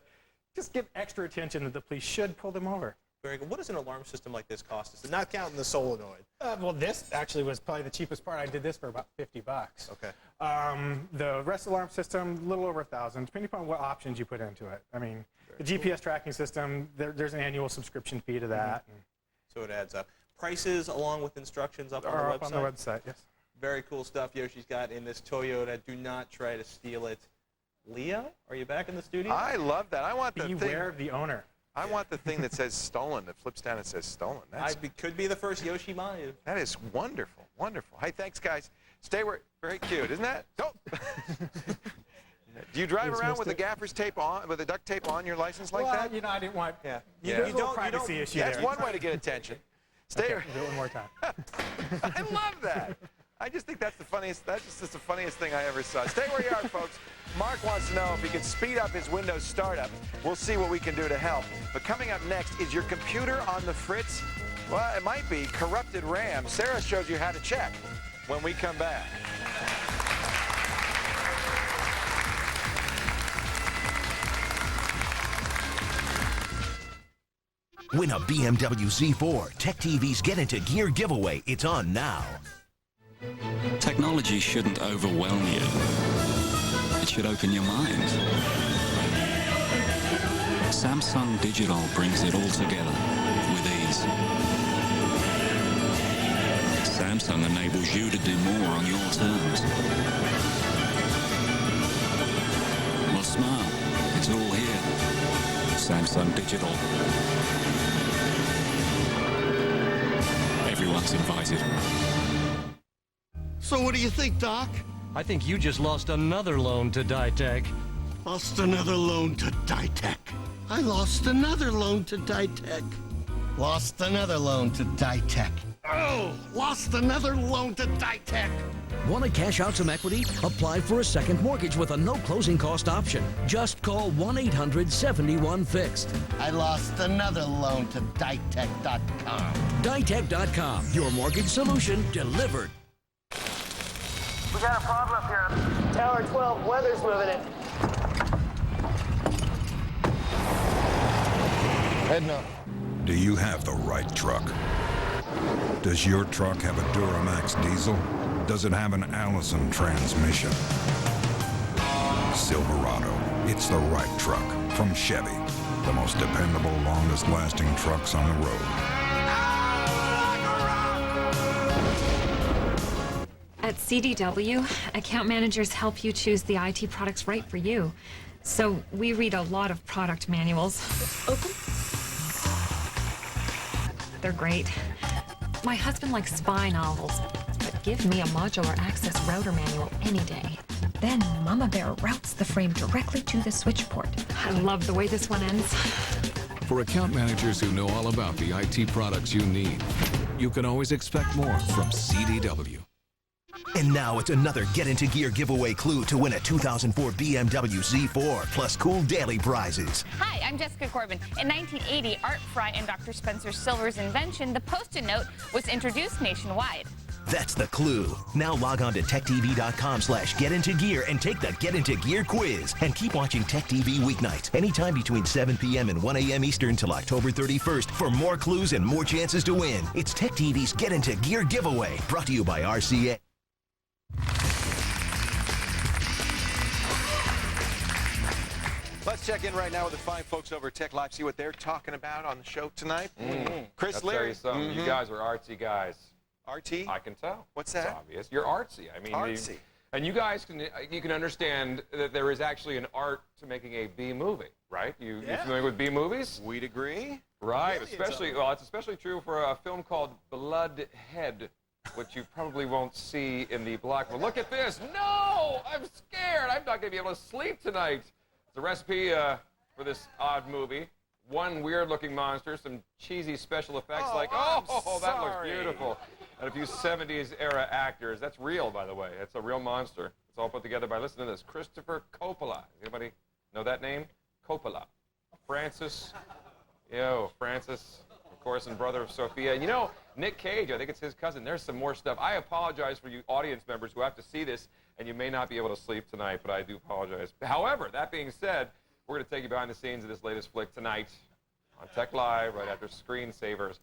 just give extra attention that the police should pull them over. Very good. What does an alarm system like this cost us? Not counting the solenoid. Well, this actually was probably the cheapest part. I did this for about $50. Okay. The rest of the alarm system, a little over $1,000, depending upon what options you put into it. I mean, the GPS tracking system, there's an annual subscription fee to that. So it adds up. Prices along with instructions up on the website? Up on the website, yes. Very cool stuff Yoshi's got in this Toyota. Do not try to steal it. Leo, are you back in the studio? I love that. I want the thing. Beware of the owner. I want the thing that says stolen, that flips down and says stolen. Could be the first Yoshi Mayu. That is wonderful, wonderful. Hey, thanks, guys. Stay where, very cute, isn't that? Don't. Do you drive around with the gaffer's tape on, with the duct tape on your license like that? I didn't want. Yeah. You don't privacy issue. That's one way to get attention. Stay. Okay, do it one more time. I love that. I just think that's the funniest. That's just the funniest thing I ever saw. Stay where you are, folks. Mark wants to know if he can speed up his Windows startup. We'll see what we can do to help. But coming up next, is your computer on the fritz? Well, it might be corrupted RAM. Sarah shows you how to check when we come back. Win a BMW Z4. Tech TV's Get Into Gear giveaway. It's on now. Technology shouldn't overwhelm you. It should open your mind. Samsung Digital brings it all together with ease. Samsung enables you to do more on your terms. Well, smart. It's all here. Samsung Digital. Everyone's invited. So what do you think, Doc? I think you just lost another loan to Ditech. Lost another loan to Ditech. I lost another loan to Ditech. Lost another loan to Ditech. Oh, lost another loan to Ditech. Want to cash out some equity? Apply for a second mortgage with a no closing cost option. Just call 1-800-71-FIXED. I lost another loan to Ditech.com. Ditech.com, your mortgage solution delivered. We got a problem up here. Tower 12, weather's moving in. Heading up. Do you have the right truck? Does your truck have a Duramax diesel? Does it have an Allison transmission? Silverado, it's the right truck from Chevy. The most dependable, longest lasting trucks on the road. At CDW, account managers help you choose the IT products right for you. So we read a lot of product manuals. Open. They're great. My husband likes spy novels, but give me a modular access router manual any day. Then Mama Bear routes the frame directly to the switch port. I love the way this one ends. For account managers who know all about the IT products you need, you can always expect more from CDW. And now it's another Get Into Gear giveaway clue to win a 2004 BMW Z4 plus cool daily prizes. Hi, I'm Jessica Corbin. In 1980, Art Fry and Dr. Spencer Silver's invention, the Post-it note, was introduced nationwide. That's the clue. Now log on to techtv.com/getintogear and take the Get Into Gear quiz. And keep watching Tech TV weeknights anytime between 7 p.m. and 1 a.m. Eastern till October 31st for more clues and more chances to win. It's Tech TV's Get Into Gear giveaway, brought to you by RCA. Let's check in right now with the fine folks over at Tech Live, see what they're talking about on the show tonight. Chris Leary. I'll tell you something. You guys are artsy guys. RT? I can tell. What's that? It's obvious. You're artsy. I mean, artsy. And you guys can understand that there is actually an art to making a B movie, right? You familiar with B movies? We'd agree. Right. Especially, well, it's especially true for a film called Bloodhead, which you probably won't see in the block. Well, look at this. No! I'm scared. I'm not going to be able to sleep tonight. It's a recipe for this odd movie. One weird-looking monster, some cheesy special effects that looks beautiful. And a few 70s-era actors. That's real, by the way. It's a real monster. It's all put together by, listen to this, Christopher Coppola. Anybody know that name? Coppola. Francis, of course, and brother of Sophia. And you know, Nick Cage, I think it's his cousin. There's some more stuff. I apologize for you audience members who have to see this, and you may not be able to sleep tonight, but I do apologize. However, that being said, we're going to take you behind the scenes of this latest flick tonight on Tech Live, right after Screensavers.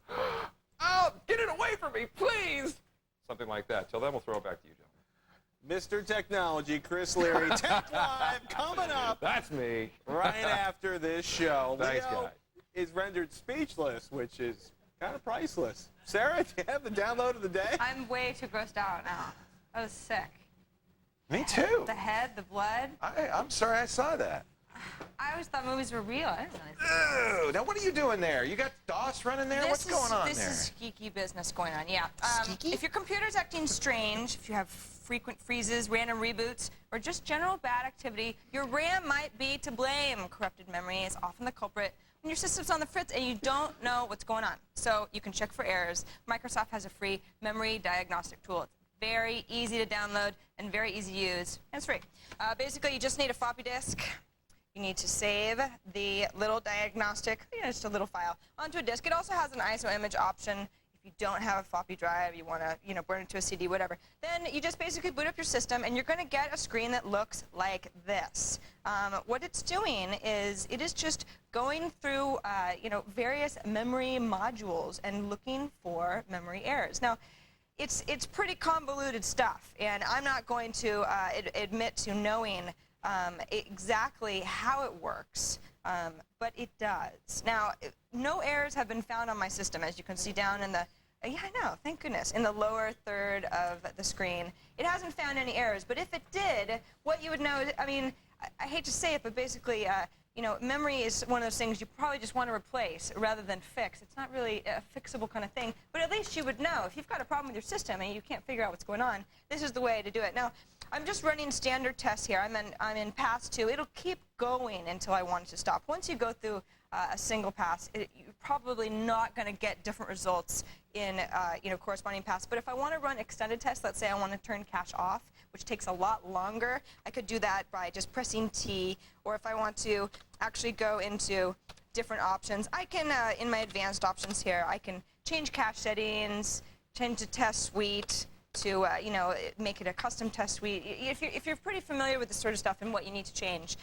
Oh, get it away from me, please! Something like that. Till then, we'll throw it back to you, Joe. Mr. Technology, Chris Leary, Tech Live, coming up. That's me. Right after this show. Thanks, Leo guys. is rendered speechless, which is kind of priceless. Sarah, do you have the download of the day? I'm way too grossed out now. I was sick. Me too. The head, the blood. I'm sorry I saw that. I always thought movies were real. I didn't realize. Ew, now what are you doing there? You got DOS running there? What's going on there? This is skeeky business going on, yeah. Skeeky? If your computer's acting strange, if you have frequent freezes, random reboots, or just general bad activity, your RAM might be to blame. Corrupted memory is often the culprit when your system's on the fritz and you don't know what's going on. So you can check for errors. Microsoft has a free memory diagnostic tool. It's very easy to download and very easy to use, and it's free. Basically, you just need a floppy disk. You need to save the little diagnostic, just a little file, onto a disk. It also has an ISO image option. If you don't have a floppy drive, you want to, burn it to a CD, whatever. Then you just basically boot up your system, and you're going to get a screen that looks like this. What it's doing is it is just going through, various memory modules and looking for memory errors. Now, it's pretty convoluted stuff, and I'm not going to admit to knowing exactly how it works, but it does. Now, no errors have been found on my system, as you can see down in the, thank goodness, in the lower third of the screen. It hasn't found any errors, but if it did, what you would know, I hate to say it, but basically, memory is one of those things you probably just want to replace rather than fix. It's not really a fixable kind of thing, but at least you would know. If you've got a problem with your system and you can't figure out what's going on, this is the way to do it. Now, I'm just running standard tests here. I'm in pass 2. It'll keep going until I want it to stop. Once you go through a single pass, you're probably not going to get different results in corresponding pass. But if I want to run extended tests, let's say I want to turn cache off, which takes a lot longer, I could do that by just pressing T. Or if I want to actually go into different options, I can, in my advanced options here, I can change cache settings, change the test suite to, make it a custom test suite. If you're pretty familiar with this sort of stuff and what you need to change,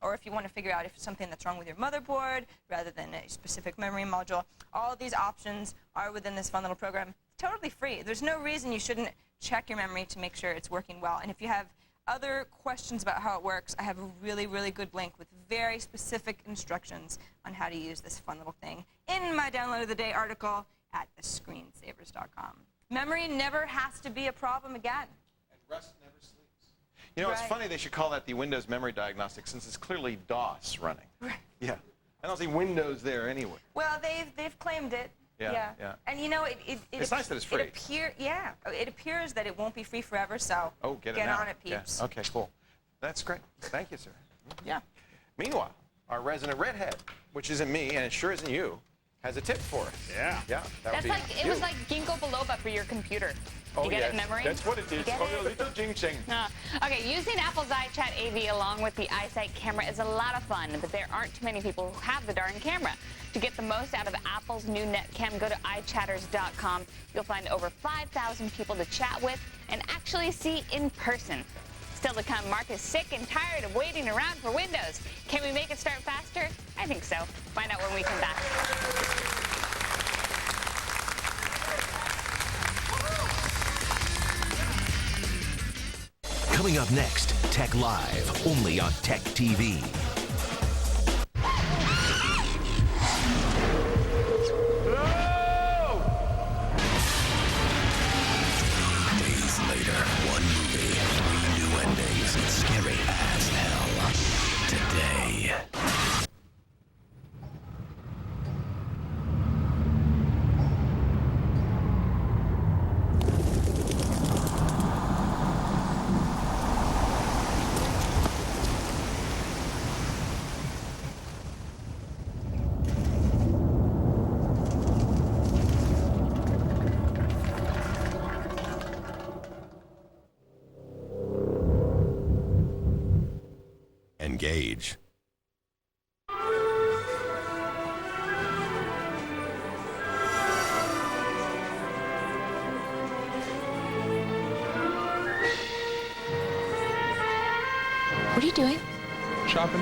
or if you want to figure out if it's something that's wrong with your motherboard rather than a specific memory module, all of these options are within this fun little program. Totally free. There's no reason you shouldn't check your memory to make sure it's working well. And if you have other questions about how it works, I have a really, really good link with very specific instructions on how to use this fun little thing in my Download of the Day article at thescreensavers.com. Memory never has to be a problem again. And rest never sleeps. You know, it's funny they should call that the Windows Memory Diagnostic since it's clearly DOS running. Right. Yeah. I don't see Windows there anyway. Well, they've claimed it. Yeah. And it's nice that it's free. It appears that it won't be free forever, so get on it, peeps. Yeah. Okay, cool. That's great. Thank you, sir. Yeah. Meanwhile, our resident redhead, which isn't me and it sure isn't you, has a tip for us. Yeah. Yeah. It was like ginkgo biloba for your computer. You get it in memory? That's what it is. Oh, little ginseng. Okay, using Apple's iChat AV along with the iSight camera is a lot of fun, but there aren't too many people who have the darn camera. To get the most out of Apple's new netcam, go to iChatters.com. You'll find over 5,000 people to chat with and actually see in person. Still to come, Mark is sick and tired of waiting around for Windows. Can we make it start faster? I think so. Find out when we come back. Coming up next, Tech Live, only on Tech TV. Days later, one movie, 3 new endings, scary as hell. Today. Engage. What are you doing? Shopping.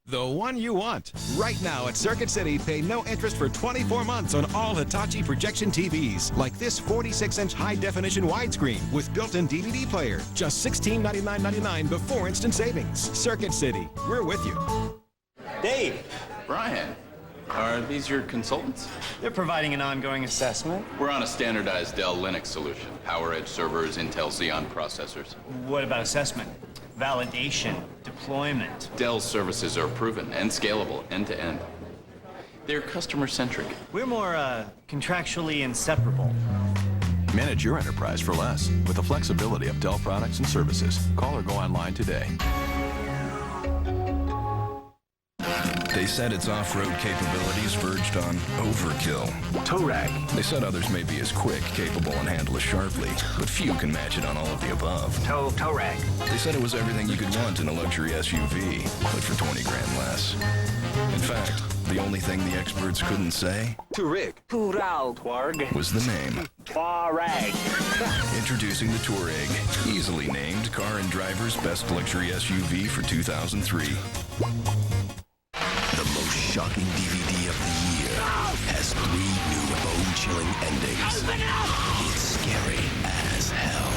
The one you want. Right now at Circuit City, pay no interest for 24 months on all Hitachi projection TVs, like this 46-inch high-definition widescreen with built-in DVD player. Just $1699.99 before instant savings. Circuit City, we're with you. Dave. Brian. Are these your consultants? They're providing an ongoing assessment. We're on a standardized Dell Linux solution. PowerEdge servers, Intel Xeon processors. What about assessment? Validation, deployment. Dell's services are proven and scalable end-to-end. They're customer-centric. We're more contractually inseparable. Manage your enterprise for less with the flexibility of Dell products and services. Call or go online today. They said its off-road capabilities verged on overkill. Tow-rag. They said others may be as quick, capable, and handle as sharply, but few can match it on all of the above. Tow-rag. They said it was everything you could want in a luxury SUV, but for 20 grand less. In fact, the only thing the experts couldn't say was the name. Touareg. Introducing the Touareg, easily named Car and Driver's Best Luxury SUV for 2003. The most shocking DVD of the year has 3 new bone-chilling endings. It's scary as hell.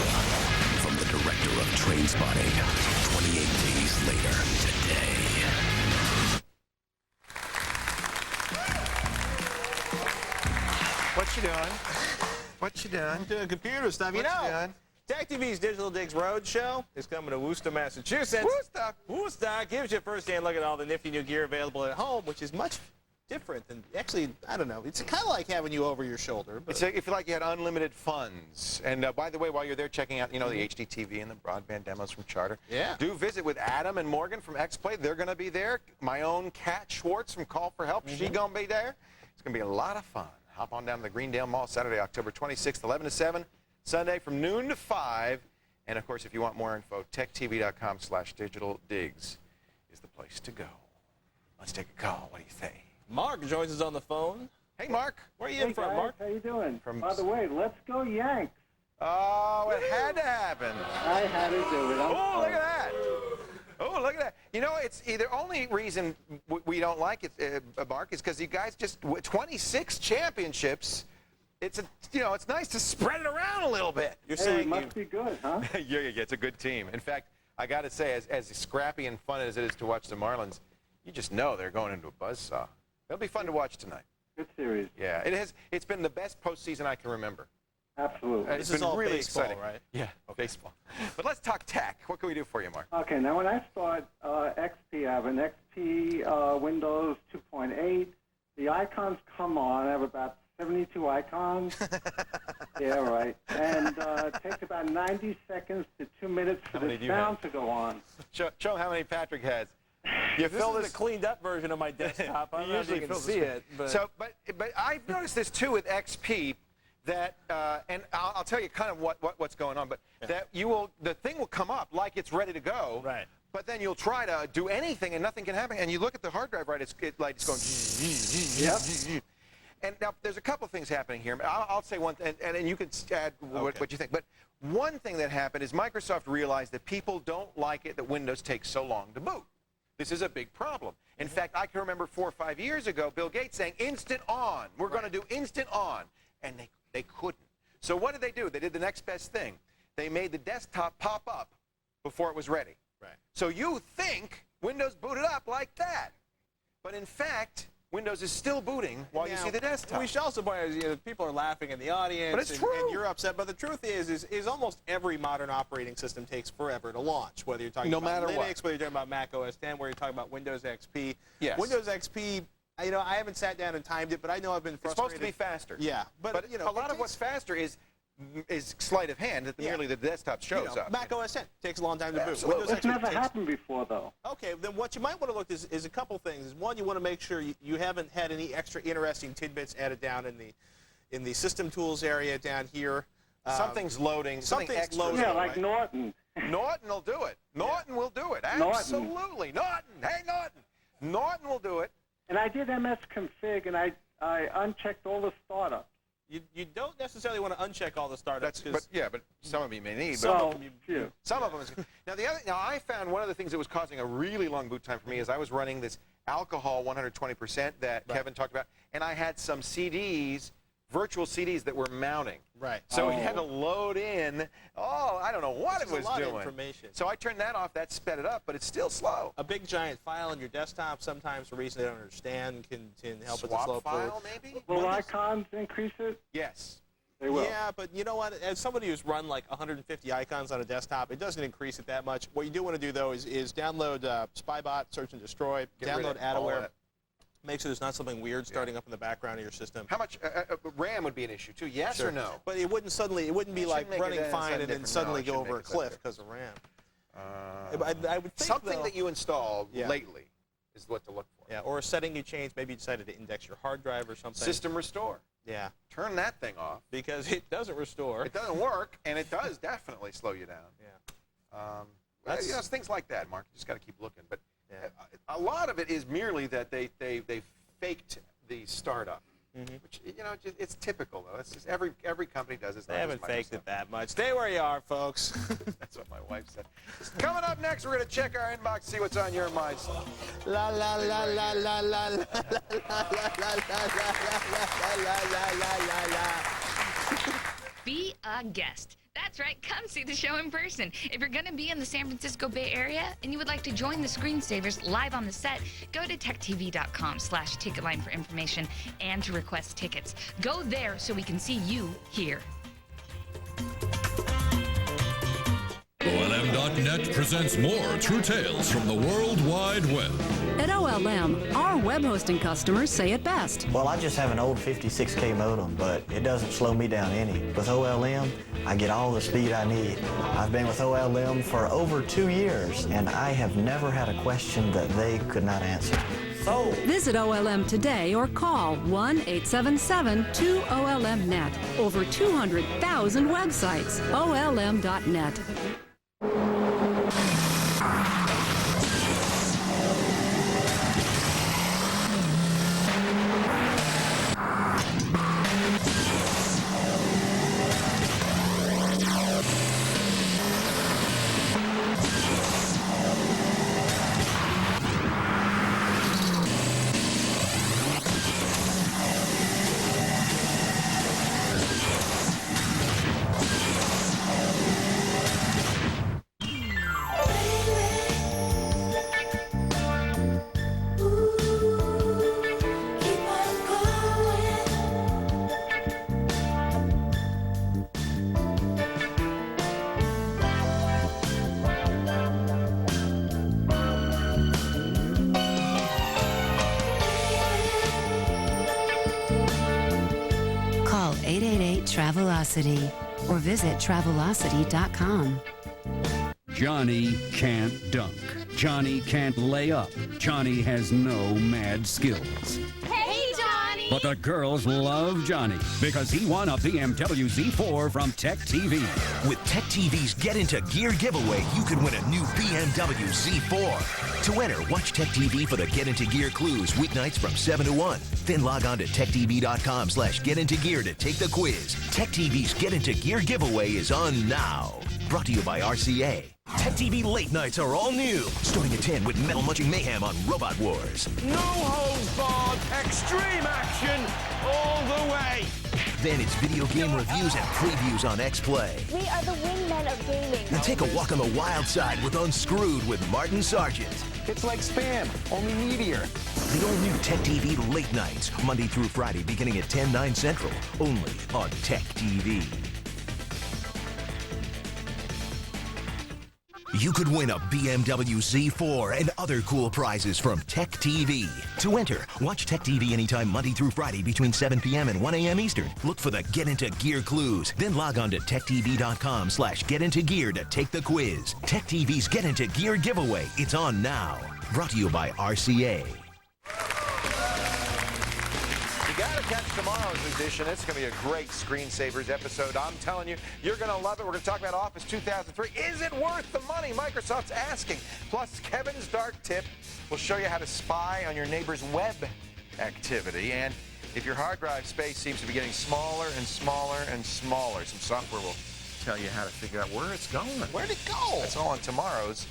From the director of Trainspotting, 28 days later today. What you doing? What you doing? I'm doing computer stuff. What you doing? Tech TV's Digital Digs Roadshow is coming to Worcester, Massachusetts. Woodstock. Woodstock gives you a first-hand look at all the nifty new gear available at home, which is much different than, actually, I don't know. It's kind of like having you over your shoulder. But It's like, if you like you had unlimited funds. And by the way, while you're there checking out, the HDTV and the broadband demos from Charter, do visit with Adam and Morgan from XPlay. They're going to be there. My own Kat Schwartz from Call for Help, she going to be there. It's going to be a lot of fun. Hop on down to the Greendale Mall Saturday, October 26th, 11 to 7. Sunday from noon to 5. And, of course, if you want more info, techtv.com/digitaldigs is the place to go. Let's take a call. What do you think? Mark joins us on the phone. Hey, Mark. Where are you in from, guys, Mark? How you doing? From... By the way, let's go Yanks. Oh, it had to happen. I had to do it. Oh, look at that. Oh, look at that. It's the only reason we don't like it, Mark, is because you guys just 26 championships. It's it's nice to spread it around a little bit. You're saying it must be good, huh? yeah, it's a good team. In fact, I got to say, as scrappy and fun as it is to watch the Marlins, you just know they're going into a buzzsaw. It'll be fun to watch tonight. Good series. Yeah, it has. It's been the best postseason I can remember. Absolutely. It's This is been all really baseball, exciting. right? Yeah, baseball. But let's talk tech. What can we do for you, Mark? Okay, now when I start XP, I have an XP Windows 2.8. The icons come on. I have about 72 icons. Yeah, right. And it takes about 90 seconds to 2 minutes for the sound to go on. Show how many Patrick has. This is the cleaned up version of my desktop. I usually can see it. But But I've noticed this too with XP. That and I'll tell you kind of what's going on, but that the thing will come up like it's ready to go, right? But then you'll try to do anything and nothing can happen, and you look at the hard drive, right? It's going. Yep. And now there's a couple things happening here. I'll say one, and you can add what you think. But one thing that happened is Microsoft realized that people don't like it that Windows takes so long to boot. This is a big problem. In fact, I can remember 4 or 5 years ago, Bill Gates saying instant on. We're going to do instant on, and they couldn't. So what did they do? They did the next best thing. They made the desktop pop up before it was ready. Right. So you think Windows booted up like that. But in fact, Windows is still booting while you see the desktop. We should also point out, people are laughing in the audience, but it's true. And you're upset. But the truth is almost every modern operating system takes forever to launch, whether you're talking about Linux, whether you're talking about Mac OS X, whether you're talking about Windows XP. Yes. Windows XP, I haven't sat down and timed it, but I know I've been frustrated. It's supposed to be faster. Yeah. But a lot of what's faster is sleight of hand that merely the desktop shows up. Mac OS X takes a long time to boot. Absolutely. Windows It's never happened before, though. Okay, then what you might want to look at is a couple things. One, you want to make sure you haven't had any extra interesting tidbits added down in the system tools area down here. Something's loading. Something's loading. Yeah, like Norton. Norton will do it. Norton will do it. Absolutely. Norton. Hey, Norton. Norton will do it. And I did MS config, and I unchecked all the startups. You don't necessarily want to uncheck all the startups. But some of you may need. Some of them. Now I found one of the things that was causing a really long boot time for me is I was running this alcohol 120% that Kevin talked about, and I had some CDs, virtual CDs that were mounting. Right. So we had to load in. I don't know what it was doing. Of information. So I turned that off. That sped it up, but it's still slow. A big giant file on your desktop, sometimes for reasons they don't understand, can help with the slow file, maybe? Will icons increase it? Yes. They will. Yeah, but you know what? As somebody who's run like 150 icons on a desktop, it doesn't increase it that much. What you do want to do, though, is download Spybot, Search and Destroy, download Adaware. Make sure there's not something weird starting up in the background of your system. How much RAM would be an issue too? Yes or no? But it wouldn't be like running fine and then suddenly go over a cliff because of RAM. I would think something that you installed lately is what to look for. Yeah, or a setting you changed. Maybe you decided to index your hard drive or something. System restore. Yeah. Turn that thing off. Because it doesn't restore. It doesn't work, and it does definitely slow you down. Yeah. It's things like that, Mark. You just got to keep looking. But a lot of it is merely that they faked the startup, which it's typical though. It's just every company does it. They haven't faked it that much. Stay where you are, folks. That's what my wife said. Coming up next, we're going to check our inbox, see what's on your minds. La la la la la la la la la. Be a guest. That's right, come see the show in person. If you're going to be in the San Francisco Bay Area and you would like to join the screensavers live on the set, go to techtv.com/ticketline for information and to request tickets. Go there so we can see you here. OLM.net presents more true tales from the World Wide Web. At OLM, our web hosting customers say it best. Well, I just have an old 56K modem, but it doesn't slow me down any. With OLM, I get all the speed I need. I've been with OLM for over 2 years, and I have never had a question that they could not answer. So, visit OLM today or call 1-877-2OLM-NET. Over 200,000 websites. OLM.net. Call 888-TRAVELOCITY or visit Travelocity.com. Johnny can't dunk. Johnny can't lay up. Johnny has no mad skills. Hey, Johnny! But the girls love Johnny because he won a BMW Z4 from Tech TV. With Tech TV's Get Into Gear giveaway, you could win a new BMW Z4. To enter, watch Tech TV for the Get Into Gear clues weeknights from 7 to 1. Then log on to techtv.com/getintogear to take the quiz. Tech TV's Get Into Gear giveaway is on now. Brought to you by RCA. Tech TV late nights are all new. Starting at 10 with Metal Munching Mayhem on Robot Wars. No holds barred, extreme action all the way. Then it's video game reviews and previews on X-Play. We are the wingmen of gaming. And take a walk on the wild side with Unscrewed with Martin Sargent. It's like Spam, only meatier. The all-new Tech TV late nights, Monday through Friday, beginning at 10/9 Central, only on Tech TV. You could win a BMW Z4 and other cool prizes from Tech TV. To enter, watch Tech TV anytime Monday through Friday between 7 p.m. and 1 a.m. Eastern. Look for the Get Into Gear clues. Then log on to techtv.com/getintogear to take the quiz. Tech TV's Get Into Gear giveaway. It's on now. Brought to you by RCA. You got to catch tomorrow's edition. It's going to be a great Screensavers episode. I'm telling you, you're going to love it. We're going to talk about Office 2003. Is it worth the money? Microsoft's asking. Plus, Kevin's Dark Tip will show you how to spy on your neighbor's web activity. And if your hard drive space seems to be getting smaller and smaller and smaller, some software will tell you how to figure out where it's going. Where'd it go? That's all on tomorrow's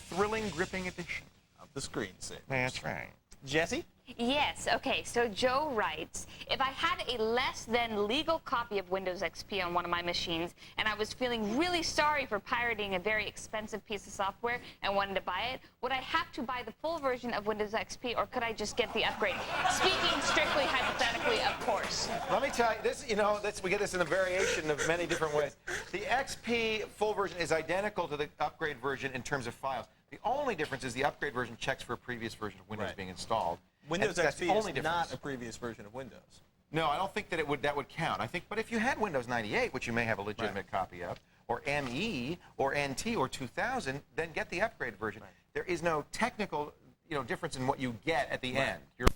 thrilling, gripping edition of the Screensaver. That's right. Jesse? Yes, okay, so Joe writes, if I had a less than legal copy of Windows XP on one of my machines and I was feeling really sorry for pirating a very expensive piece of software and wanted to buy it, would I have to buy the full version of Windows XP or could I just get the upgrade? Speaking strictly hypothetically, of course. Let me tell you, this, we get this in a variation of many different ways. The XP full version is identical to the upgrade version in terms of files. The only difference is the upgrade version checks for a previous version of Windows being installed. Windows XP is not a previous version of Windows. No, I don't think that that would count. I think, but if you had Windows 98, which you may have a legitimate copy of, or ME, or NT, or 2000, then get the upgrade version. There is no technical, difference in what you get at the end. You're